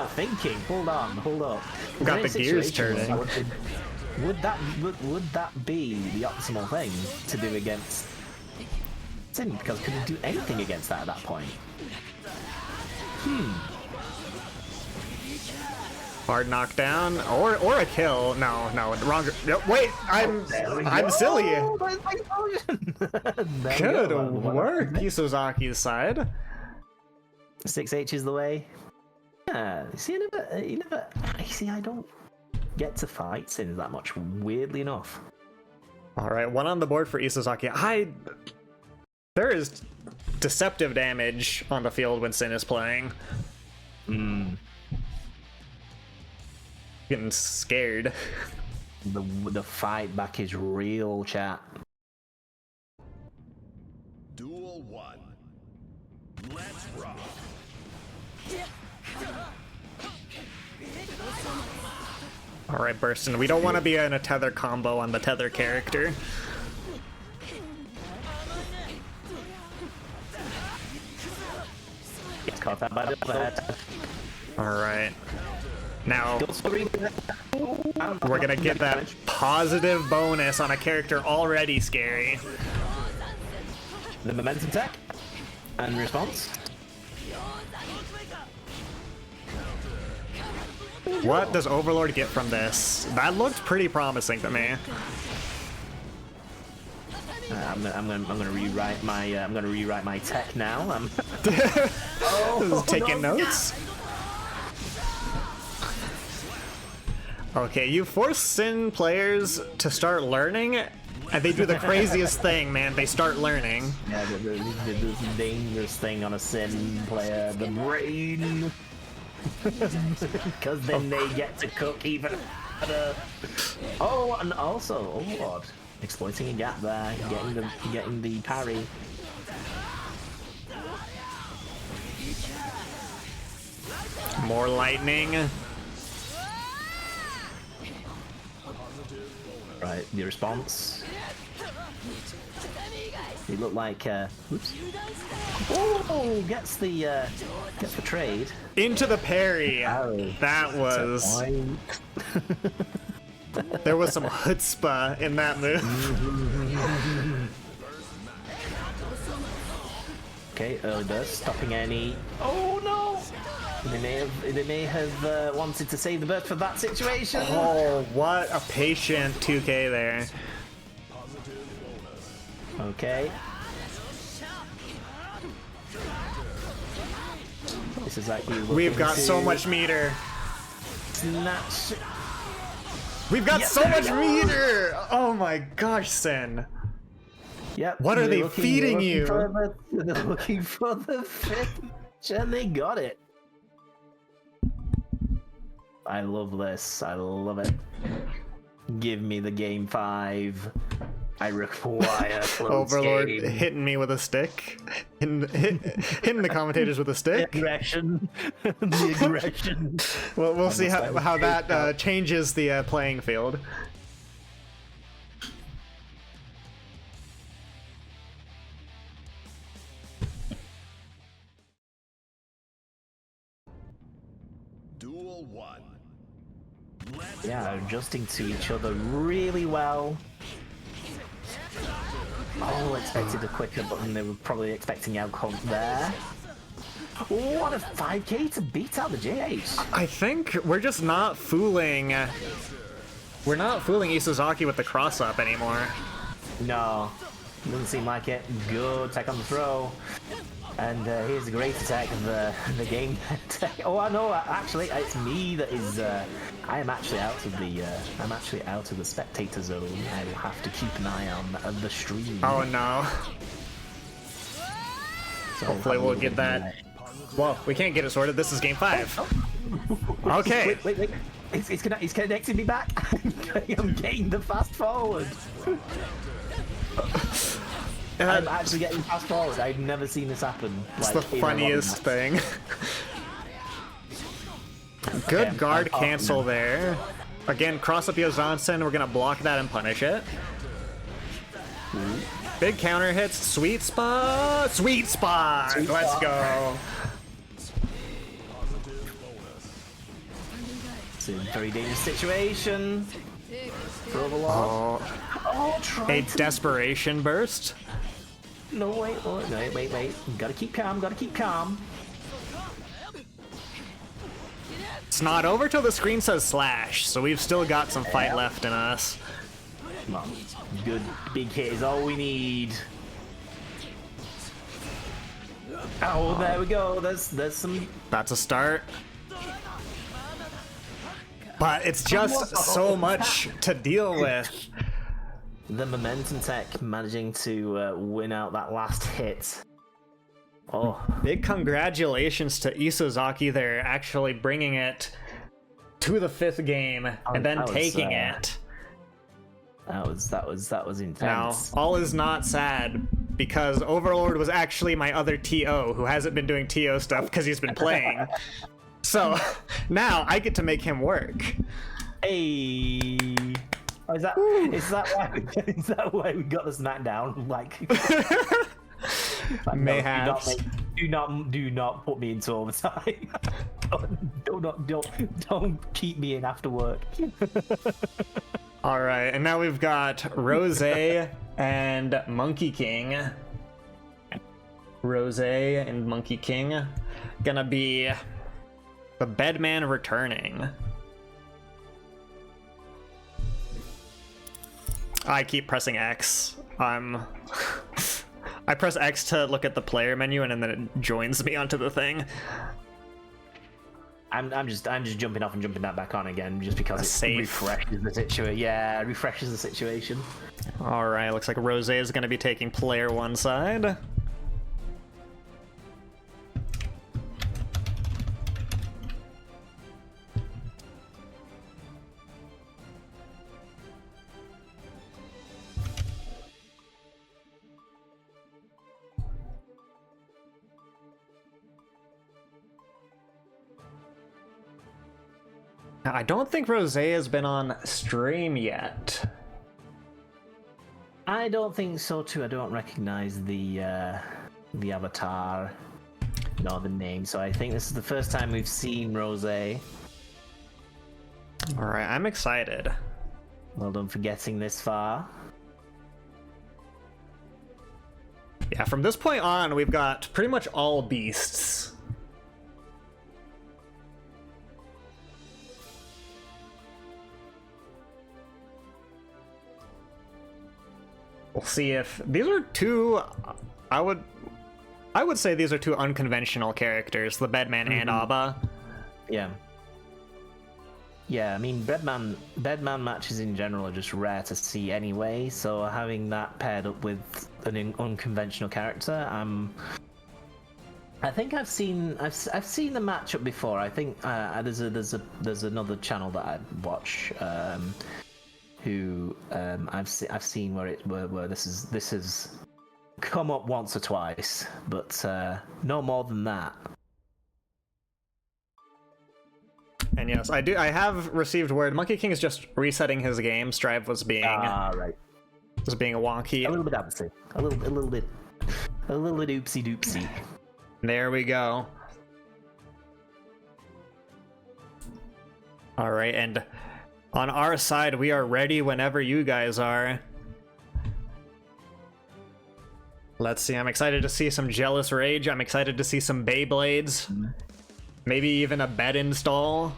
thinking. Hold up. Got the gears turning. Would that be the optimal thing to do against Sin? Because could you do anything against that at that point? Hard knockdown or a kill. No, wrong. No, wait, I'm silly. Good work, Isuzaki's side. 6H is the way. See, I don't get to fight Sins that much, weirdly enough. All right, one on the board for Isozaki. There is deceptive damage on the field when Sin is playing. Getting scared. The fight back is real, chat. Duel 1. Let's rock. All right, Burston. We don't want to be in a tether combo on the tether character. Gets caught out by the overhead. All right. Now we're gonna get that positive bonus on a character already scary. The momentum tech and response. What does Overlord get from this? That looked pretty promising to me. I'm gonna rewrite my tech now. Taking notes. Okay, you force Sin players to start learning, and they do the craziest thing, man. They start learning. Yeah, the dangerous thing on a Sin player, the brain. Because then they get to cook even better. Oh, and also Overlord exploiting a gap there, getting the parry. More lightning. Right, the response. He looked like oops. Oh, gets the trade. Into the parry. Oh, that was. There was some chutzpah in that move. Okay, early burst, stopping any. Oh no! They may have wanted to save the burst for that situation. Oh, what a patient 2K there. Okay. This is like we've got so much meter. Snatch. We've got so much meter. Oh my gosh, Sin. Yep. What are they feeding you? They're looking for the finish, and they got it. I love this. I love it. Give me the game 5. I require Overlord game. Hitting me with a stick. Hitting the commentators with a stick. The aggression. The aggression. Well, we'll see how that changes the playing field. Duel 1. Yeah, adjusting to each other really well. Oh, expected a quicker button. They were probably expecting outcome there. What a 5K to beat out the JH. I think we're just not fooling. We're not fooling Isozaki with the cross up anymore. No, doesn't seem like it. Good attack on the throw. And here's a great attack of the game. Oh, I know. Actually, it's me that is. I am actually out of the. I'm actually out of the spectator zone. I will have to keep an eye on the stream. Oh no. So hopefully we'll get that. Well, we can't get it sorted. This is game 5. Okay. Wait. He's connecting me back. I'm getting the fast forward. I'm actually getting fast forward. I've never seen this happen. It's the funniest thing. Good guard cancel there. Again, cross up Yozansen. We're gonna block that and punish it. Big counter hits. Sweet spot. Sweet spot. Let's go. It's a very dangerous situation. For Overlord. A desperation burst. No, wait. Gotta keep calm. It's not over till the screen says slash, so we've still got some fight left in us. Come on. Good big hit is all we need. Oh, there we go. There's some. That's a start. But it's just so much to deal with. The momentum tech managing to win out that last hit. Oh, Big congratulations to Isozaki there, actually bringing it to the 5th game and then taking it. That was intense. Now, all is not sad, because Overlord was actually my other TO, who hasn't been doing TO stuff because he's been playing. So now I get to make him work. Hey, oh, is that why we got the smackdown? Like, Mayhaps. Do not put me into overtime. don't keep me in after work. All right, and now we've got Rose and Monkey King. Rose and Monkey King gonna be the Bedman returning. I keep pressing X. I press X to look at the player menu, and then it joins me onto the thing. I'm just jumping off and jumping that back on again, just because it refreshes the situation. Yeah, it refreshes the situation. All right, looks like Rose is going to be taking player 1 side. Now, I don't think Rose has been on stream yet. I don't think so too. I don't recognize the avatar nor the name, so I think this is the first time we've seen Rose. All right, I'm excited. Well done for getting this far. Yeah, from this point on, we've got pretty much all beasts. We'll see if these are two. I would say these are two unconventional characters, the Bedman and Abba. Yeah. Yeah, I mean, Bedman matches in general are just rare to see anyway, so having that paired up with an unconventional character, I think I've seen the matchup before. I think there's another channel that I watch who I've seen where this has come up once or twice, but no more than that. And yes, I have received word Monkey King is just resetting his game. Strive was being right. Was being wonky. A little bit oopsie. A little bit oopsie doopsie. There we go. All right, and on our side, we are ready whenever you guys are. Let's see, I'm excited to see some Jealous Rage. I'm excited to see some Beyblades. Maybe even a bed install.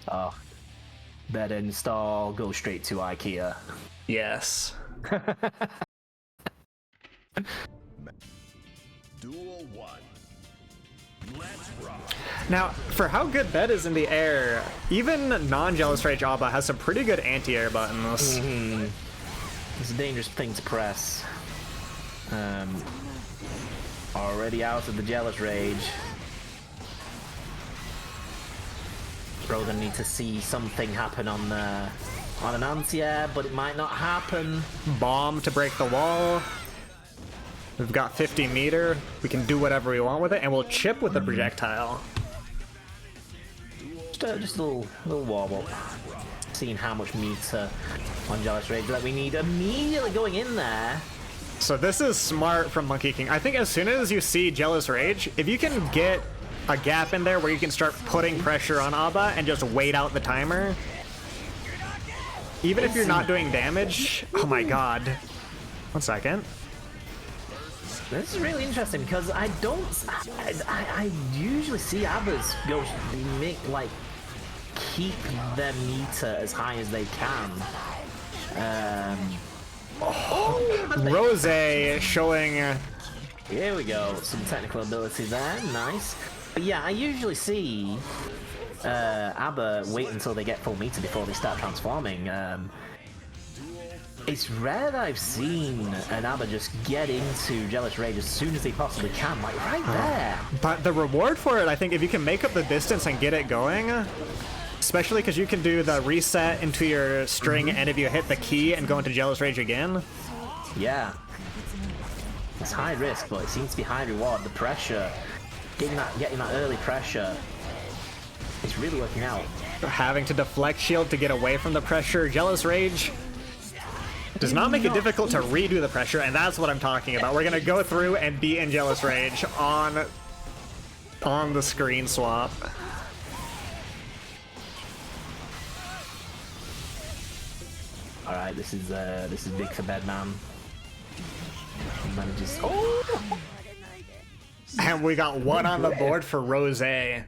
Oh, bed install, go straight to IKEA. Yes. Duel 1. Let's rock. Now, for how good bed is in the air, even non-Jealous Rage Abba has some pretty good anti-air buttons. Mm-hmm. It's a dangerous thing to press. Already out of the Jealous Rage. We're gonna need to see something happen on an anti-air, but it might not happen. Bomb to break the wall. We've got 50 meter. We can do whatever we want with it, and we'll chip with the projectile. Just a little wobble. Seeing how much meter on Jealous Rage that we need immediately going in there. So this is smart from Monkey King. I think as soon as you see Jealous Rage, if you can get a gap in there where you can start putting pressure on Abba and just wait out the timer, even if you're not doing damage. Oh my god. 1 second. This is really interesting because I usually see Abbas keep their meter as high as they can. Rose showing. Here we go, some technical ability there, nice. But yeah, I usually see Abba wait until they get full meter before they start transforming. It's rare that I've seen an Abba just get into Jealous Rage as soon as they possibly can, like right there. But the reward for it, I think, if you can make up the distance and get it going, especially because you can do the reset into your string, and if you hit the key and go into Jealous Rage again. Yeah. It's high risk, but it seems to be high reward. The pressure, getting that early pressure, it's really working out. Having to deflect shield to get away from the pressure. Jealous Rage does not make it difficult to redo the pressure, and that's what I'm talking about. We're gonna go through and be in Jealous Rage on the screen swap. All right, this is big for Bedman. Manages. And we got one on the board for Rose. That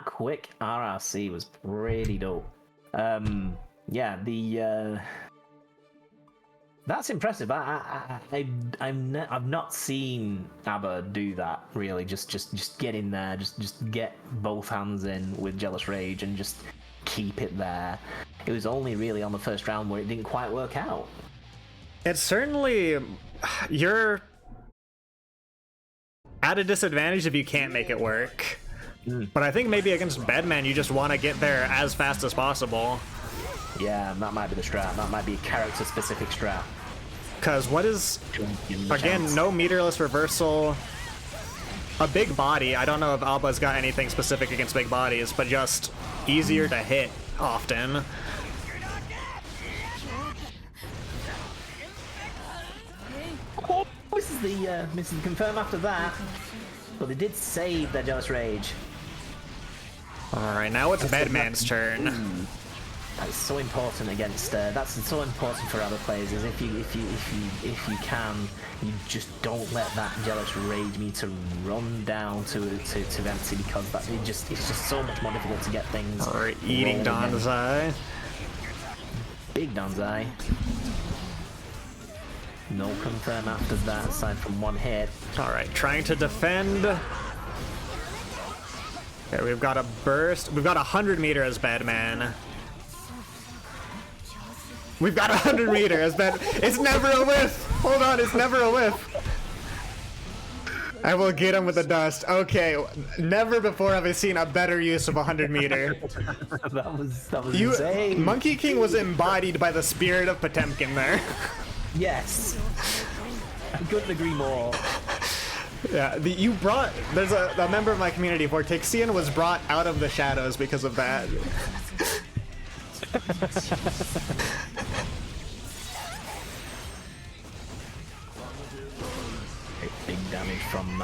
quick RRC was pretty dope. Yeah, that's impressive. I've not seen Abba do that really. Just get in there, just get both hands in with Jealous Rage and just keep it there. It was only really on the first round where it didn't quite work out. It's certainly, you're at a disadvantage if you can't make it work. But I think maybe against Bedman, you just want to get there as fast as possible. Yeah, that might be the strat. That might be a character-specific strat. Because what is, again, no meterless reversal, a big body. I don't know if Alba's got anything specific against big bodies, but just easier to hit often. Oh, this is the confirm after that. But they did save their Jealous Rage. Alright, now it's Bedman's turn. That's so important against. That's so important for other players. Is if you can, you just don't let that Jealous Rage meter run down to empty, because it's just so much more difficult to get things. Alright, eating Danzai. Big Danzai. No confirm after that, aside from one hit. Alright, trying to defend. Okay, we've got a burst. We've got 100 meter as Bedman. We've got 100 meter as Bed. It's never a whiff! Hold on, it's never a whiff. I will get him with the dust. Okay, never before have I seen a better use of 100 meter. that was insane. Monkey King was embodied by the spirit of Potemkin there. Yes. I couldn't agree more. Yeah, there's a member of my community, Vortixian, was brought out of the shadows because of that. Big damage from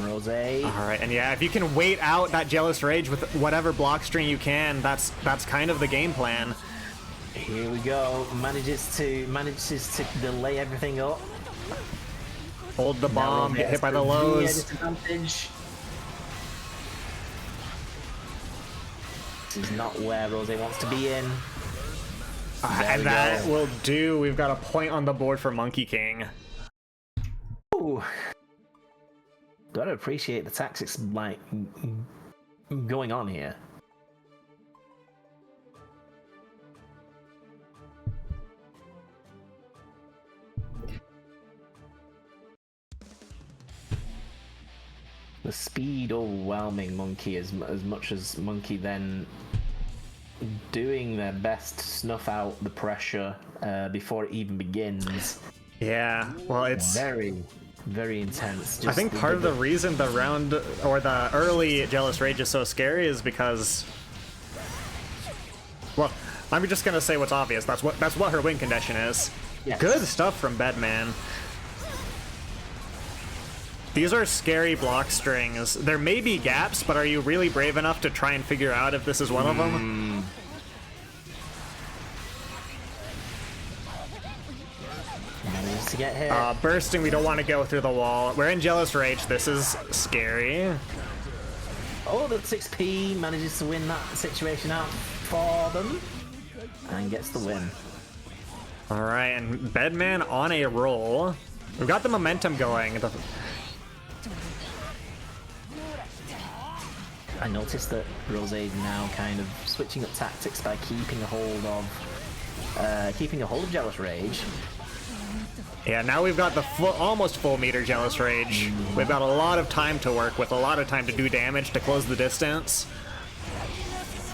Rose. Alright, and yeah, if you can wait out that Jealous Rage with whatever block string you can, that's kind of the game plan. Here we go. Manages to delay everything up. Hold the bomb, get hit by the lows. This is not where Rose wants to be in. And that will do. We've got a point on the board for Monkey King. Ooh. Gotta appreciate the tactics like going on here. The speed overwhelming Monkey as much as Monkey then doing their best to snuff out the pressure before it even begins. Yeah, well, it's very, very intense. I think part of the reason the round or the early Jealous Rage is so scary is because, well, I'm just gonna say what's obvious. That's what her win condition is. Yes. Good stuff from Bedman. These are scary block strings. There may be gaps, but are you really brave enough to try and figure out if this is one of them? Manages to get hit. Bursting, we don't want to go through the wall. We're in Jealous Rage. This is scary. Oh, the 6P manages to win that situation out for them. And gets the win. Alright, and Bedman on a roll. We've got the momentum going. I noticed that Rose is now kind of switching up tactics by keeping a hold of Jealous Rage. Yeah, now we've got the almost full meter Jealous Rage. We've got a lot of time to work with, a lot of time to do damage to close the distance.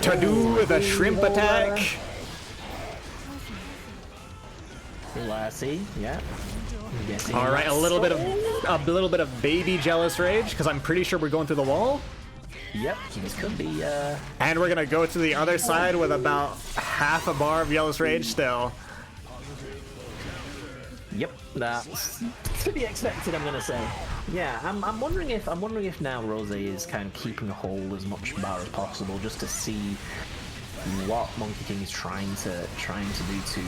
To do the shrimp attack. Lassie, yeah. All right, a little bit of baby Jealous Rage, because I'm pretty sure we're going through the wall. Yep, this could be. And we're gonna go to the other side with about half a bar of Jealous Rage still. Yep, that's to be expected. I'm gonna say. Yeah, I'm wondering if now Rose is kind of keeping a hold as much bar as possible, just to see what Monkey King is trying to do to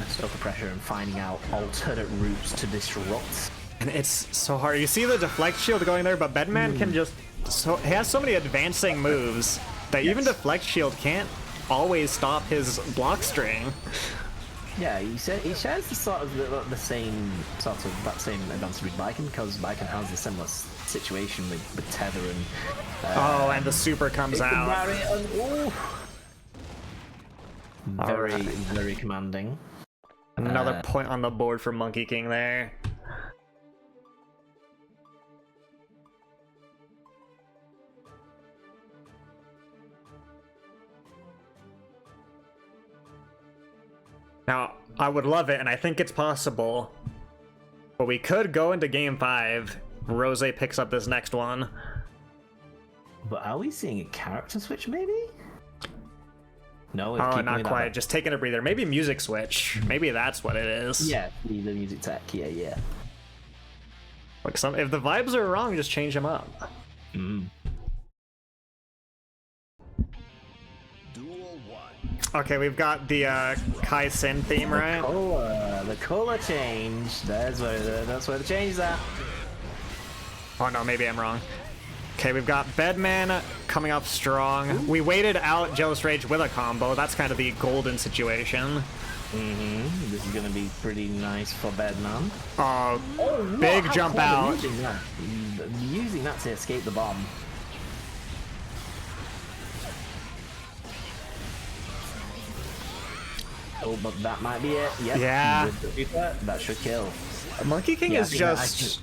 stop the pressure and finding out alternate routes to disrupt. And it's so hard. You see the deflect shield going there, but Bedman can just he has so many advancing moves that even deflect shield can't always stop his block string. Yeah, he shares the sort of the same sort of that same advantage with Baiken, because Baiken has a similar situation with tether and. Oh, and the super comes out. Very commanding. Another point on the board for Monkey King there. Now, I would love it, and I think it's possible, but we could go into Game 5. Rose picks up this next one. But are we seeing a character switch, maybe? No, oh, not quite. Just taking a breather. Maybe music switch. Maybe that's what it is. Yeah, the music tech. Yeah. Like if the vibes are wrong, just change them up. Mm. Okay, we've got the Kai Sin theme, right? The cola change. That's where the change is at. Oh no, maybe I'm wrong. Okay, we've got Bedman coming up strong. We waited out Jealous Rage with a combo. That's kind of the golden situation. This is gonna be pretty nice for Bedman. Big jump out. Using that to escape the bomb. Oh, but that might be it. Yep. Yeah. That should kill. Monkey King is just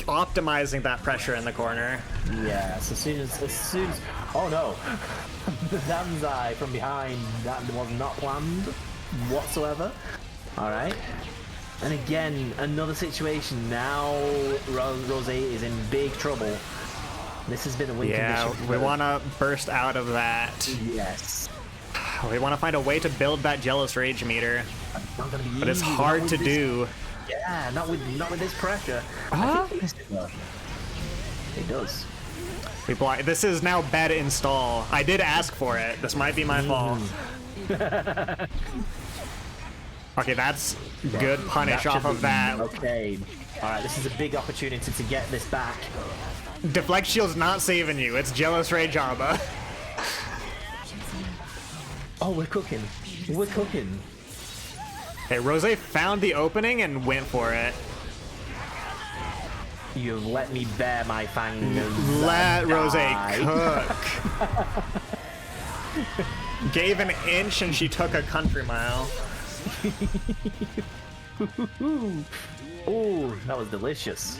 optimizing that pressure in the corner. Yeah, so as soon as oh no, the Danzai from behind, that was not planned whatsoever. All right, and again another situation. Now Rose is in big trouble. This has been a win condition. Yeah, we want to burst out of that. Yes. We want to find a way to build that Jealous Rage meter, but it's hard to do. Yeah, not with this pressure. It does. We block. This is now bad install. I did ask for it. This might be my fault. Okay, that's good punish off of that. Okay. All right, this is a big opportunity to get this back. Deflect shield's not saving you. It's Jealous Rage Arba. Oh, we're cooking. We're cooking. Hey, Rose found the opening and went for it. You let me bare my fingers. Let Rose cook. Gave an inch and she took a country mile. Ooh, that was delicious.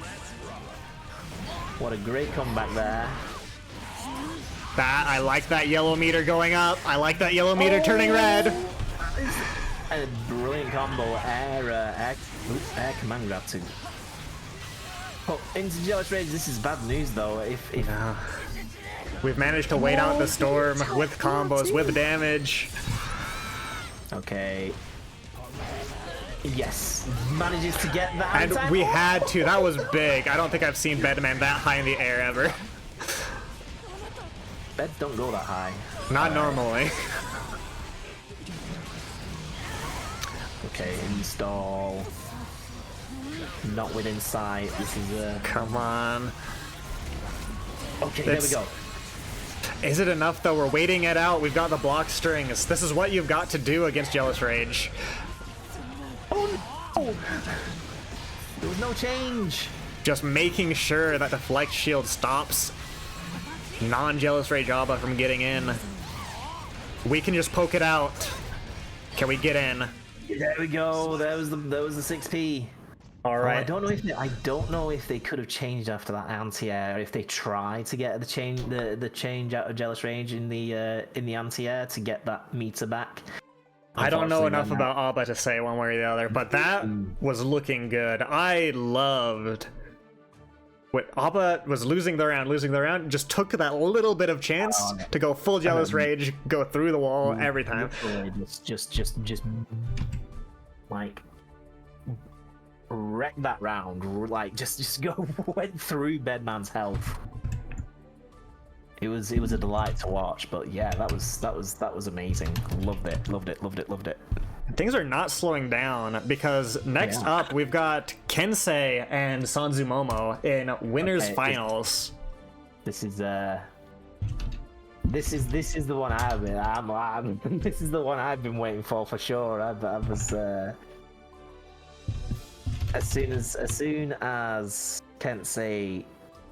What a great comeback there. I like that yellow meter going up. I like that yellow meter turning red. A brilliant combo. Air command grab too. Oh, into Jealous Rage. This is bad news though. If we've managed to wait out the storm with combos, with damage. Okay. Yes, manages to get that. And we had to. That was big. I don't think I've seen Bedman that high in the air ever. Beds don't go that high. Not normally. Okay, install. Not within sight. This is a. Come on. Okay, there we go. Is it enough though? We're waiting it out. We've got the block strings. This is what you've got to do against Jealous Rage. Oh no! There was no change. Just making sure that the Flex Shield stops non-Jealous Rage Abba from getting in. We can just poke it out. Can we get in? There we go. That was the 6p. All right. I don't know if they could have changed after that anti-air. If they tried to get the change out of Jealous Rage in the anti-air to get that meter back. I don't know enough about Abba to say one way or the other, but that was looking good. I loved what Abba was losing the round, just took that little bit of chance to go full Jealous Rage, go through the wall every time. Just like wreck that round, like just go went through Bedman's health. It was a delight to watch, but yeah, that was amazing. Loved it. Things are not slowing down because next up we've got Kensei and Sanzu Momo in winners finals. This is the one this is the one I've been waiting for sure. I was as soon as Kensei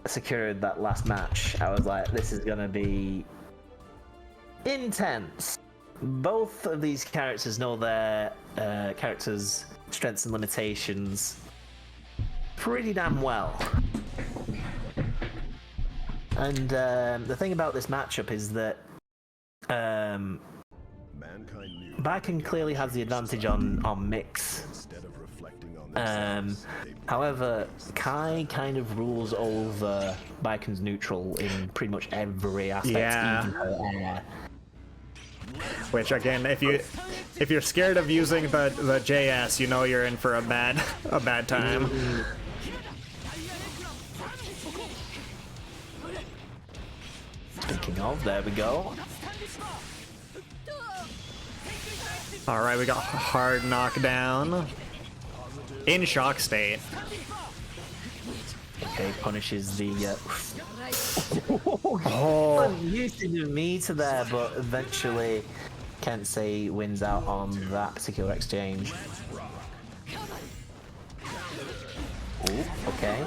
secured that last match, I was like, this is gonna be intense. Both of these characters know their characters' strengths and limitations pretty damn well. And the thing about this matchup is that Baiken clearly has the advantage on mix. However, Kai kind of rules over Baiken's neutral in pretty much every aspect, even her air. Which again, if you're scared of using the JS, you know you're in for a bad time. Speaking of, there we go. All right, we got hard knockdown. In shock state. Okay, punishes the oh. usage of meter there, but eventually Kensei wins out on that particular exchange. Ooh, okay.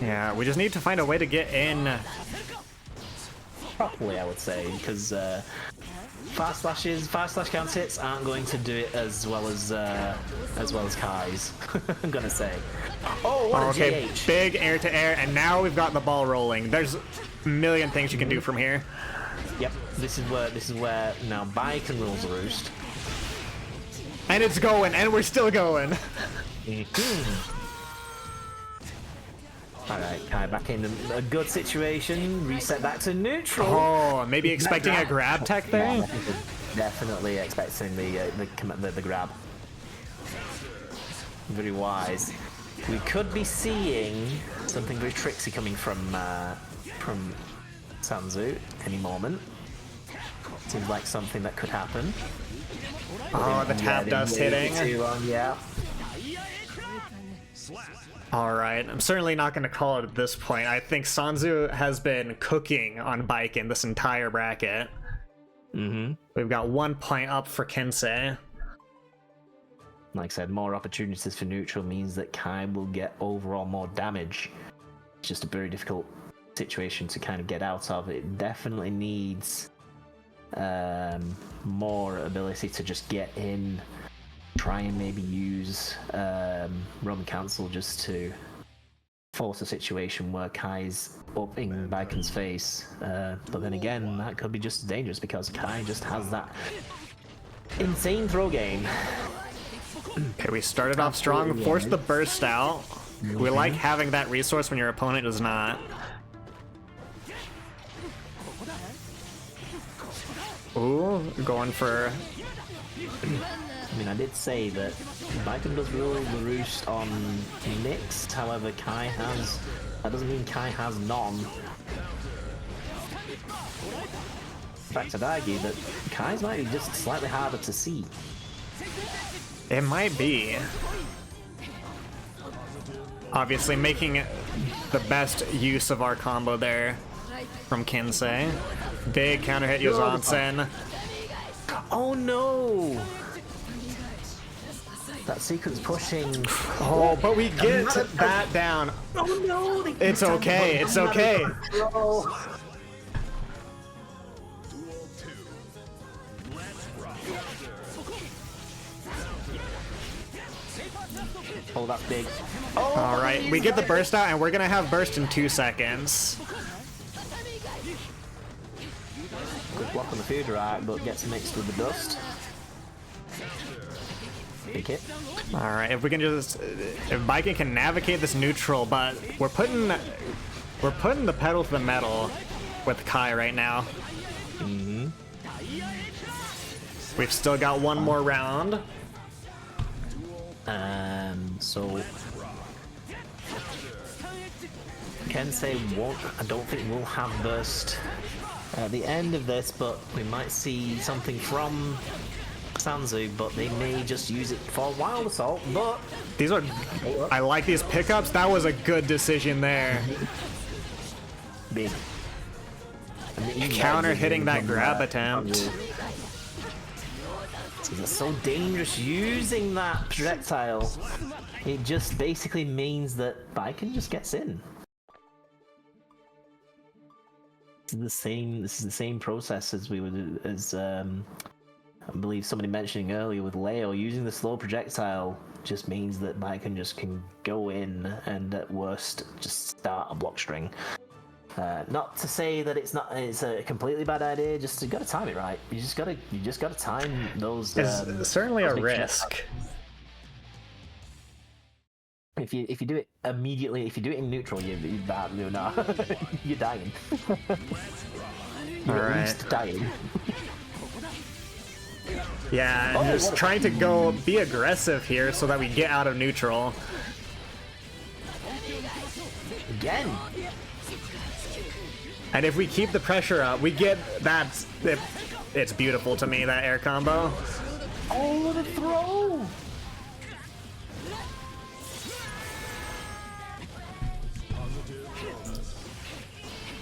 Yeah, we just need to find a way to get in properly, I would say, because fast slash counter hits aren't going to do it as well as Kai's. I'm gonna say. Oh, what a GH. Big air to air, and now we've got the ball rolling. There's a million things you can do from here. Yep, this is where now Baiken rules the roost. And it's going, and we're still going. Alright, Kai back in a good situation, reset back to neutral. Oh, maybe expecting a grab tech there? Yeah, definitely expecting the grab. Very wise. We could be seeing something very tricksy coming from Sanzu any moment. Seems like something that could happen. Oh, the tap dust hitting. Yeah. Alright, I'm certainly not going to call it at this point. I think Sanzu has been cooking on Baiken this entire bracket. We've got 1 point up for Kensei. Like I said, more opportunities for neutral means that Kai will get overall more damage. It's just a very difficult situation to kind of get out of. It definitely needs more ability to just get in. Try and maybe use Roman Cancel just to force a situation where Kai's up in Baiken's face. But then again, that could be just as dangerous because Kai just has that insane throw game. Okay, we started off strong, forced the burst out. We like having that resource when your opponent does not. Ooh, going for... I mean, I did say that Baiken does rule the roost on mixed, however, Kai has... That doesn't mean Kai has none. In fact, I'd argue that Kai's might be just slightly harder to see. It might be. Obviously making the best use of our combo there from Kinsei. Big counter hit Yozansen. Oh no! That sequence pushing. Oh, but we get that down. Oh no! It's okay, it's okay. Oh, that's big. All right, we get the burst out, and we're gonna have burst in 2 seconds. Good block on the food right, but gets mixed with the dust. Big hit. All right, if we can just, if Baiken can navigate this neutral, but we're putting the pedal to the metal with Kai right now. We've still got one more round. So Kensei won't. I don't think we'll have burst at the end of this, but we might see something from Sanzu. But they may just use it for Wild Assault. But These are, I like these pickups. That was a good decision there. big. Counter hitting that grab attempt. It's so dangerous using that projectile. It just basically means that Baiken just gets in. This is the same process as we would I believe somebody mentioning earlier with Leo. Using the slow projectile just means that Baiken just can go in and at worst just start a block string. Not to say that it's a completely bad idea. Just you got to time it right. You just got to time those. It's certainly a big risk. If you do it immediately, if you do it in neutral, you're dying. You're All at right. least dying. Yeah, and just trying to be aggressive here so that we get out of neutral. Again. And if we keep the pressure up, we get that. It's beautiful to me, that air combo. Oh, the throw!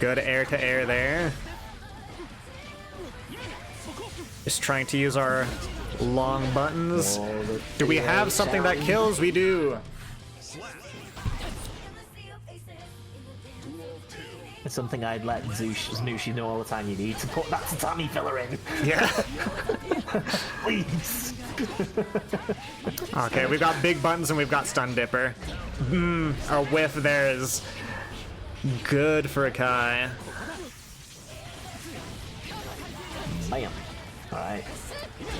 Good air to air there. Just trying to use our long buttons. Do we have something that kills? We do. It's something I'd let Zushi know all the time. You need to put that tatami filler in. Yeah. Please. Okay, we've got big buttons and we've got stun dipper. Our whiff there is good for Kai. Bam. Alright.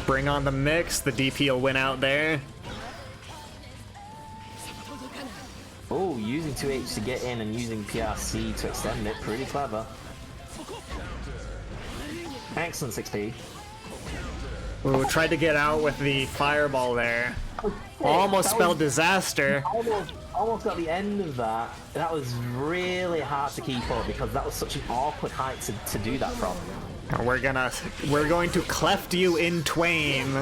Bring on the mix. The DP will win out there. Oh, using 2H to get in and using PRC to extend it. Pretty clever. Excellent 6P. Ooh, tried to get out with the fireball there. Almost spelled disaster. Almost got the end of that. That was really hard to keep up because that was such an awkward height to do that from. We're going to cleft you in twain.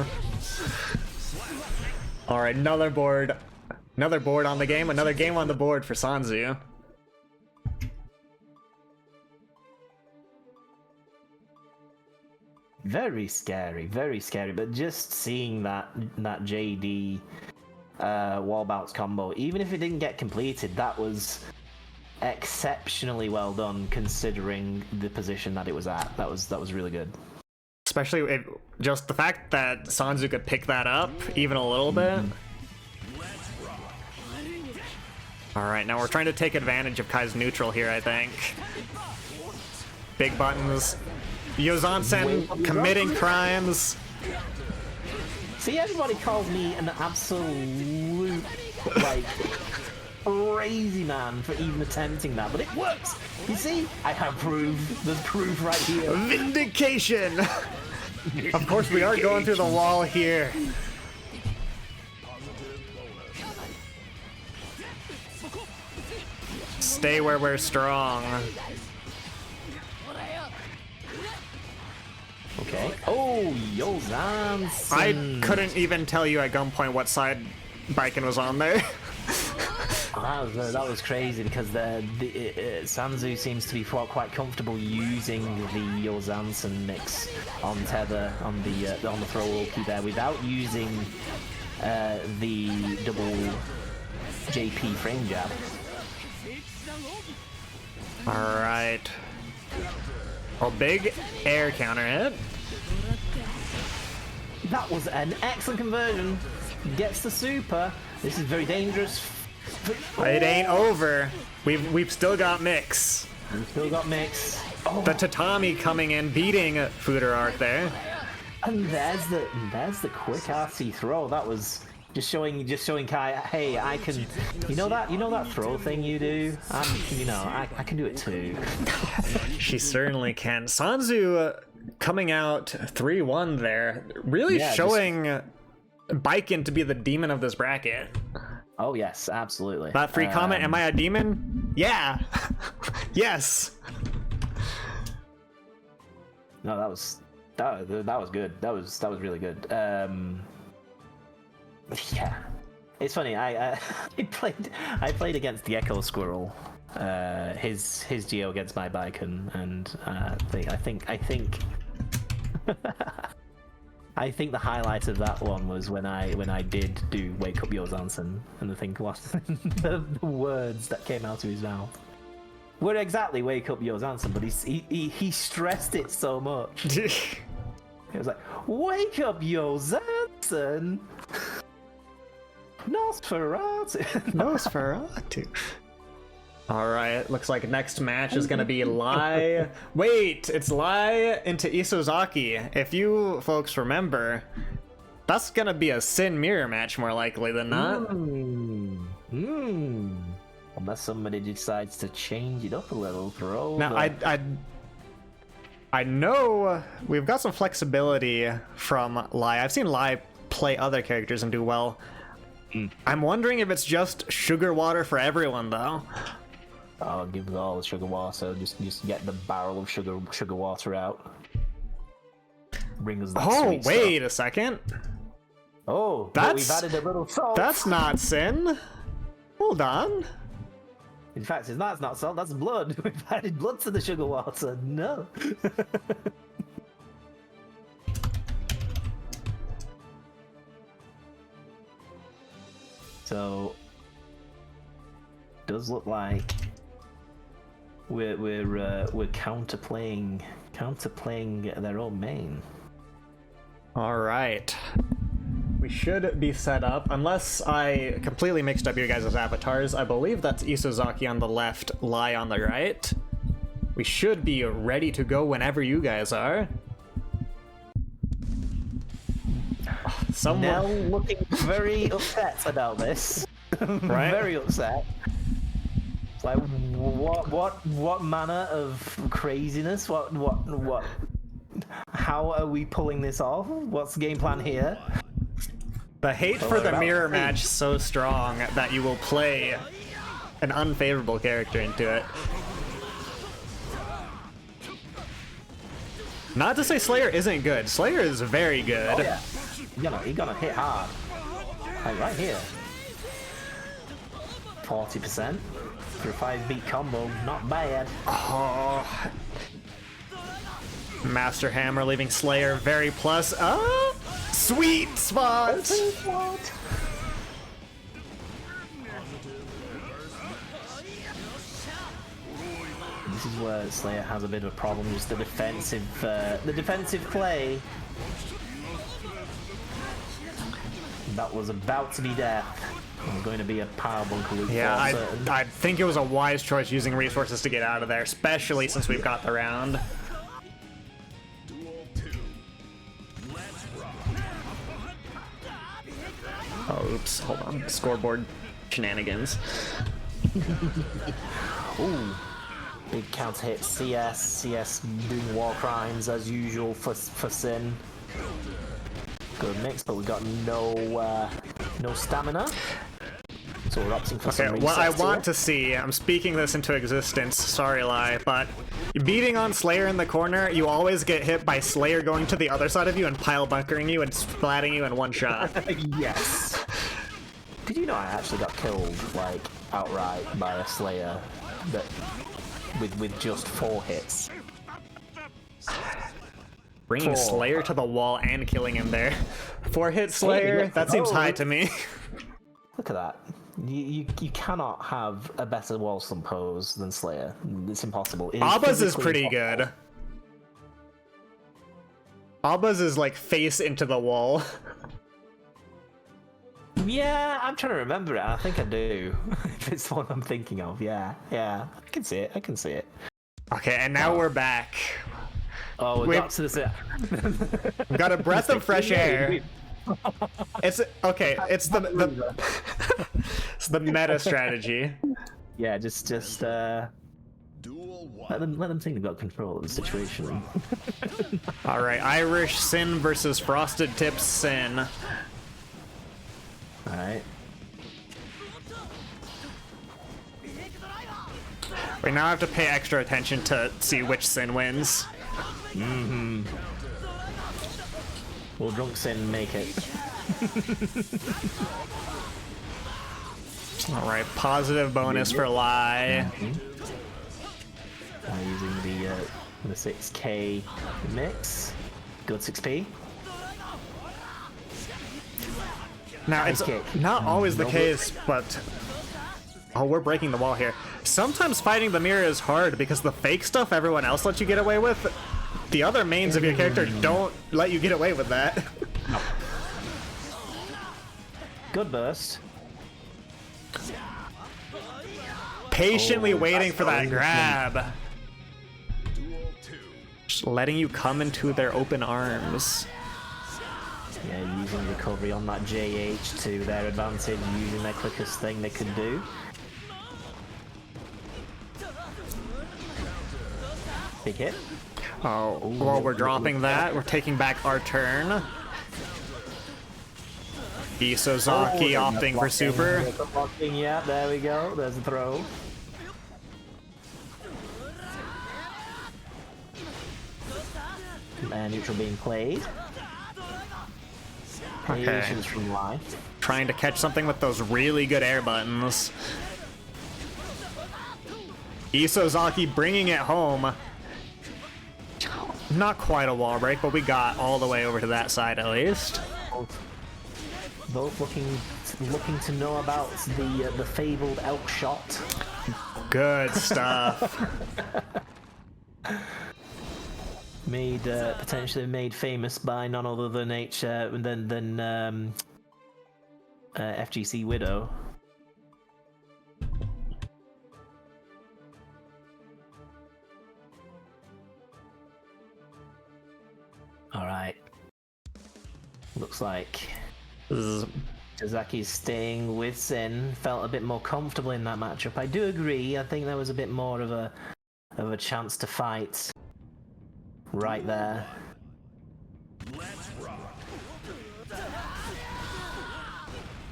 All right, another board on the game. Another game on the board for Sanzu. Very scary, but just seeing that JD wall bounce combo, even if it didn't get completed, that was exceptionally well done considering the position that it was at. That was really good. Especially just the fact that Sanzu could pick that up even a little bit. All right, now we're trying to take advantage of Kai's neutral here, I think. Big buttons. Yozansen committing crimes. See, everybody calls me an absolute, like, crazy man for even attempting that, but it works! You see? I have proof. There's proof right here. Vindication! Of course, we are going through the wall here. Stay where we're strong. Okay. Oh, Yozans. I couldn't even tell you at gunpoint what side Baiken was on there. That was crazy because Sanzu seems to be quite comfortable using the Yozansen mix on tether on the throw ulti there without using the double JP frame jab. Alright. A big air counter hit. That was an excellent conversion. Gets the super. This is very dangerous. It ain't over. We've still got mix. We've still got mix. Oh. The tatami coming in, beating Fuder Arc there. And there's the quick RC throw. That was just showing Kai, hey, I can, you know that throw thing you do. I can do it too. She certainly can. Sanzu coming out 3-1 there, really showing Baiken to be the demon of this bracket. Oh yes, absolutely. That free comment, am I a demon? Yeah. Yes. No, that was good. That was really good. Yeah, it's funny. I played against the Echo Squirrel, his Geo against my Baiken, and I think I think the highlight of that one was when I did do Wake Up Yours Anson, and I think what the words that came out of his mouth were exactly Wake Up Yours Anson, but he stressed it so much. It was like, Wake Up Yours Anson. Nosferatu. Nosferatu. Alright, looks like next match is gonna be Lai. Wait, it's Lai into Isozaki. If you folks remember, that's gonna be a Sin Mirror match more likely than not. Unless somebody decides to change it up a little, throw. Now, I know we've got some flexibility from Lai. I've seen Lai play other characters and do well. I'm wondering if it's just sugar water for everyone, though. I'll give it all the sugar water. Just get the barrel of sugar water out. Bring us that sweet wait stuff. a second. Oh, we've added a little salt. That's not sin. Hold on. In fact, that's not salt. That's blood. We've added blood to the sugar water. No. So, does look like we're counterplaying their own main. All right. We should be set up, unless I completely mixed up your guys' avatars. I believe that's Isozaki on the left, Lai on the right. We should be ready to go whenever you guys are. Nell looking very upset about this. Right? Very upset. It's like, what manner of craziness? What? How are we pulling this off? What's the game plan here? The hate for the mirror match so strong that you will play an unfavorable character into it. Not to say Slayer isn't good. Slayer is very good. Oh yeah. You're gonna hit hard. Like right here. 40% for a 5-beat combo, not bad. Oh. Master Hammer leaving Slayer very plus. Oh, sweet spot. This is where Slayer has a bit of a problem. Just the defensive play. That was about to be death. I'm going to be a power bunker loop. Yeah, I think it was a wise choice using resources to get out of there, especially since we've got the round. Oh, oops, hold on. Scoreboard shenanigans. Ooh. Big counter hit, CS doing war crimes as usual for Sin. Good mix, but we got no stamina. So we're opting for Okay, some what I resets want here. to see, I'm speaking this into existence, sorry Lai, but beating on Slayer in the corner, you always get hit by Slayer going to the other side of you and pile bunkering you and splatting you in one shot. Yes. Did you know I actually got killed, like, outright by a Slayer that with just 4 hits? Bringing 4. Slayer to the wall and killing him there. 4-hit Slayer? look, That seems oh, high to me. Look at that. You cannot have a better wall slump pose than Slayer. It's impossible. It Abba's is physically pretty impossible. good. Abba's is like face into the wall. Yeah, I'm trying to remember it. I think I do. If it's the one I'm thinking of, yeah. I can see it. Okay, and now we're back. Oh, we We've- got to this. We've got a breath of fresh air. It's okay. It's the it's the meta strategy. Yeah, just Duel let 1. them think they've got control of the situation. All right, Irish Sin versus Frosted Tips Sin. All right. We now have to pay extra attention to see which Sin wins. Will Drunk Sin make it? All right, positive bonus for Lai. Using the 6K mix. Good 6P. Now, it's kick. not always the case, but... Oh, we're breaking the wall here. Sometimes fighting the mirror is hard because the fake stuff everyone else lets you get away with, the other mains of your character don't let you get away with that. Good burst. Patiently Oh, waiting for that that's grab. Duel 2. Just letting you come into their open arms. Yeah, using recovery on that JH to their advantage, using their quickest thing they could do. Big hit. Oh, well, we're dropping that. We're taking back our turn. Isozaki opting for super. Blocking, yeah, there we go. There's a throw. And neutral being played. Okay. Patience from Lai. Trying to catch something with those really good air buttons. Isozaki bringing it home. Not quite a wall break, but we got all the way over to that side at least. Both looking to know about the fabled elk shot. Good stuff. Potentially made famous by none other than FGC Widow. All right. Looks like Zaki's staying with Sin. Felt a bit more comfortable in that matchup. I do agree. I think there was a bit more of a chance to fight right there. Let's rock.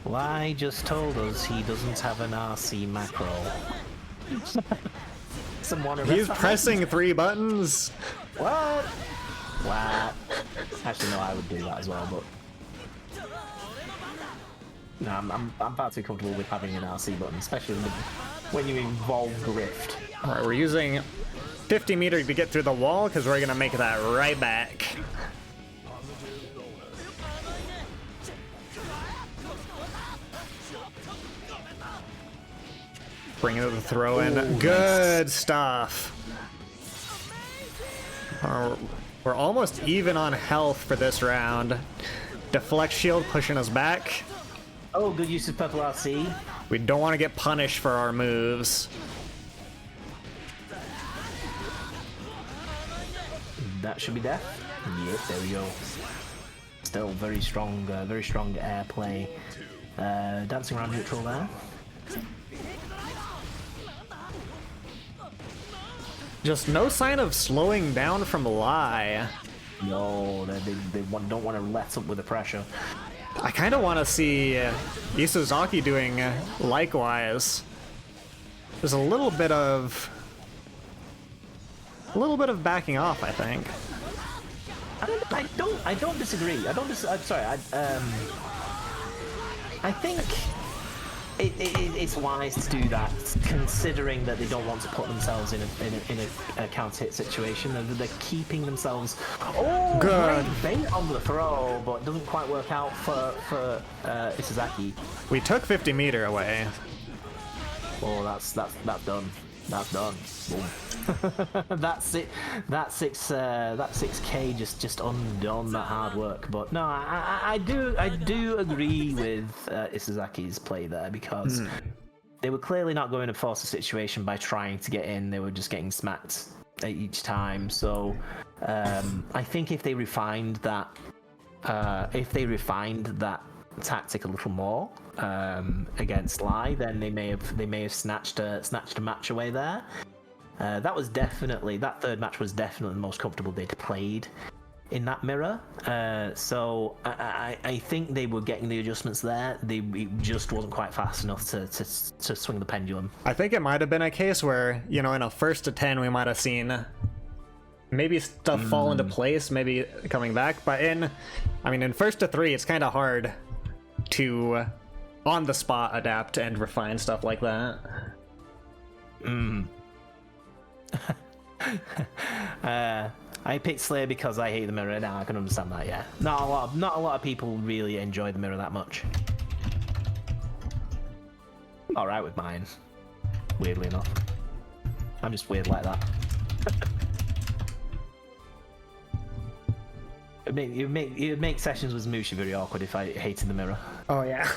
Lai just told us he doesn't have an RC macro. Someone He's pressing 3 buttons. What? What? Actually, no, I would do that as well, but no, I'm far too comfortable with having an RC button, especially when you involve Grift. All right, we're using 50 meter to get through the wall because we're gonna make that right back. Bringing the throw in. Ooh, Good stuff. We're almost even on health for this round. Deflect shield pushing us back. Oh, good use of purple RC. We don't want to get punished for our moves. That should be death. Yep, there we go. Still very strong air play. Dancing around neutral there. Just no sign of slowing down from Lai. No, they don't want to let up with the pressure. I kind of want to see Isozaki doing likewise. There's a little bit of backing off, I think. I don't disagree. I'm sorry. I think it's wise to do that, considering that they don't want to put themselves in a counter hit situation. They're keeping themselves. Oh, good bait on the throw, but it doesn't quite work out for Isozaki. We took 50 meter away. Oh, that's done. That's done. That's it. That 6K just undone that hard work. But no, I do agree with Isazaki's play there, because they were clearly not going to force the situation by trying to get in. They were just getting smacked each time. So I think if they refined that, tactic a little more against Lai, then they may have snatched a match away there. That third match was definitely the most comfortable they'd played in that mirror. So I think they were getting the adjustments there. It just wasn't quite fast enough to swing the pendulum. I think it might have been a case where, in a first to 10 we might have seen maybe stuff fall into place, maybe coming back. But in first to 3, it's kind of hard to on the spot adapt and refine stuff like that. I picked Slayer because I hate the mirror. Now I can understand that. Yeah, not a lot of people really enjoy the mirror that much. All right with mine, weirdly enough. I'm just weird like that. It would make sessions with Mushi very awkward if I hated the mirror. Oh yeah.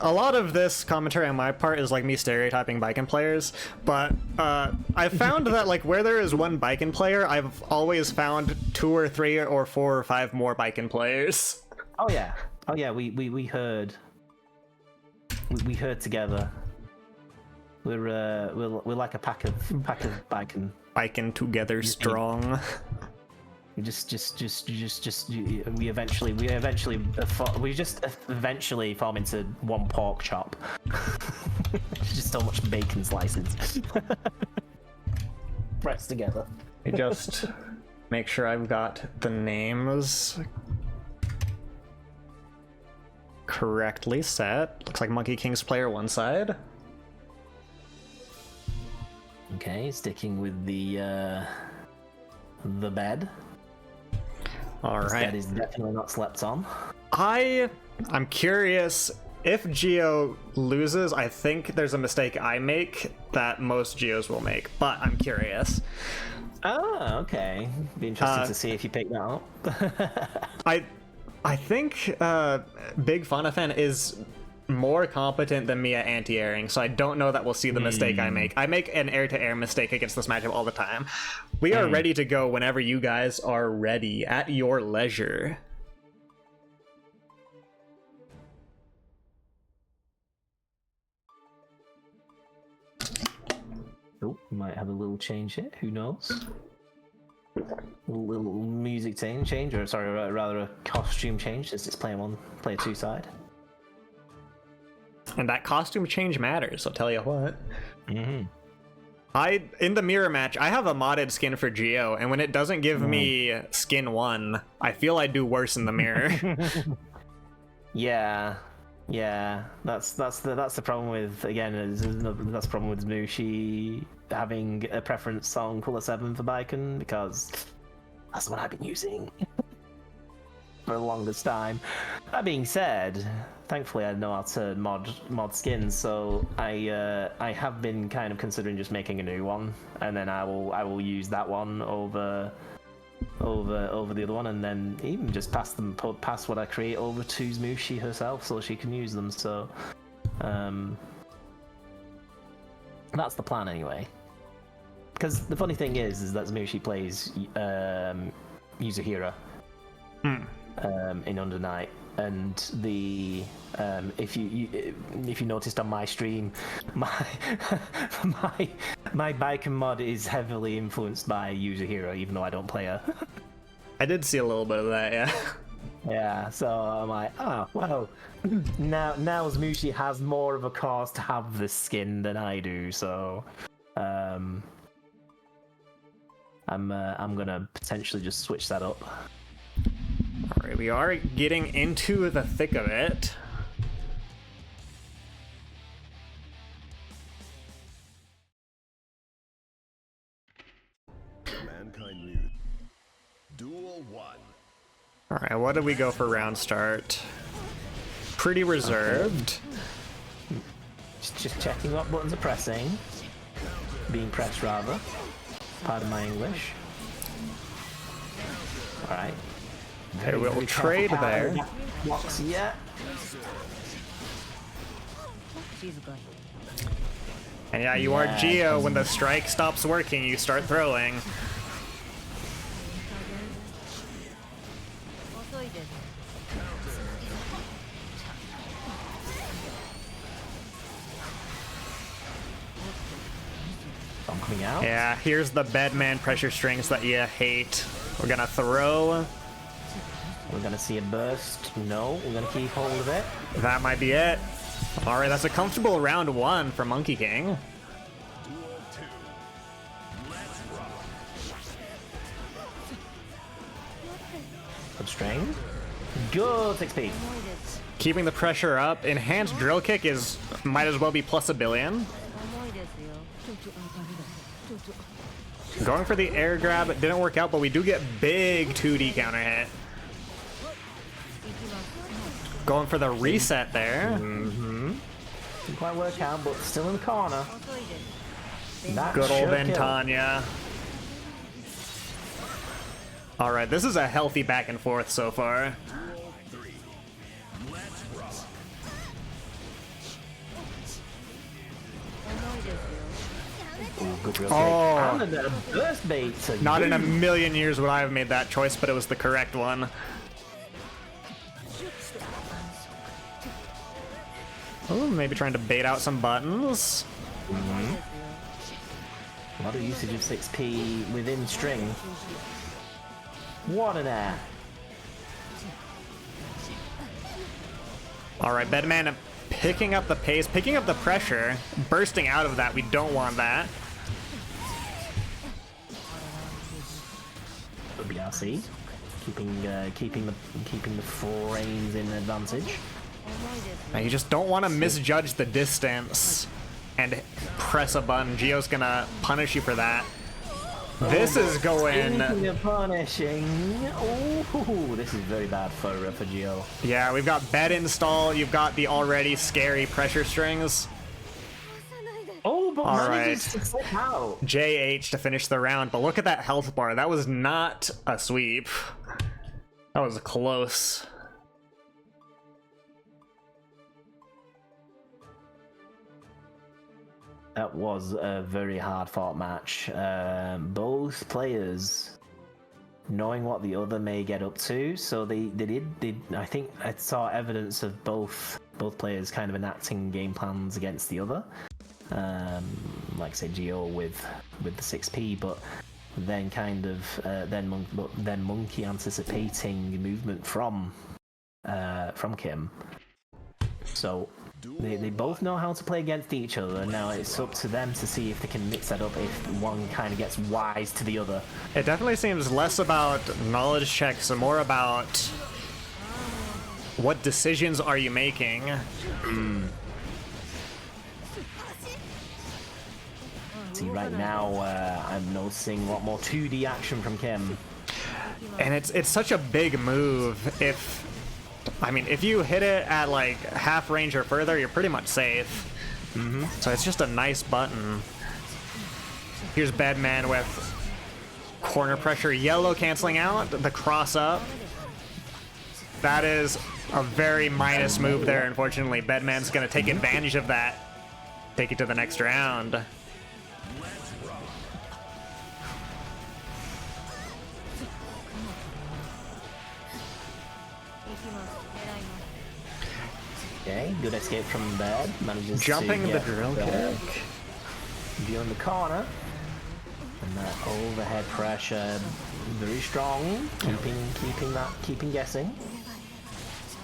A lot of this commentary on my part is like me stereotyping Baiken players, but I've found that like where there is one Baiken player, I've always found 2 or 3 or 4 or 5 more Baiken players. Oh yeah, we heard together. We're like a pack of Baiken. Baiken together strong. We just eventually form into one pork chop. Just so much bacon slices pressed together. I just make sure I've got the names correctly set. Looks like Monkey King's player one side. Okay, sticking with the bed. All right. That is definitely not slept on. I'm curious, if Geo loses, I think there's a mistake I make that most Geos will make, but I'm curious. Oh, okay. Be interesting to see if you pick that up. I think Big Funafan is more competent than me at anti-airing, so I don't know that we'll see the mistake I make. I make an air-to-air mistake against this matchup all the time. We are ready to go whenever you guys are ready, at your leisure. Oh, we might have a little change here, who knows? A little music change, or sorry, rather a costume change, since it's player 2 side. And that costume change matters, I'll tell you what. Mm-hmm. In the mirror match, I have a modded skin for Geo, and when it doesn't give me skin 1, I feel I do worse in the mirror. Yeah, that's the problem with, again, that's the problem with Mushi having a preference on Cooler 7 for Baiken, because that's the one I've been using for the longest time. That being said, thankfully I know how to mod skins, so I have been kind of considering just making a new one, and then I will use that one over the other one, and then even just pass what I create over to Mushi herself, so she can use them. So that's the plan anyway. Because the funny thing is that Mushi plays Yuzahira in Under Night, and the if you noticed on my stream, my my Baiken mod is heavily influenced by user hero, even though I don't play her. I did see a little bit of that, yeah. Yeah, so I'm like, oh well, now Mushi has more of a cause to have this skin than I do, so I'm gonna potentially just switch that up. All right, we are getting into the thick of it. Mankind Mute. Duel 1. All right, what did we go for round start? Pretty reserved. Just checking what buttons are pressing. Being pressed, rather. Pardon my English. Alright. Okay, we'll trade there. Blocks, yeah. And yeah, you are Geo. When the strike stops working, you start throwing. I'm coming out. Yeah, here's the bedman pressure strings that you hate. We're gonna throw. We're gonna see a burst. No, we're gonna keep hold of it. That might be it. All right, that's a comfortable round 1 for Monkey King. Duel 2. Let's rock. Good string. Good 6p. Keeping the pressure up. Enhanced drill kick might as well be plus a billion. Going for the air grab, it didn't work out, but we do get big 2D counter hit. Going for the reset there. Didn't quite work out, but still in the corner. That Good old should kill. Ventania. All right, this is a healthy back and forth so far. Duel 3. Let's rock. Ooh, good real Oh. kick. And a burst bait. Not in a million years would I have made that choice, but it was the correct one. Oh, maybe trying to bait out some buttons. A lot of usage of 6p within string. What an air. All right, Bedman picking up the pace, picking up the pressure, bursting out of that. We don't want that. BRC keeping the frames in advantage. Now you just don't want to misjudge the distance and press a button. Geo's gonna punish you for that. This is going. Speaking of punishing, oh, this is very bad for Geo. Yeah, we've got bed install. You've got the already scary pressure strings. Oh, but All manages right. to slip out. JH to finish the round, but look at that health bar. That was not a sweep. That was close. That was a very hard fought match. Both players knowing what the other may get up to, so they I think I saw evidence of both players kind of enacting game plans against the other. Like say Geo with the 6p, but then kind of then Monkey anticipating movement from Kim. So they both know how to play against each other. Now it's up to them to see if they can mix that up, if one kind of gets wise to the other. It definitely seems less about knowledge checks and more about what decisions are you making. See, right now I'm noticing a lot more 2D action from Kim. And it's such a big move. If you hit it at like half range or further, you're pretty much safe. So it's just a nice button. Here's Bedman with corner pressure. Yellow canceling out the cross up. That is a very minus move there, unfortunately. Bedman's going to take advantage of that. Take it to the next round. Okay, good escape from there. Manages Jumping to the get drill kick. beyond the corner. And that overhead pressure, very strong. Keeping guessing.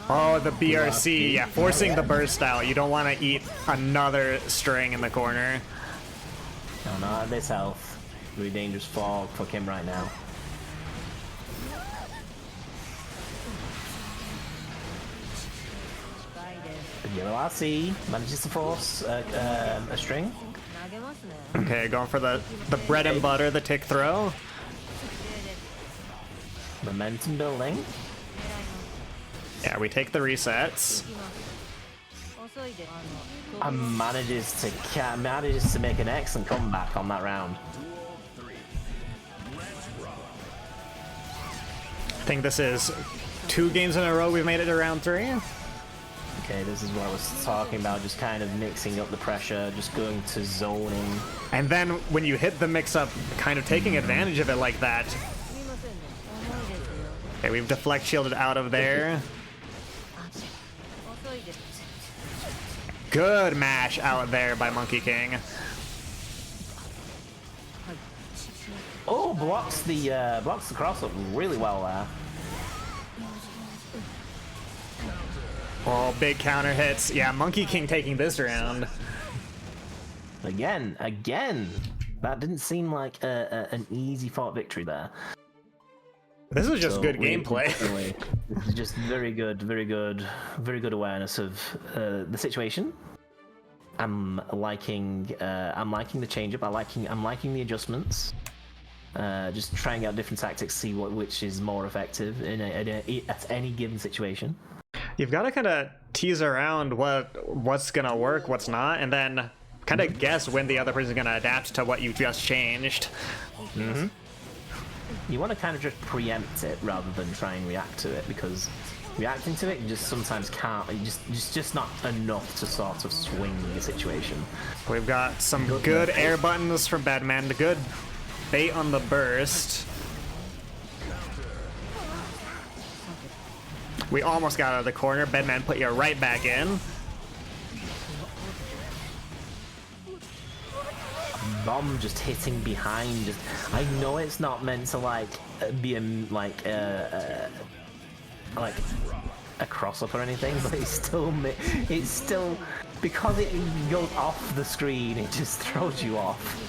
Oh, the BRC, yeah, forcing the burst out. You don't want to eat another string in the corner. No, not at this health. Very dangerous for Kim right now. Yellow RC manages to force a string. Okay, going for the bread and butter, the tick throw. Momentum building. Yeah, we take the resets. And manages to make an excellent comeback on that round. I think this is 2 games in a row we've made it to round 3. Okay, this is what I was talking about, just kind of mixing up the pressure, just going to zoning. And then when you hit the mix-up, kind of taking advantage of it like that. Okay, we've deflect shielded out of there. Good mash out there by Monkey King. Oh, blocks the cross-up really well there. Oh, big counter hits. Yeah, Monkey King taking this round. Again. That didn't seem like an easy fought victory there. This is just good gameplay. This is just very good awareness of the situation. I'm liking the change up. I'm liking the adjustments. Just trying out different tactics, see which is more effective at any given situation. You've got to kind of tease around what's gonna work, what's not, and then kind of guess when the other person's gonna adapt to what you just changed. Mm-hmm. You want to kind of just preempt it rather than try and react to it, because reacting to it you just sometimes can't. Just not enough to sort of swing the situation. We've got some good air buttons from Bedman. The good bait on the burst. We almost got out of the corner. Bedman put you right back in. Bomb just hitting behind. I know it's not meant to be like a cross up or anything, but it's still because it goes off the screen. It just throws you off.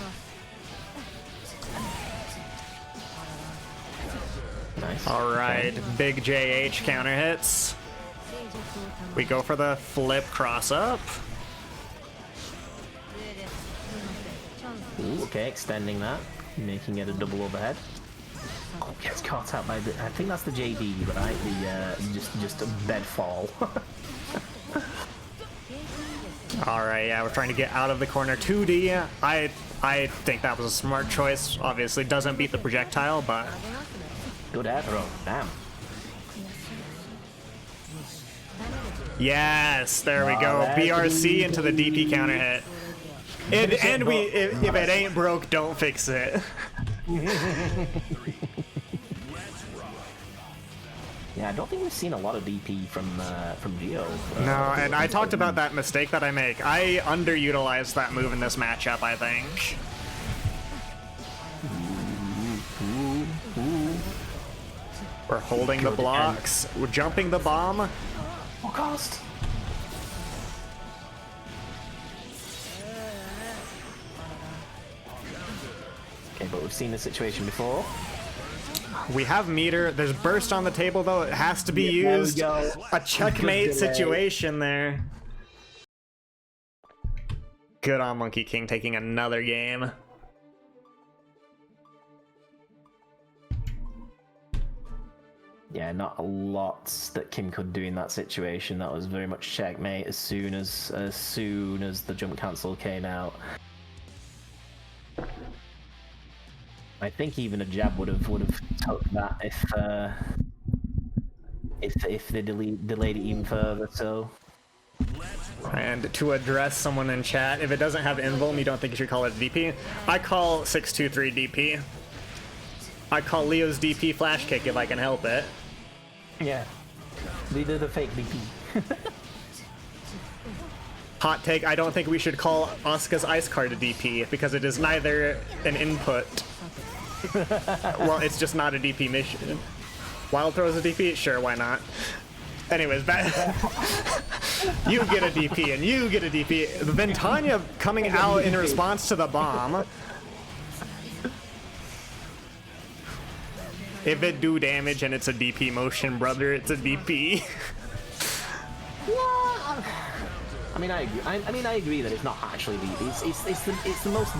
Nice. All right, big JH counter hits. We go for the flip cross up. Ooh, okay, extending that, making it a double overhead. Oh, gets caught out by I think that's the JD, right? The just a bed fall. All right, yeah, we're trying to get out of the corner. 2D. I think that was a smart choice. Obviously, doesn't beat the projectile, but. Good air throw. Damn. Yes, there we go. BRC into the DP counter hit. If it ain't broke, don't fix it. Yeah, I don't think we've seen a lot of DP from Geo. No, and I talked about that mistake that I make. I underutilized that move in this matchup, I think. We're holding the blocks. We're jumping the bomb. What cost? Okay, but we've seen this situation before. We have meter. There's burst on the table, though. It has to be used. A checkmate situation there. Good on Monkey King taking another game. Yeah, not a lot that Kim could do in that situation. That was very much checkmate as soon as the jump cancel came out. I think even a jab would have took that if they delayed it even further. So. And to address someone in chat, if it doesn't have invuln, you don't think you should call it DP? I call 623 DP. I call Leo's DP flash kick if I can help it. Yeah. They did a fake DP. Hot take, I don't think we should call Asuka's ice card a DP because it is neither an input. Well, it's just not a DP mission. Wild throws a DP? Sure, why not? Anyways, you get a DP and you get a DP. Then Tanya coming out in response to the bomb. If it do damage and it's a DP motion, brother, it's a DP. I mean, I agree. I agree that it's not actually DP. It's the most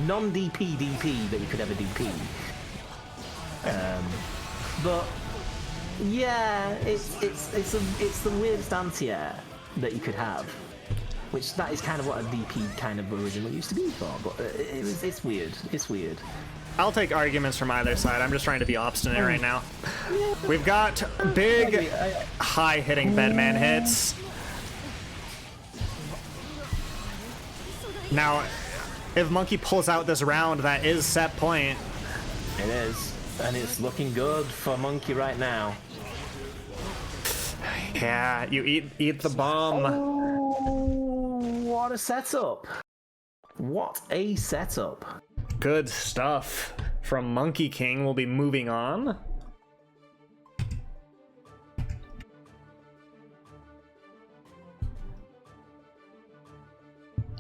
non-DP DP that you could ever DP. But yeah, it's the weirdest anti-air that you could have, which that is kind of what a DP kind of originally used to be for. But it's weird. It's weird. I'll take arguments from either side. I'm just trying to be obstinate right now. We've got big, high-hitting bedman hits. Now, if Monkey pulls out this round, that is set point. It is, and it's looking good for Monkey right now. Yeah, you eat the bomb. Oh, what a setup! What a setup! Good stuff from Monkey King. We'll be moving on.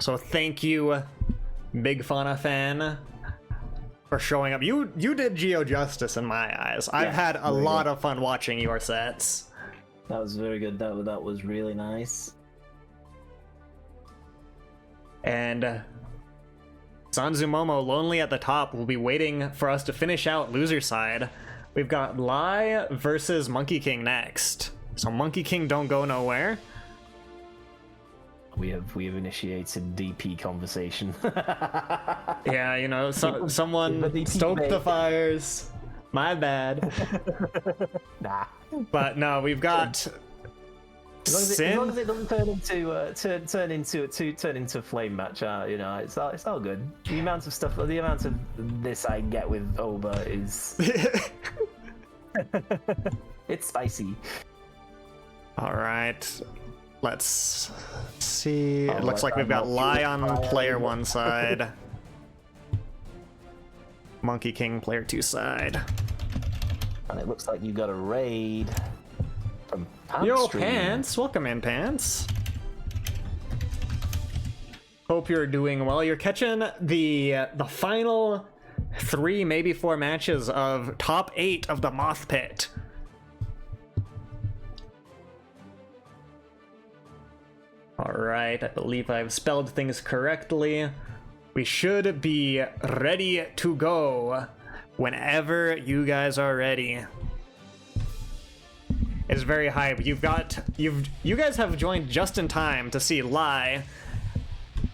So thank you, Big Fauna fan, for showing up. You did Geo justice in my eyes. I've had a lot of fun watching your sets. That was very good. That was really nice. And Sanzu Momo, lonely at the top, will be waiting for us to finish out loser side. We've got Lai versus Monkey King next. So Monkey King don't go nowhere. We have initiated DP conversation. Yeah, you know, someone stoked the fires. My bad. Nah. But no, we've got as long as it doesn't turn into a flame match, you know, it's all good. The amount of this I get with Oba is it's spicy. All right, let's see. It looks like we've got Lai on player 1 side, Monkey King player 2 side, and it looks like you got a raid from Pants. Yo, Pants, welcome in, Pants. Hope you're doing well. You're catching the final 3, maybe 4 matches of top 8 of the Moth Pit. All right, I believe I've spelled things correctly. We should be ready to go whenever you guys are ready. It's very hype. You guys have joined just in time to see Lai,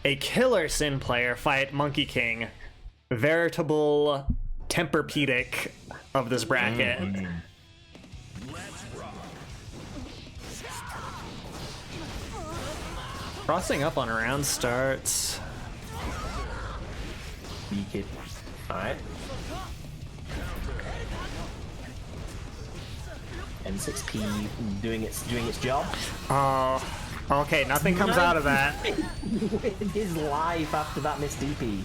a killer Sin player, fight Monkey King, veritable Tempur-Pedic of this bracket. Crossing up on round starts. Beak it. Alright. N6P doing its job. Oh, okay, nothing comes out of that. His life after that missed DP.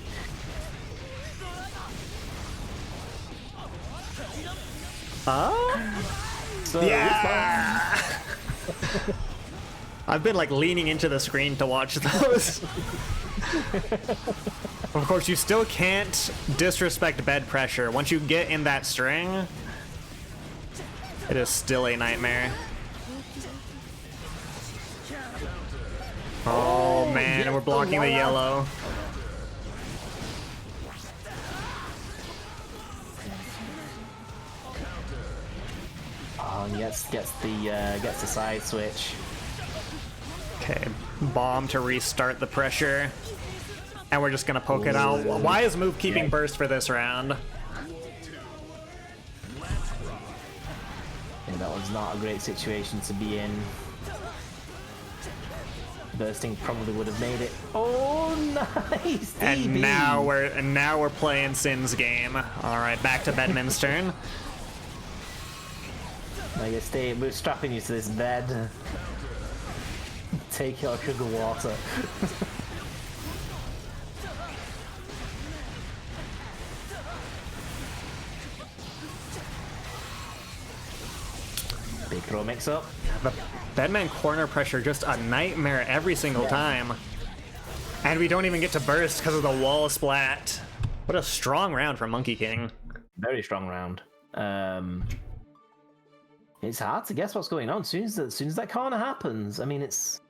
So yeah! I've been like leaning into the screen to watch those. Of course, you still can't disrespect bed pressure. Once you get in that string, it is still a nightmare. Oh man, we're blocking the yellow. Oh, and gets the side switch. Okay, bomb to restart the pressure. And we're just gonna poke it out. Why is Move keeping burst for this round? Yeah, that was not a great situation to be in. Bursting probably would have made it. Oh, nice! And DB. now we're playing Sin's game. All right, back to Bedman's turn. We're strapping you to this bed. take your sugar water. Big throw mix up. The Bedman corner pressure just a nightmare every single time. And we don't even get to burst because of the wall splat. What a strong round from Monkey King. Very strong round. It's hard to guess what's going on. As soon as that corner happens, I mean, this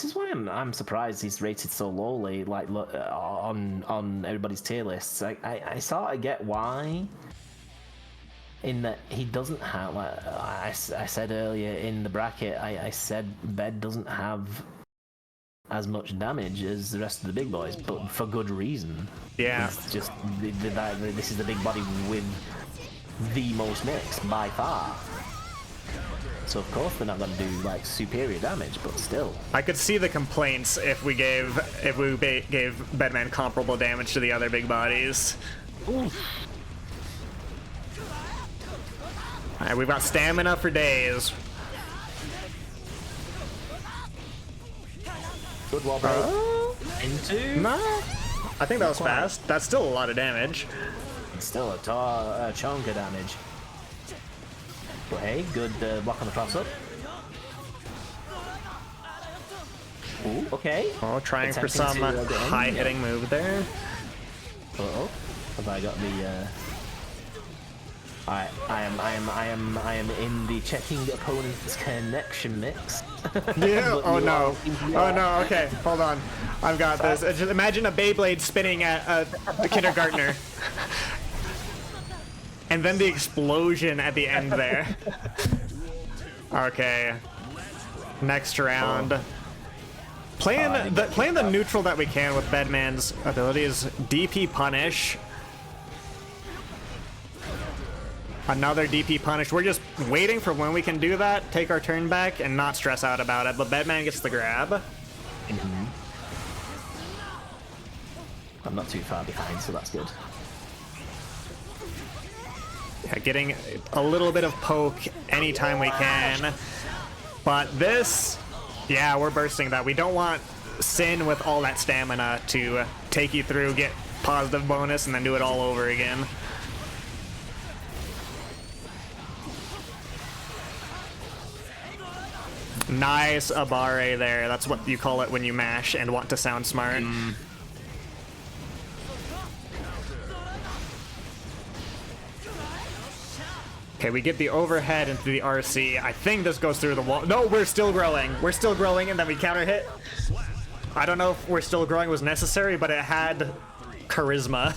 is why I'm surprised he's rated so lowly, like on everybody's tier lists. I sort of get why. In that he doesn't have, like I said earlier in the bracket, I said Bed doesn't have as much damage as the rest of the big boys, but for good reason. Yeah. It's just this is the big body with the most mix by far. So of course they're not going to do like superior damage, but still. I could see the complaints if we gave Bedman comparable damage to the other big bodies. Ooh. Alright, we've got stamina for days. Good wall break. Into? No. I think that was fast. That's still a lot of damage. It's still a chunk of damage. But hey, good block on the cross up. Ooh, okay. Oh, trying for some high-hitting move there. Uh-oh. Have I got the I am in the checking opponent's connection mix. Yeah. Oh no. Oh no. Okay. Hold on. I've got this. Just imagine a Beyblade spinning at the kindergartner, and then the explosion at the end there. Okay. Next round. Playing the neutral that we can with Bedman's abilities. DP punish. Another DP punish. We're just waiting for when we can do that, take our turn back, and not stress out about it. But Bedman gets the grab. I'm not too far behind, so that's good. Yeah, getting a little bit of poke anytime we can. But this, yeah, we're bursting that. We don't want Sin with all that stamina to take you through, get positive bonus, and then do it all over again. Nice Abare there. That's what you call it when you mash and want to sound smart. Okay, we get the overhead into the RC. I think this goes through the wall. No, we're still growing. We're still growing, and then we counter hit. I don't know if we're still growing was necessary, but it had charisma.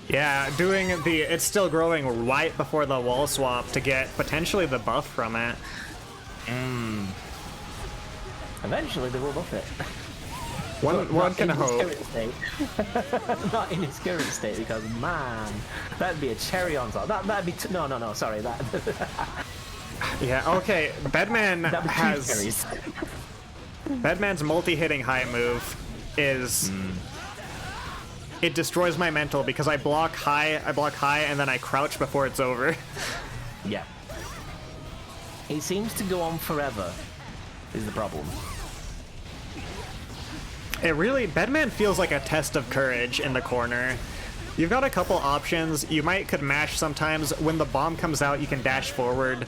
Yeah, doing the it's still growing right before the wall swap to get potentially the buff from it. Eventually they will buff it. One can hope. Not in its current state, because man, that'd be a cherry on top. That'd be no, sorry, that. Yeah, okay. Bedman has Bedman's multi-hitting high move is it destroys my mental because I block high, and then I crouch before it's over. Yeah. It seems to go on forever, is the problem. It really, Bedman feels like a test of courage in the corner. You've got a couple options. You could mash sometimes. When the bomb comes out, you can dash forward,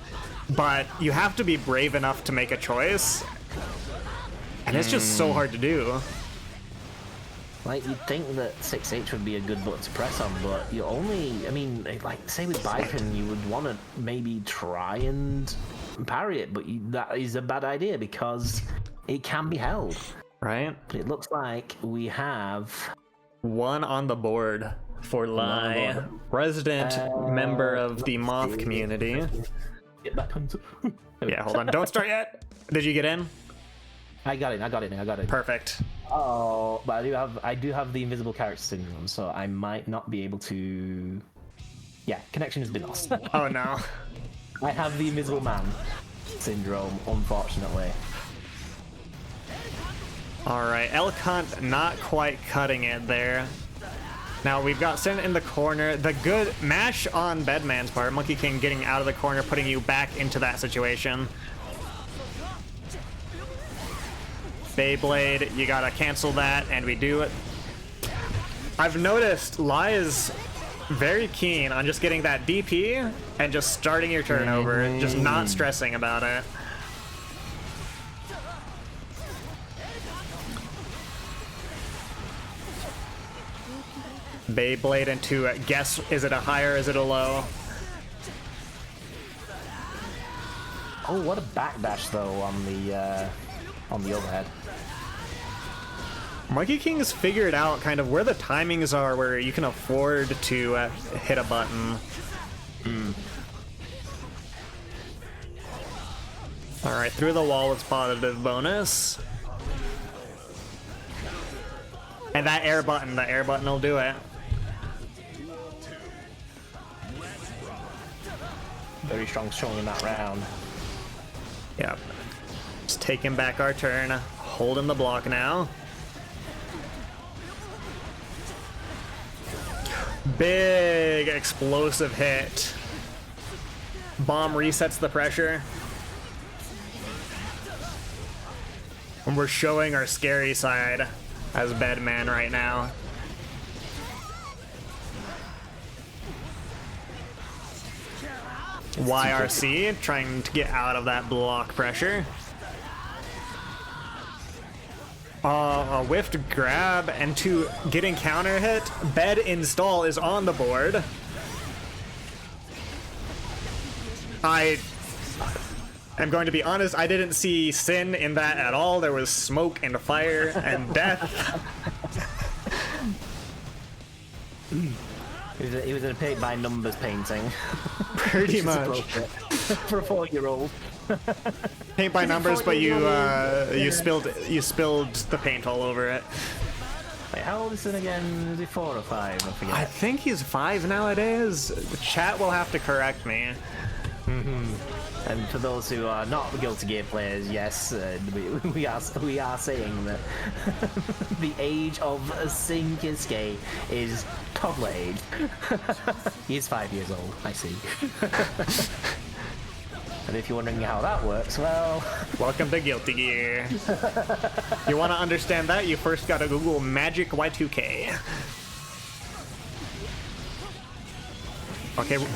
but you have to be brave enough to make a choice. And it's just so hard to do. Like, you'd think that 6H would be a good button to press on, but you only, I mean, like, say with Bison, you would want to maybe try and parry it, but that is a bad idea because it can be held. Right? But it looks like we have one on the board for Lai, resident member of the Moth community. Get back on. Yeah, hold on. Don't start yet. Did you get in? I got it. Perfect. Oh, but I do have the invisible character syndrome, so I might not be able to. Yeah, connection has been lost. Oh no. I have the invisible man syndrome, unfortunately. Alright, Elkhunt not quite cutting it there. Now we've got Sin in the corner. The good mash on Bedman's part. Monkey King getting out of the corner, putting you back into that situation. Beyblade, you gotta cancel that, and we do it. I've noticed Lai is very keen on just getting that DP and just starting your turn over, just not stressing about it. Beyblade into guess, is it a high or is it a low? Oh, what a backdash though on the overhead. Monkey King's figured out kind of where the timings are where you can afford to hit a button. Alright, through the wall with positive bonus. And that air button will do it. Very strong showing in that round. Yep. Just taking back our turn, holding the block now. Big explosive hit. Bomb resets the pressure. And we're showing our scary side as Bedman right now. YRC trying to get out of that block pressure. A whiffed grab and to getting counter hit. Bed install is on the board. I am going to be honest, I didn't see Sin in that at all. There was smoke and fire and death. It was a paint by numbers painting. Pretty much. For a 4-year-old. Paint by numbers, but you spilled the paint all over it. Wait, how old is Sin again? Is he 4 or 5? I forget. I think he's 5 nowadays. The chat will have to correct me. And for those who are not Guilty Gear players, yes, we are saying that the age of Sin Kisuke is toddler age. He's 5 years old, I see. And if you're wondering how that works, well... Welcome to Guilty Gear. You want to understand that, you first gotta Google Magic Y2K. Okay,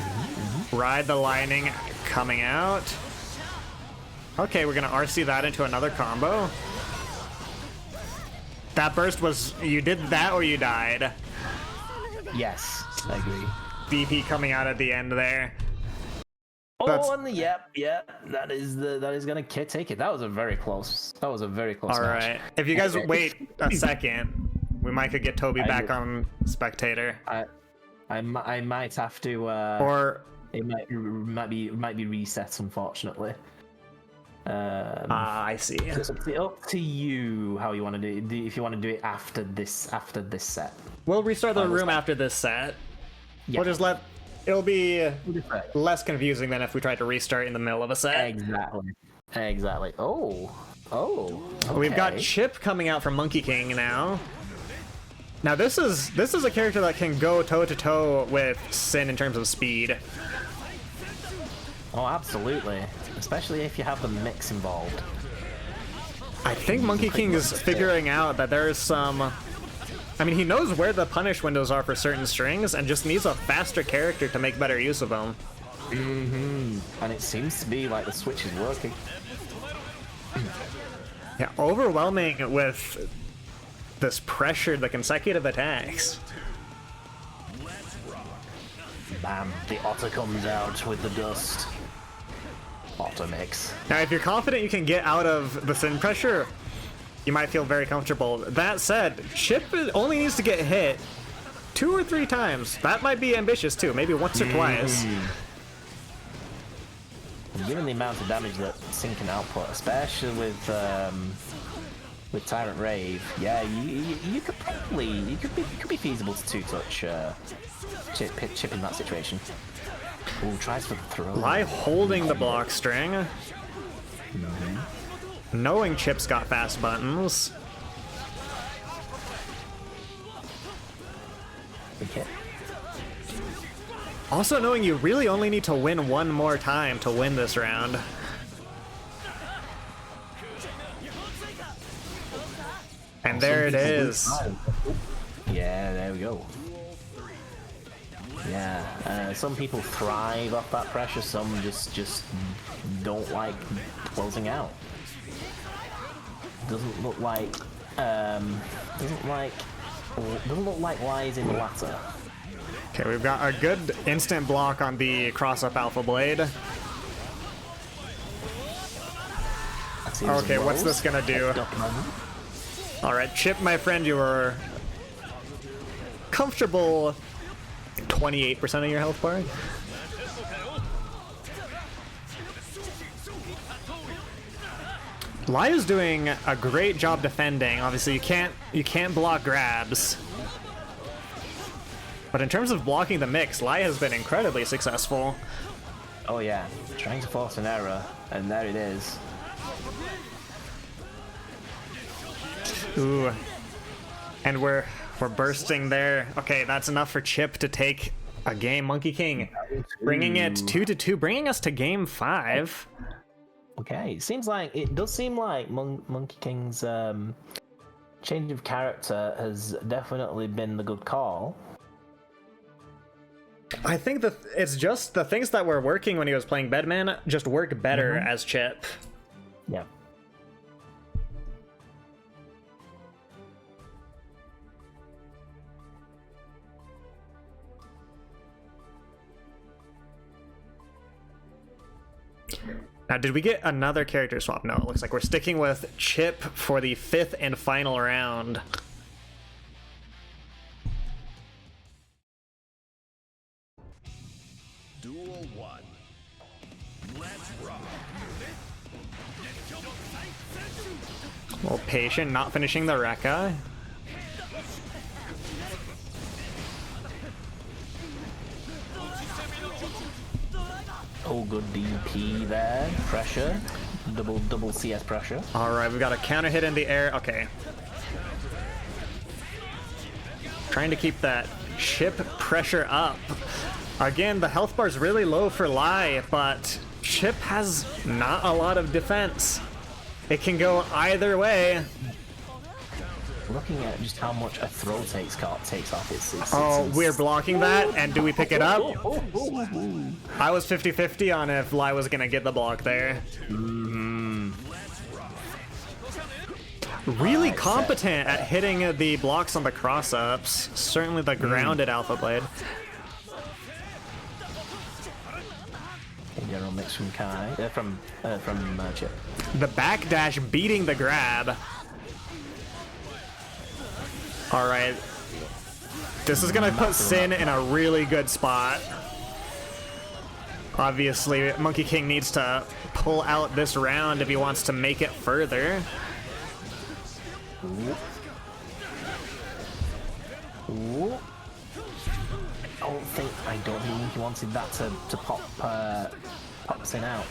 ride the lightning coming out. Okay, we're gonna RC that into another combo. That burst was, you did that or you died. Yes, I agree. DP coming out at the end there. Oh, and yep, that is gonna take it. That was a very close. All match. Right, if you guys wait a second, we might could get Toby back on spectator. I might have to. Or it might be reset, unfortunately. I see. It's up to you how you want to do it. If you want to do it after this set. We'll restart the room after this set. Yeah. We'll just let. It'll be less confusing than if we tried to restart in the middle of a set. Exactly. Oh. Okay. We've got Chip coming out from Monkey King now. Now this is a character that can go toe to toe with Sin in terms of speed. Oh, absolutely. Especially if you have the mix involved. I think Monkey King is figuring out that there is some. I mean, he knows where the punish windows are for certain strings and just needs a faster character to make better use of them. And it seems to be like the switch is working. Yeah, overwhelming with this pressure, the consecutive attacks. Bam, the otter comes out with the dust. Otter mix. Now, if you're confident you can get out of the Sin pressure, you might feel very comfortable. That said, Chip only needs to get hit 2 or 3 times. That might be ambitious too, maybe once or twice. Given the amount of damage that Sin can output, especially with Tyrant Rave, yeah, you could probably it could be feasible to 2-touch Chip in that situation. Ooh, tries for the throw. Lai holding the block string. Knowing Chip's got fast buttons. Big hit. Also knowing you really only need to win one more time to win this round. And there it is. Yeah, there we go. Yeah, some people thrive off that pressure, some just don't like closing out. Doesn't look like lies in the latter. Okay, we've got a good instant block on the cross-up Alpha Blade. Okay, what's this gonna do? Alright, Chip, my friend, you were comfortable 28% of your health bar. Lia's doing a great job defending. Obviously, you can't block grabs. But in terms of blocking the mix, Lia has been incredibly successful. Oh yeah, trying to force an error, and there it is. Ooh. And we're bursting there. Okay, that's enough for Chip to take a game. Monkey King bringing it 2-2, bringing us to game 5. Okay, it does seem like Monkey King's change of character has definitely been the good call. I think that it's just the things that were working when he was playing Bedman just work better as Chip. Yeah. Now, did we get another character swap? No, it looks like we're sticking with Chip for the 5th and final round. Duel 1. Let's rock. Well, patient, not finishing the Rekka. Oh, good DP there. Pressure. Double CS pressure. Alright, we've got a counter hit in the air. Okay. Trying to keep that Chip pressure up. Again, the health bar is really low for Lai, but Chip has not a lot of defense. It can go either way. Looking at just how much a throw takes off, it's We're blocking that, and do we pick it up? I was 50-50 on if Lai was gonna get the block there. Really competent at hitting the blocks on the cross-ups. Certainly the grounded Alpha Blade. General mix from Kai, from Chip. The backdash beating the grab. Alright. This is gonna put Sin in a really good spot. Obviously, Monkey King needs to pull out this round if he wants to make it further. Ooh. I don't think he wanted that to pop Sin out.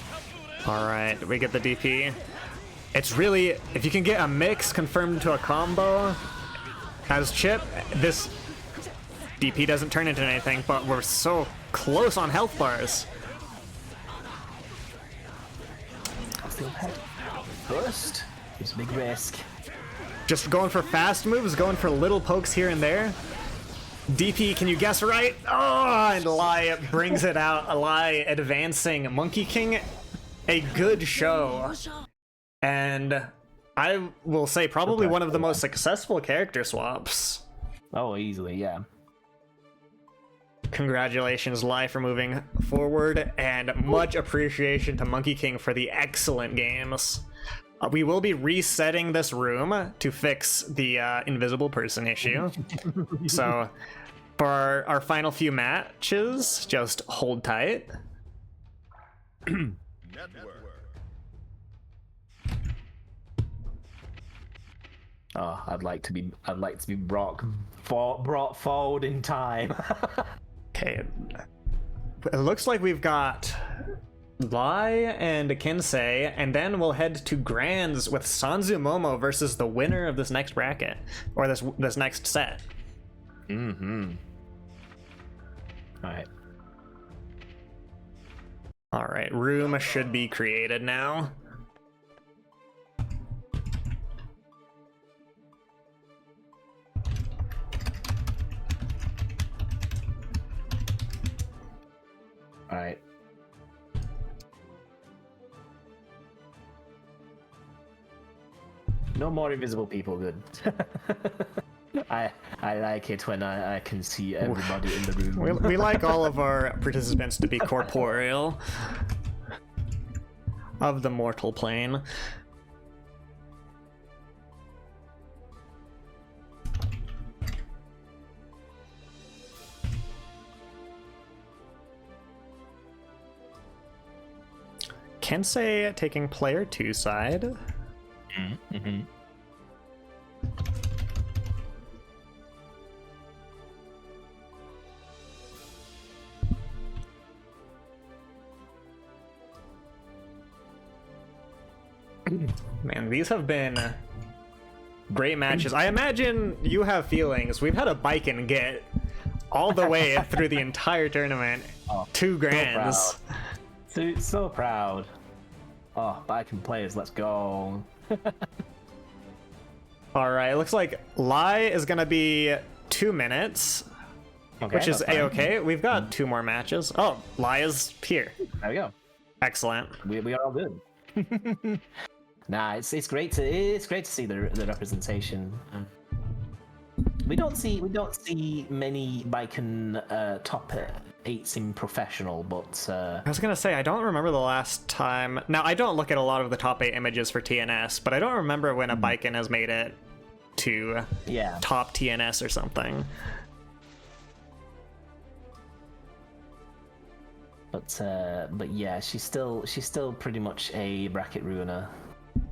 Alright, we get the DP. It's really, if you can get a mix confirmed to a combo as Chip, this DP doesn't turn into anything, but we're so close on health bars. Burst. It's a big risk. Just going for fast moves, going for little pokes here and there. DP, can you guess right? Oh, and Lai brings it out. Lai advancing. Monkey King, a good show. And I will say probably one of the most successful character swaps. Oh, easily, yeah. Congratulations, Lai, for moving forward, and much appreciation to Monkey King for the excellent games. We will be resetting this room to fix the invisible person issue. So for our final few matches, just hold tight. Oh, I'd like to be brought forward in time. Okay, it looks like we've got Lai and Kinsei, and then we'll head to Grands with Sanzu Momo versus the winner of this next bracket, or this next set. Alright. Alright, room should be created now. Alright. No more invisible people, good. I like it when I can see everybody in the room. We like all of our participants to be corporeal of the mortal plane. Kensei taking player 2 side. Mm-hmm. Man, these have been great matches. I imagine you have feelings. We've had a Biken get all the way through the entire tournament. Oh, 2 grands. So proud. Oh, Biken players, let's go. Alright, looks like Lai is gonna be 2 minutes. Okay, which is that's fine. A-okay. We've got 2 more matches. Oh, Lai is here. There we go. Excellent. We are all good. Nah, it's great to see the representation. We don't see many Biken top 8s in professional, but I was gonna say, I don't remember the last time. Now, I don't look at a lot of the top 8 images for TNS, but I don't remember when a Biken has made it to top TNS or something. But yeah, she's still pretty much a bracket ruiner.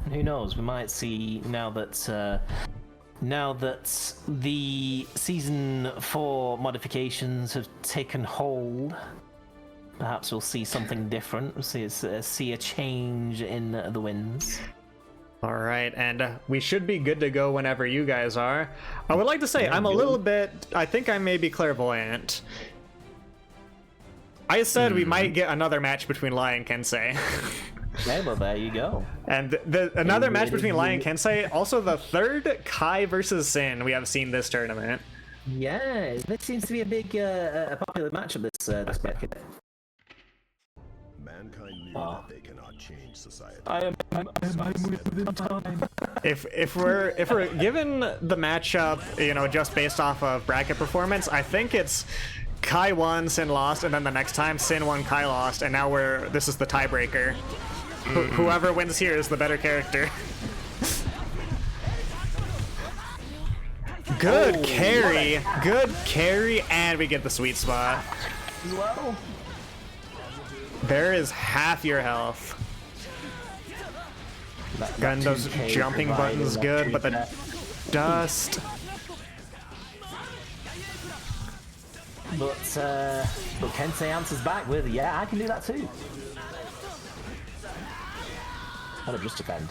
And who knows? We might see now that the season 4 modifications have taken hold. Perhaps we'll see something different. We'll see a change in the wins. All right, and we should be good to go whenever you guys are. I would like to say I'm a little bit. I think I may be clairvoyant. I said we might get another match between Lai and Kensei. Okay, well, there you go. And another match between Lai and Kensei, also the 3rd Kai versus Sin we have seen this tournament. Yeah, this seems to be a big, a popular matchup this bracket. Mankind knew that they cannot change society. I'm within time. If we're given the matchup, you know, just based off of bracket performance, I think it's Kai won, Sin lost, and then the next time Sin won, Kai lost, and now this is the tiebreaker. Whoever wins here is the better character. Good carry, good carry, and we get the sweet spot. As well. There is half your health. Gun those jumping buttons good, but the dust. But Kensei answers back with, yeah, I can do that too. I'll just defend.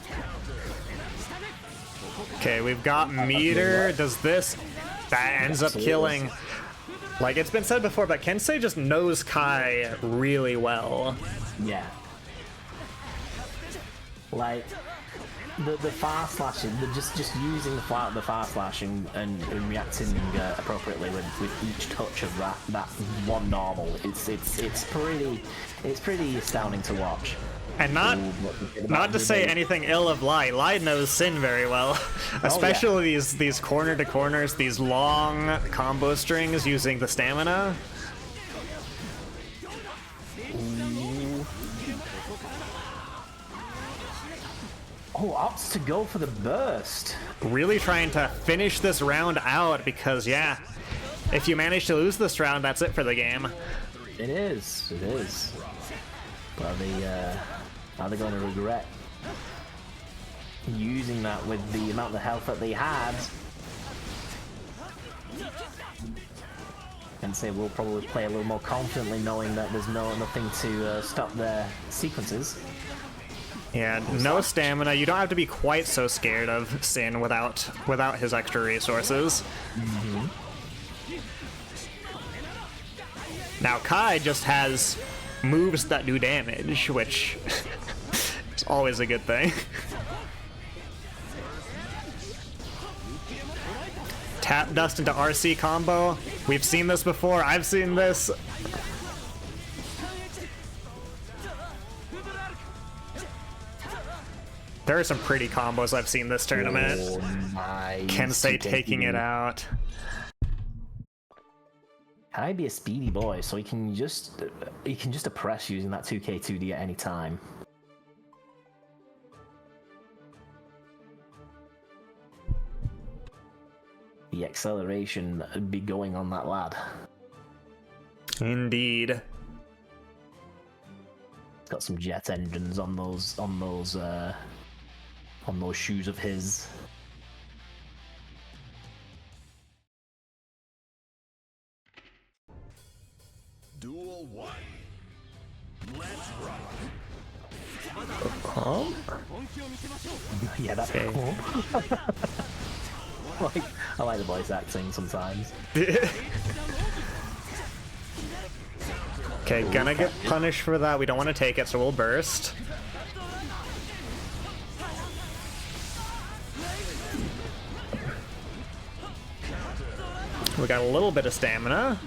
Okay, we've got meter. Does this? That ends up killing. Like it's been said before, but Kensei just knows Kai really well. Yeah. Like the fast slashing, just using the fast slashing and reacting appropriately with each touch of that one normal. It's pretty astounding to watch. And not to say anything ill of Lai. Lai knows Sin very well, especially these corner to corners, these long combo strings using the stamina. Oh, opts to go for the burst. Really trying to finish this round out because, yeah, if you manage to lose this round, that's it for the game. It is. Well, are they going to regret using that with the amount of health that they had? And say we'll probably play a little more confidently, knowing that there's nothing to stop their sequences. Yeah, no stamina. You don't have to be quite so scared of Sin without his extra resources. Now Kai just has moves that do damage, which is always a good thing. Tap dust into RC combo. We've seen this before. I've seen this. There are some pretty combos I've seen this tournament. Oh, nice. Kensei taking it out. Kai be a speedy boy, so he can just oppress using that 2K2D at any time. The acceleration be going on that lad. Indeed. It's got some jet engines on those shoes of his. Duel 1. Let's rock. Oh. Yeah, that's Okay. cool. I like the voice acting sometimes. Okay, gonna get punished for that. We don't want to take it, so we'll burst. We got a little bit of stamina.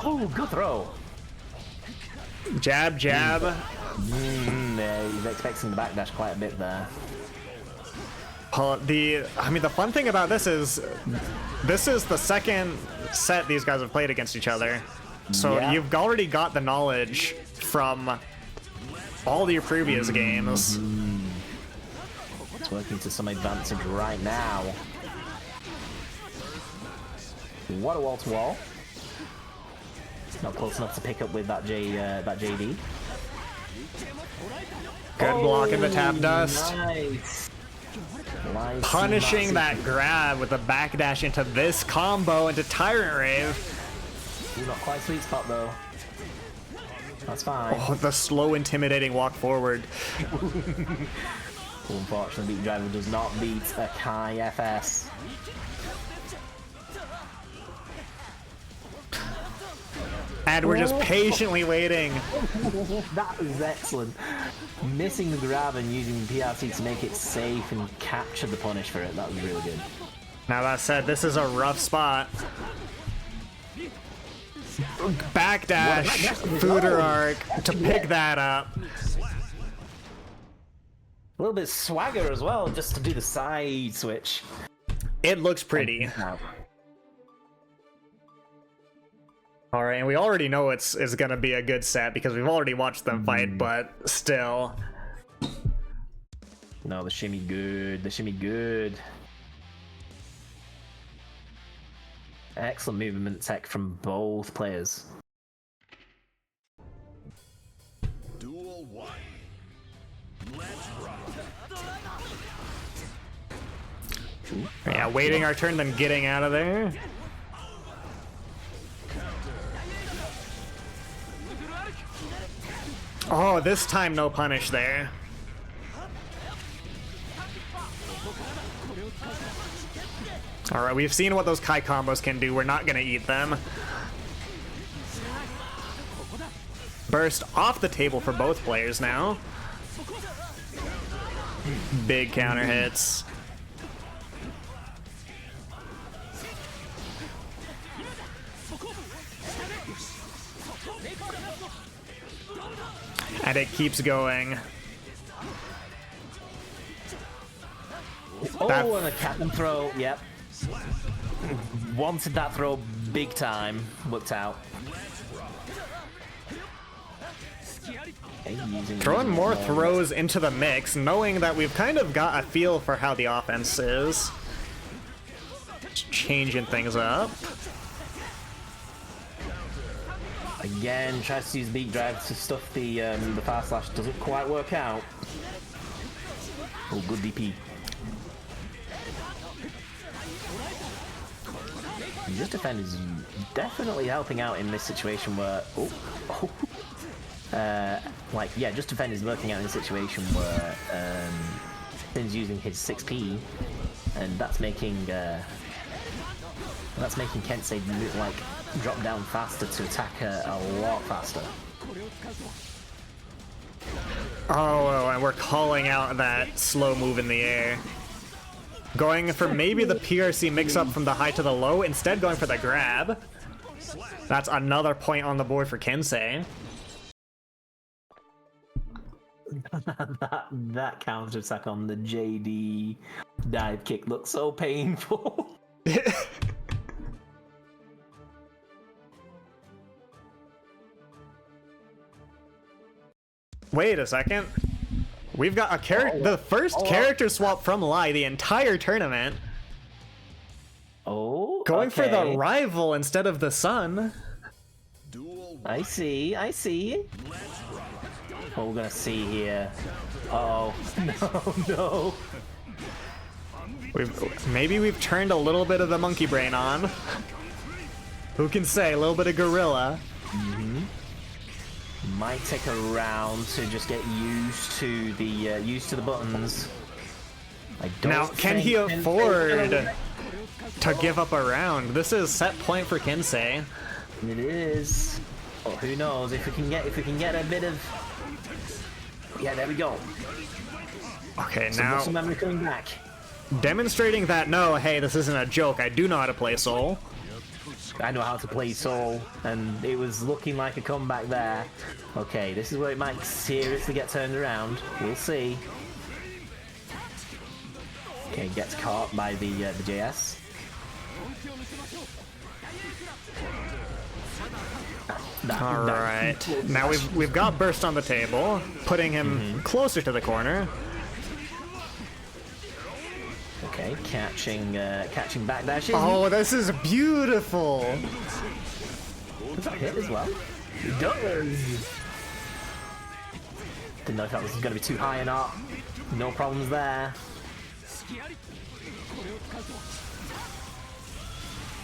Oh, good throw. Jab, jab. Yeah, he's expecting the backdash quite a bit there. The fun thing about this is the second set these guys have played against each other. So Yeah. you've already got the knowledge from all your previous games. It's working to some advantage right now. What a wall to wall. Not close enough to pick up with that JD. Good block in the tap dust. Nice. Nice. Punishing that grab with a backdash into this combo into Tyrant Rave. Ooh, not quite sweet spot though. That's fine. Oh, the slow, intimidating walk forward. Unfortunately, Beat Driver does not beat a Kai FS. And we're just patiently waiting. That was excellent. Missing the grab and using PRC to make it safe and capture the punish for it. That was really good. Now that said, this is a rough spot. Backdash, Fooder Arc to pick that up. A little bit swagger as well, just to do the side switch. It looks pretty. Wow. All right, and we already know it's gonna be a good set because we've already watched them fight, but still. No, the shimmy good. The shimmy good. Excellent movement tech from both players. Duel 1. Let's rock. Yeah, waiting our turn, then getting out of there. Oh, this time no punish there. Alright, we've seen what those Kai combos can do. We're not gonna eat them. Burst off the table for both players now. Big counter hits. And it keeps going. Oh, That- and a cap and throw. Yep. Wanted that throw big time. Worked out. Okay, Throwing more throws into the mix, knowing that we've kind of got a feel for how the offense is. Just changing things up. Again, tries to use beat drive to stuff the fast slash. Doesn't quite work out. Oh, good DP. Just defend is definitely helping out in this situation where just defend is working out in a situation where Finn's using his 6P, and that's making That's making Kensei like drop down faster to attack a lot faster. Oh, and we're calling out that slow move in the air. Going for maybe the PRC mix-up from the high to the low, instead going for the grab. That's another point on the board for Kensei. that counter attack on the JD dive kick looks so painful. Wait a second. We've got a character, the first character swap from Lai the entire tournament. Oh, Going for the okay. rival instead of the sun. I see. What we're gonna see here. Uh oh, no. Maybe we've turned a little bit of the monkey brain on. Who can say? A little bit of gorilla. Might take a round to just get used to the buttons. I don't Now, can he afford to give up a round? This is set point for Kensei. It is. Oh, who knows if we can get a bit of. Yeah, there we go. Okay, Some now muscle memory coming back. demonstrating that no, hey, this isn't a joke. I do know how to play Soul. I know how to play Soul, and it was looking like a comeback there. Okay, this is where it might seriously get turned around. We'll see. Okay, gets caught by the JS. All right, now we've got Burst on the table, putting him closer to the corner. Okay, catching back there. Oh, this is beautiful. Does that hit as well? It does. Didn't know if that was going to be too high or not. No problems there.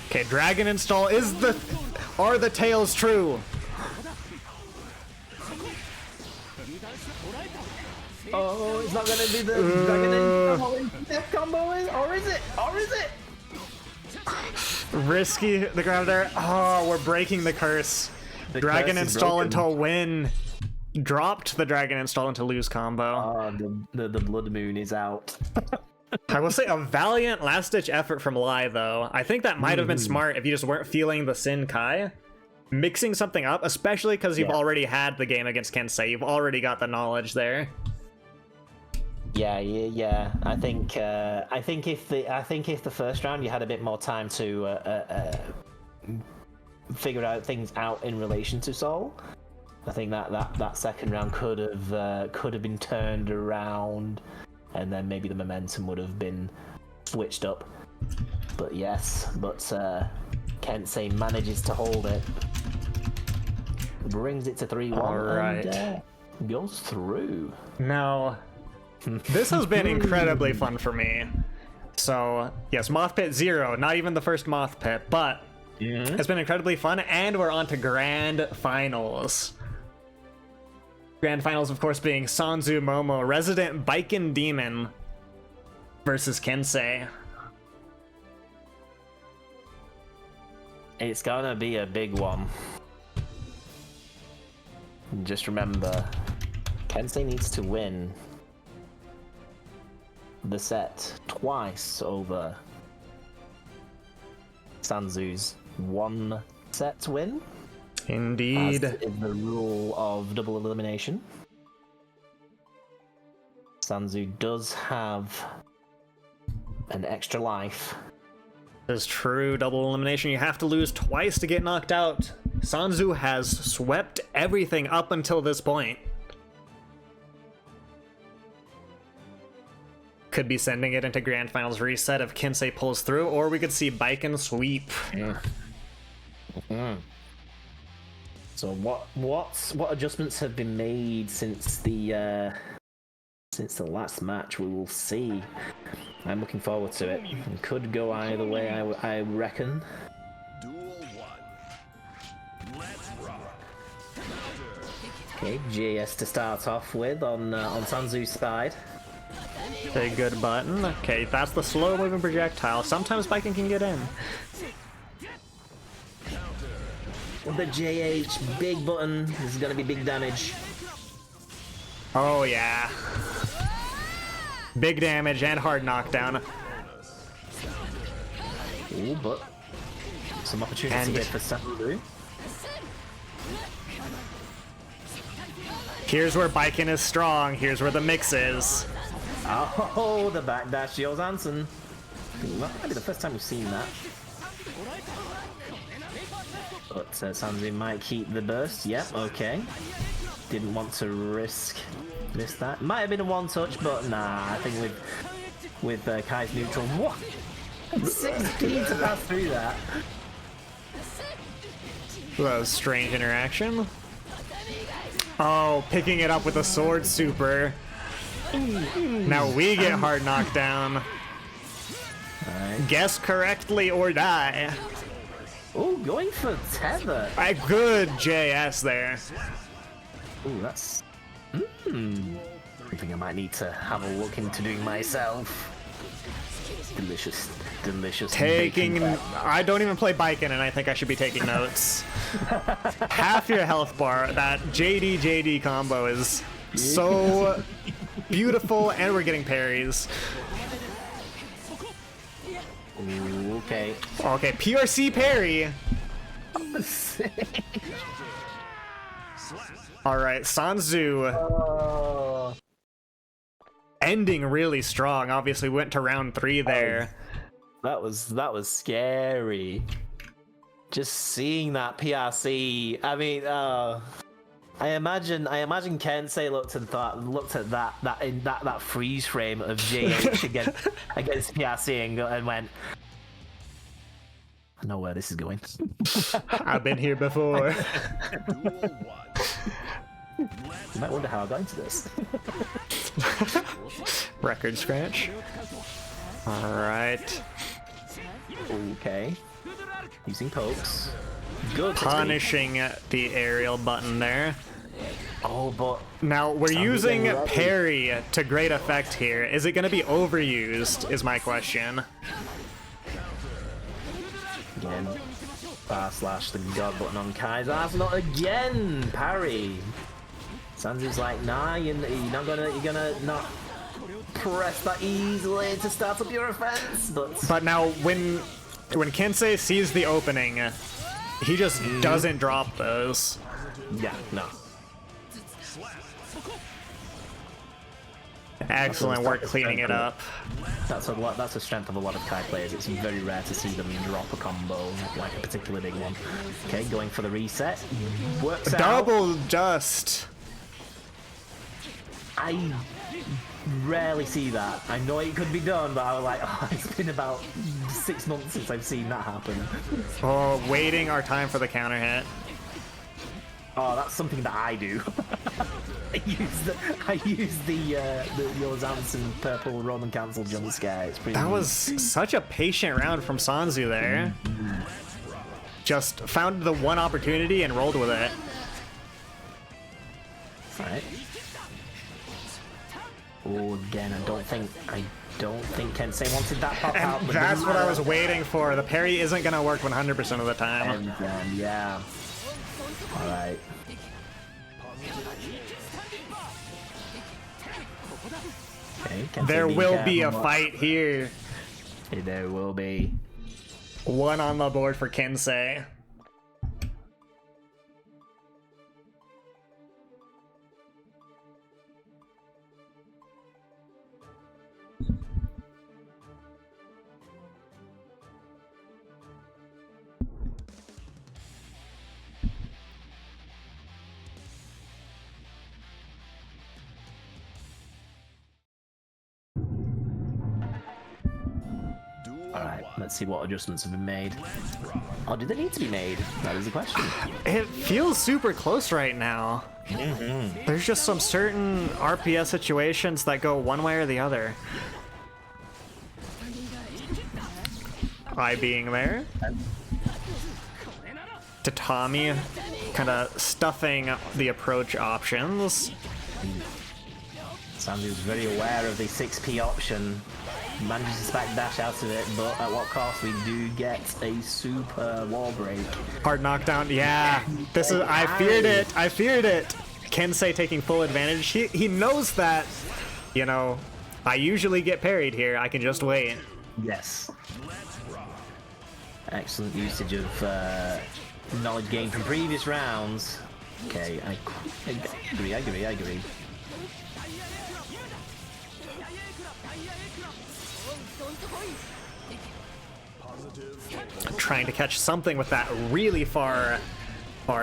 Okay, Dragon Install are the tales true? Oh, it's not going to be the Dragon Death combo, or is it? Or is it? Risky the grab there. Oh, we're breaking the curse. The Dragon curse is Install broken. into win. Dropped the Dragon Install into lose combo. Oh, the Blood Moon is out. I will say a valiant last-ditch effort from Lai, though. I think that might have been smart if you just weren't feeling the Sin Kai. Mixing something up, especially because you've already had the game against Kensei. You've already got the knowledge there. Yeah. I think if the first round you had a bit more time to figure things out in relation to Soul, I think that second round could have been turned around, and then maybe the momentum would have been switched up. But Kensei manages to hold it, brings it to 3-1, Alright. and goes through. Now, this has been incredibly fun for me. So, yes, MOTHPIT 0, not even the first MOTHPIT, but it's been incredibly fun, and we're on to Grand Finals. Grand Finals, of course, being Sanzu Momo, Resident Biken Demon, versus Kensei. It's gonna be a big one. Just remember, Kensei needs to win the set twice over Sanzu's one set win. Indeed. As is the rule of double elimination. Sanzu does have an extra life. This is true. Double elimination. You have to lose twice to get knocked out. Sanzu has swept everything up until this point. Could be sending it into Grand Finals reset if Kensei pulls through, or we could see Biken sweep. So what adjustments have been made since the last match? We will see. I'm looking forward to it. It could go either way, I reckon. Duel 1. Let's rock. Okay, JS to start off with on Sanzu's side. A good button. Okay, that's the slow moving projectile. Sometimes Biken can get in. The JH, big button. This is gonna be big damage. Oh yeah. Big damage and hard knockdown. Ooh, but some opportunity here for Sandu. Here's where Baiken is strong. Here's where the mix is. Oh, the backdash Yos Hansen. That might be the first time we've seen that. But Sanzu might keep the burst. Yep, okay. Didn't want to risk that. Might have been a one-touch, but nah. I think with Kai's neutral, what? 16 to pass through that. That was strange interaction. Oh, picking it up with a sword super. Now we get hard knockdown. Right. Guess correctly or die. Oh, going for tether. A good JS there. Ooh, that's... Something I might need to have a look into doing myself. Delicious, delicious. I don't even play Baiken, and I think I should be taking notes. Half your health bar. That JD combo is so beautiful, and we're getting parries. Ooh, okay. Okay, PRC parry. Alright, Sanzu ending really strong. Obviously went to round 3 there. That was scary. Just seeing that PRC. I mean, I imagine Kensei looked at that freeze frame of JH against PRC and went, I know where this is going. I've been here before. You might wonder how I got into this. Record scratch. Alright. Okay. Using pokes. Good. Punishing the aerial button there. Oh, but... Now, we're using parry to great effect here. Is it going to be overused, is my question. Again. Bar slash the god button on Kai's ass. Not again! Parry. Sanzu's like, nah, you're gonna not press that easily to start up your offense. But now, when Kensei sees the opening, he just doesn't drop those. Yeah, no. Excellent work cleaning it up. That's a strength of a lot of Kai players. It's very rare to see them drop a combo, like a particular big one. Okay, going for the reset. Works out. Double dust. I rarely see that. I know it could be done, but I was like, oh, it's been about 6 months since I've seen that happen. Oh, waiting our time for the counter hit. Oh, that's something that I do. I use the Yos Hansen purple Roman cancel jump scare. It's pretty. That was such a patient round from Sanzu there. Just found the one opportunity and rolled with it. Alright. Oh, again, I don't think Kensei wanted that pop out. And that's what I was waiting for. The parry isn't gonna work 100% of the time. Yeah. Alright. Okay, there will be a fight here. There will be. One on the board for Kensei. Alright, let's see what adjustments have been made. Oh, do they need to be made? That is the question. It feels super close right now. There's just some certain RPS situations that go one way or the other. I being there. Tatami kind of stuffing the approach options. Sandu's very aware of the 6p option. manages to spec dash out of it, but at what cost? We do get a super wall break. Hard knockdown. Yeah, this is. I feared it. I feared it. Kensei taking full advantage. He knows that, you know, I usually get parried here. I can just wait. Yes. Excellent usage of knowledge gained from previous rounds. Okay, I agree. I'm trying to catch something with that really far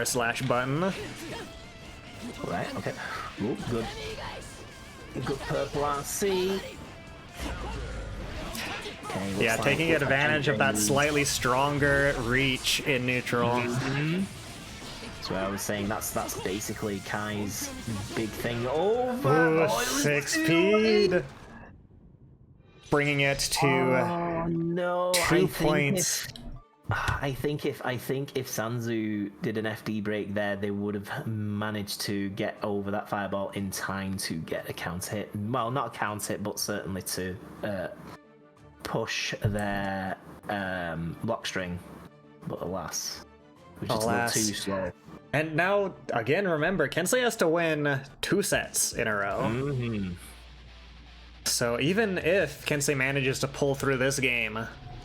slash button. Right, okay. Ooh, good. Good purple RC. Okay, Yeah, taking advantage of that slightly stronger reach in neutral. So I was saying that's basically Kai's big thing. Oh, Ooh, 6 speed. Bringing it to no, 2 points. I think if Sanzu did an FD break there, they would have managed to get over that fireball in time to get a counter hit. Well, not a counter hit, but certainly to push their block string. But alas, which is a little too slow. And now, again, remember, Kensei has to win 2 sets in a row. So even if Kensei manages to pull through this game,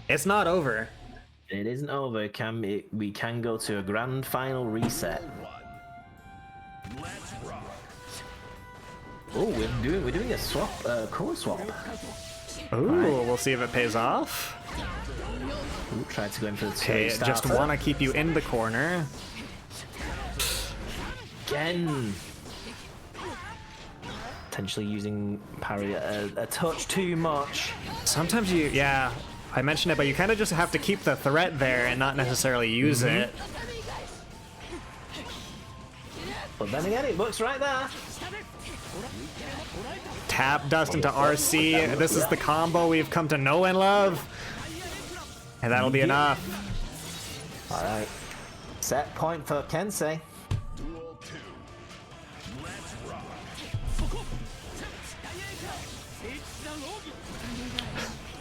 it's not over. It isn't over. We can go to a grand final reset. Oh, we're doing a swap, core swap. Ooh, we'll see if it pays off. Ooh, try to go in for the Okay, just want to keep you in the corner. Again. Potentially using parry a touch too much. Sometimes yeah, I mentioned it, but you kind of just have to keep the threat there and not necessarily use it. But then again, it works right there. Tap dust into RC. This is the combo we've come to know and love. And that'll be enough. Alright. Set point for Kensei.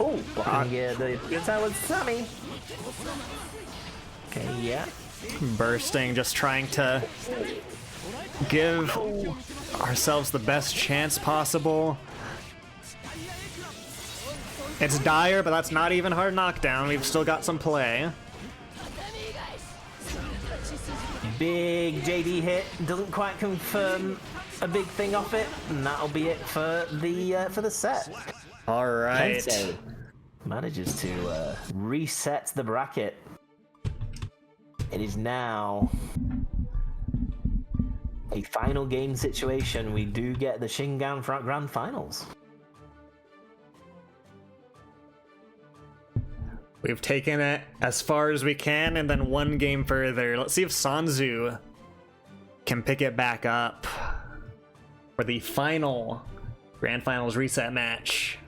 Oh, blocking the guitar with Sammy. Okay, yeah. Bursting, just trying to give ourselves the best chance possible. It's dire, but that's not even hard knockdown. We've still got some play. Big JD hit, doesn't quite confirm a big thing off it, and that'll be it for the set. All right. Kensei manages to reset the bracket. It is now a final game situation. We do get the Shingan Grand Finals. We've taken it as far as we can, and then one game further. Let's see if Sanzu can pick it back up for the final Grand Finals reset match.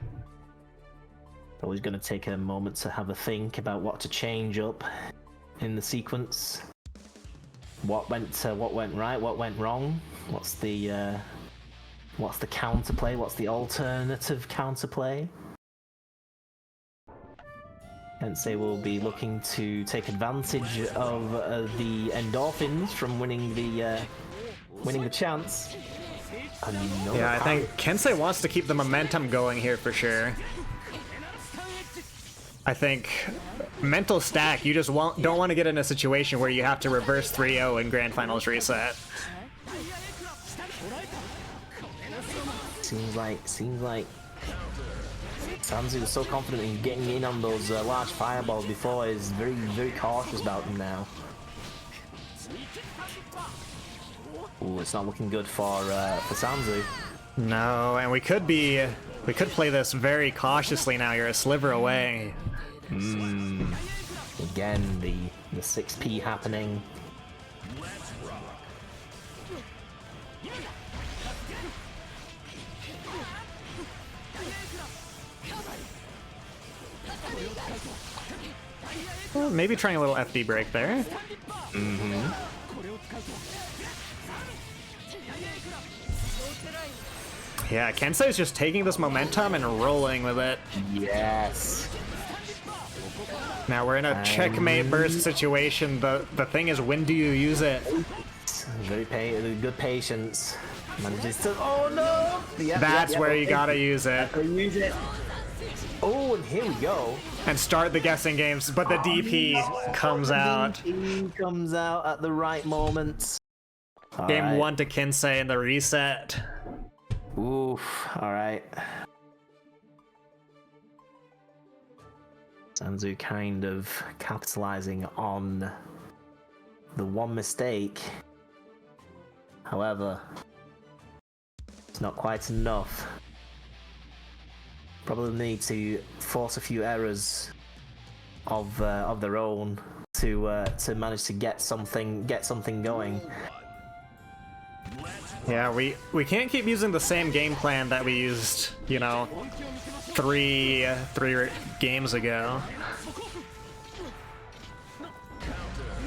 Always going to take a moment to have a think about what to change up in the sequence. What went right? What went wrong? What's the counterplay? What's the alternative counterplay? Kensei will be looking to take advantage of the endorphins from winning the chance. Yeah, I think Kensei wants to keep the momentum going here for sure. I think mental stack, you just don't want to get in a situation where you have to reverse 3-0 in Grand Finals reset. Seems like Sanzu was so confident in getting in on those large fireballs before. Is very, very cautious about them now. Ooh, it's not looking good for Sanzu. No, and we could play this very cautiously now. You're a sliver away. Again, the 6P happening. Well, maybe trying a little FD break there. Yeah, Kensei is just taking this momentum and rolling with it. Yes. Now we're in a checkmate burst situation. The thing is, when do you use it? Good patience. Manages to. Oh no! Yep, That's where you gotta use it. Use it. Oh, and here we go. And start the guessing games, but the DP comes out. DP comes out at the right moment. Game 1 to Kensei in the reset. Oof. All right. Sanzu kind of capitalizing on the one mistake. However, it's not quite enough. Probably need to force a few errors of their own to manage to get something going. Yeah, we can't keep using the same game plan that we used, you know, three games ago.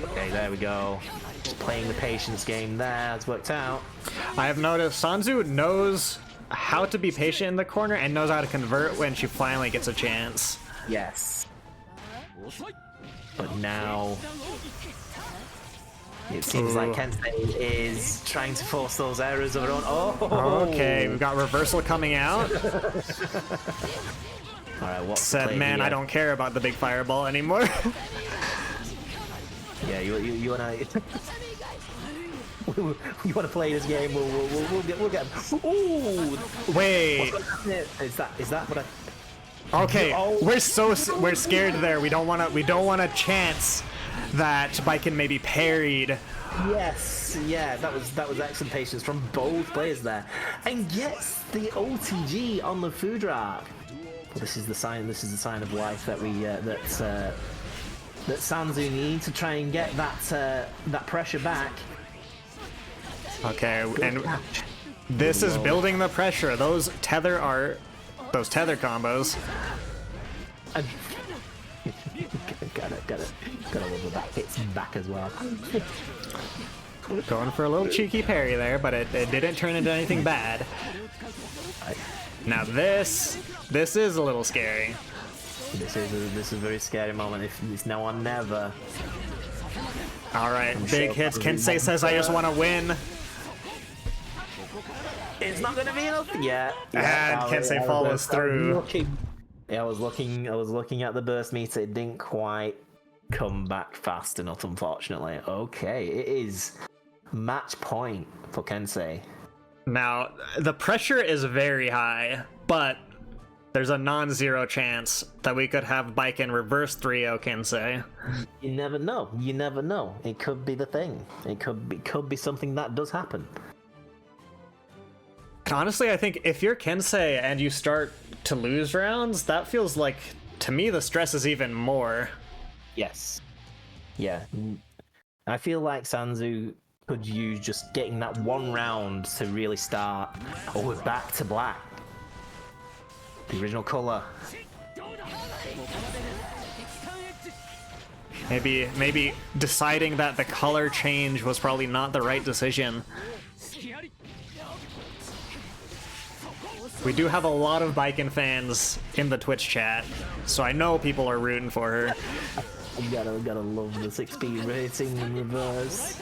Okay, there we go. Just playing the patience game there. It's worked out. I have noticed Sanzu knows how to be patient in the corner and knows how to convert when she finally gets a chance. Yes. But now it seems like Kensei is trying to force those errors of her own. Oh! Okay, we've got reversal coming out. Alright, what Said, man, I don't care about the big fireball anymore. Yeah, you wanna you wanna play this game? We'll get. Ooh! Wait. Is that what I? Okay, Oh. we're scared there. We don't want a chance that Baiken may be parried. Yes, yeah, that was excellent patience from both players there, and gets the OTG on the Fudrak. Well, this is the sign of life that we that Sanzu need to try and get that pressure back. Okay, and this is building the pressure. Those tether combos. Gotta love the back hits back as well. Going for a little cheeky parry there, but it didn't turn into anything bad. Now this is a little scary. This is a very scary moment. If it's now or never. All right, big hits. Kensei says, "I just want to win." It's not gonna be enough yet. And Kensei follows through. I was looking at the burst meter. It didn't quite come back fast enough, unfortunately. Okay, it is match point for Kensei. Now the pressure is very high, but there's a non-zero chance that we could have Baiken reverse 3-0 Kensei. You never know. You never know. It could be the thing. It could be something that does happen. Honestly, I think if you're Kensei and you start to lose rounds, that feels like, to me, the stress is even more. Yes. Yeah. I feel like Sanzu could use just getting that one round to really start. Oh, we're back to black. The original color. Maybe deciding that the color change was probably not the right decision. We do have a lot of Baiken fans in the Twitch chat, so I know people are rooting for her. You gotta love the 6-speed rating in reverse.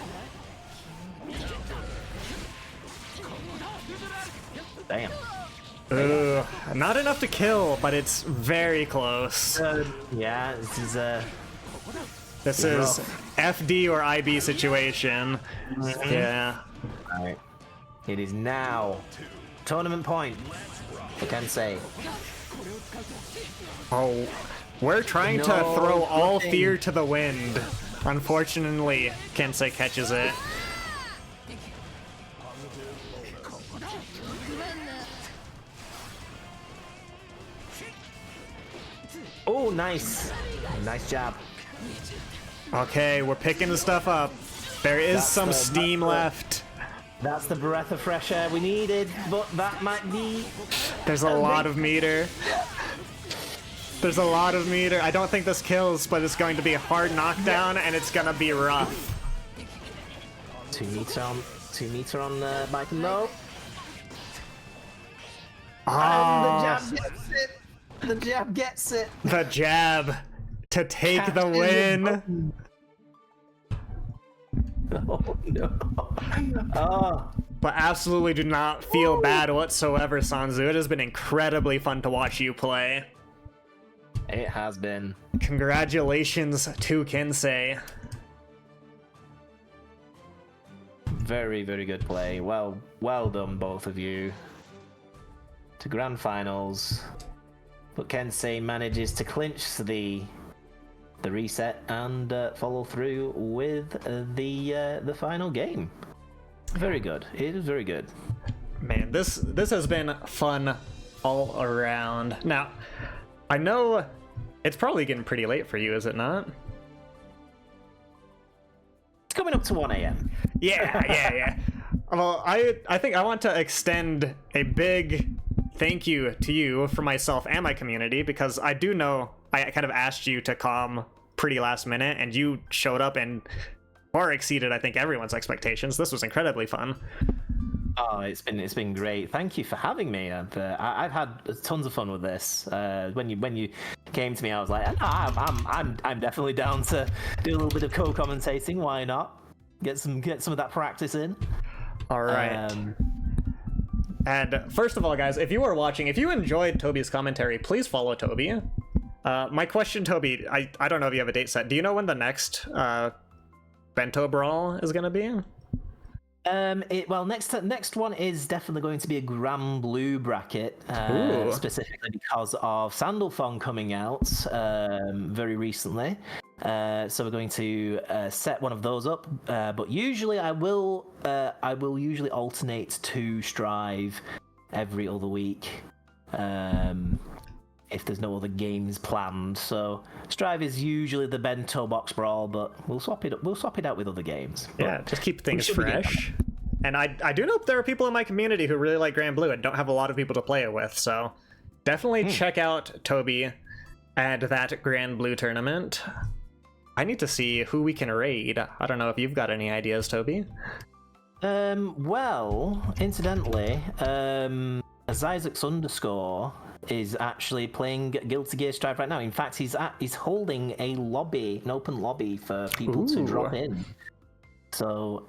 Damn. Ugh, not enough to kill, but it's very close. Yeah, this is FD or IB situation. Yeah. Alright. It is now tournament point for Kensei. Oh, we're trying to throw all fear to the wind. Unfortunately, Kensei catches it. Oh, nice. Nice job. Okay, we're picking the stuff up. There is some steam left. That's the breath of fresh air we needed, but that might be... There's a lot of meter. There's a lot of meter. I don't think this kills, but it's going to be a hard knockdown, and it's gonna be rough. 2 meter on the Baiken though. Ah, And the jab gets it. The jab gets it. the jab to take the Catches it. win. Oh no. Oh. But absolutely do not feel bad whatsoever, Sanzu. It has been incredibly fun to watch you play. It has been. Congratulations to Kinsei. Very, very good play. Well done, both of you. To grand finals. But Kensei manages to clinch the reset and follow through with the final game. Very good. It is very good. Man, this has been fun all around. Now, I know it's probably getting pretty late for you, is it not? It's coming up to 1 a.m. Yeah. Well, I think I want to extend a big thank you to you for myself and my community, because I do know I kind of asked you to come pretty last minute, and you showed up and far exceeded, I think, everyone's expectations. This was incredibly fun. Oh, it's been great. Thank you for having me. I've had tons of fun with this. When you came to me, I was like, no, I'm definitely down to do a little bit of co-commentating. Why not? Get some of that practice in. All right. And first of all, guys, if you are watching, if you enjoyed Toby's commentary, please follow Toby. My question, Toby, I don't know if you have a date set. Do you know when the next Bento Brawl is going to be? Next one is definitely going to be a Grand Blue bracket, specifically because of Sandalphon coming out very recently. So we're going to set one of those up. But usually I will usually alternate to Strive every other week. If there's no other games planned. So Strive is usually the Bento Box Brawl, but we'll swap it up. We'll swap it out with other games. Yeah, just keep things fresh. And I do know there are people in my community who really like Grand Blue and don't have a lot of people to play it with, so definitely check out Toby and that Grand Blue tournament. I need to see who we can raid. I don't know if you've got any ideas, Toby. Well, incidentally, Zyzax underscore is actually playing Guilty Gear Strive right now. In fact, he's holding an open lobby for people to drop in. So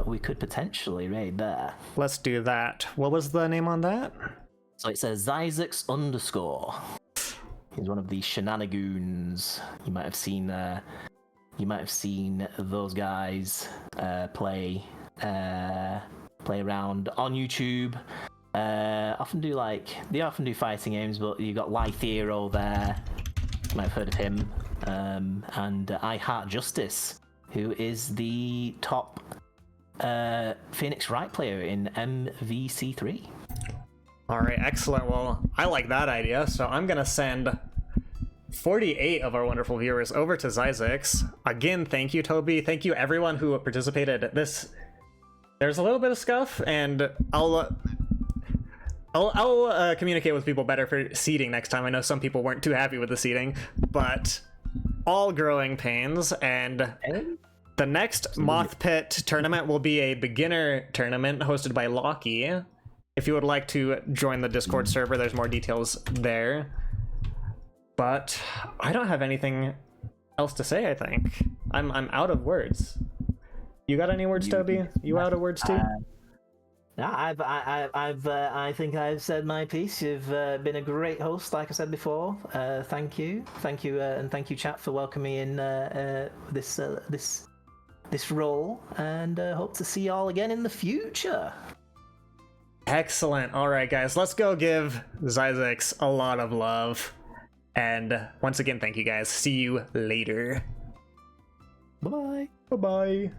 we could potentially raid there. Let's do that. What was the name on that? So it says Zyzax underscore. He's one of the shenanigans. You might have seen those guys play around on YouTube. They often do fighting games, but you've got Lythero there. You might have heard of him. And I Heart Justice, who is the top Phoenix Wright player in MVC3. All right, excellent. Well, I like that idea, so I'm gonna send 48 of our wonderful viewers over to Zyzax. Again, thank you, Toby. Thank you, everyone who participated. There's a little bit of scuff, and I'll communicate with people better for seeding next time. I know some people weren't too happy with the seeding, but all growing pains. And the next MOTHPIT tournament will be a beginner tournament hosted by Locky. If you would like to join the Discord server, there's more details there. But I don't have anything else to say, I think. I'm out of words. You got any words, Toby? You out of words too? No, I think I've said my piece. You've been a great host, like I said before. Thank you, and thank you, chat, for welcoming me in this role, and hope to see you all again in the future. Excellent. All right, guys, let's go give Zyzax a lot of love. And once again, thank you guys. See you later. Bye-bye. Bye-bye.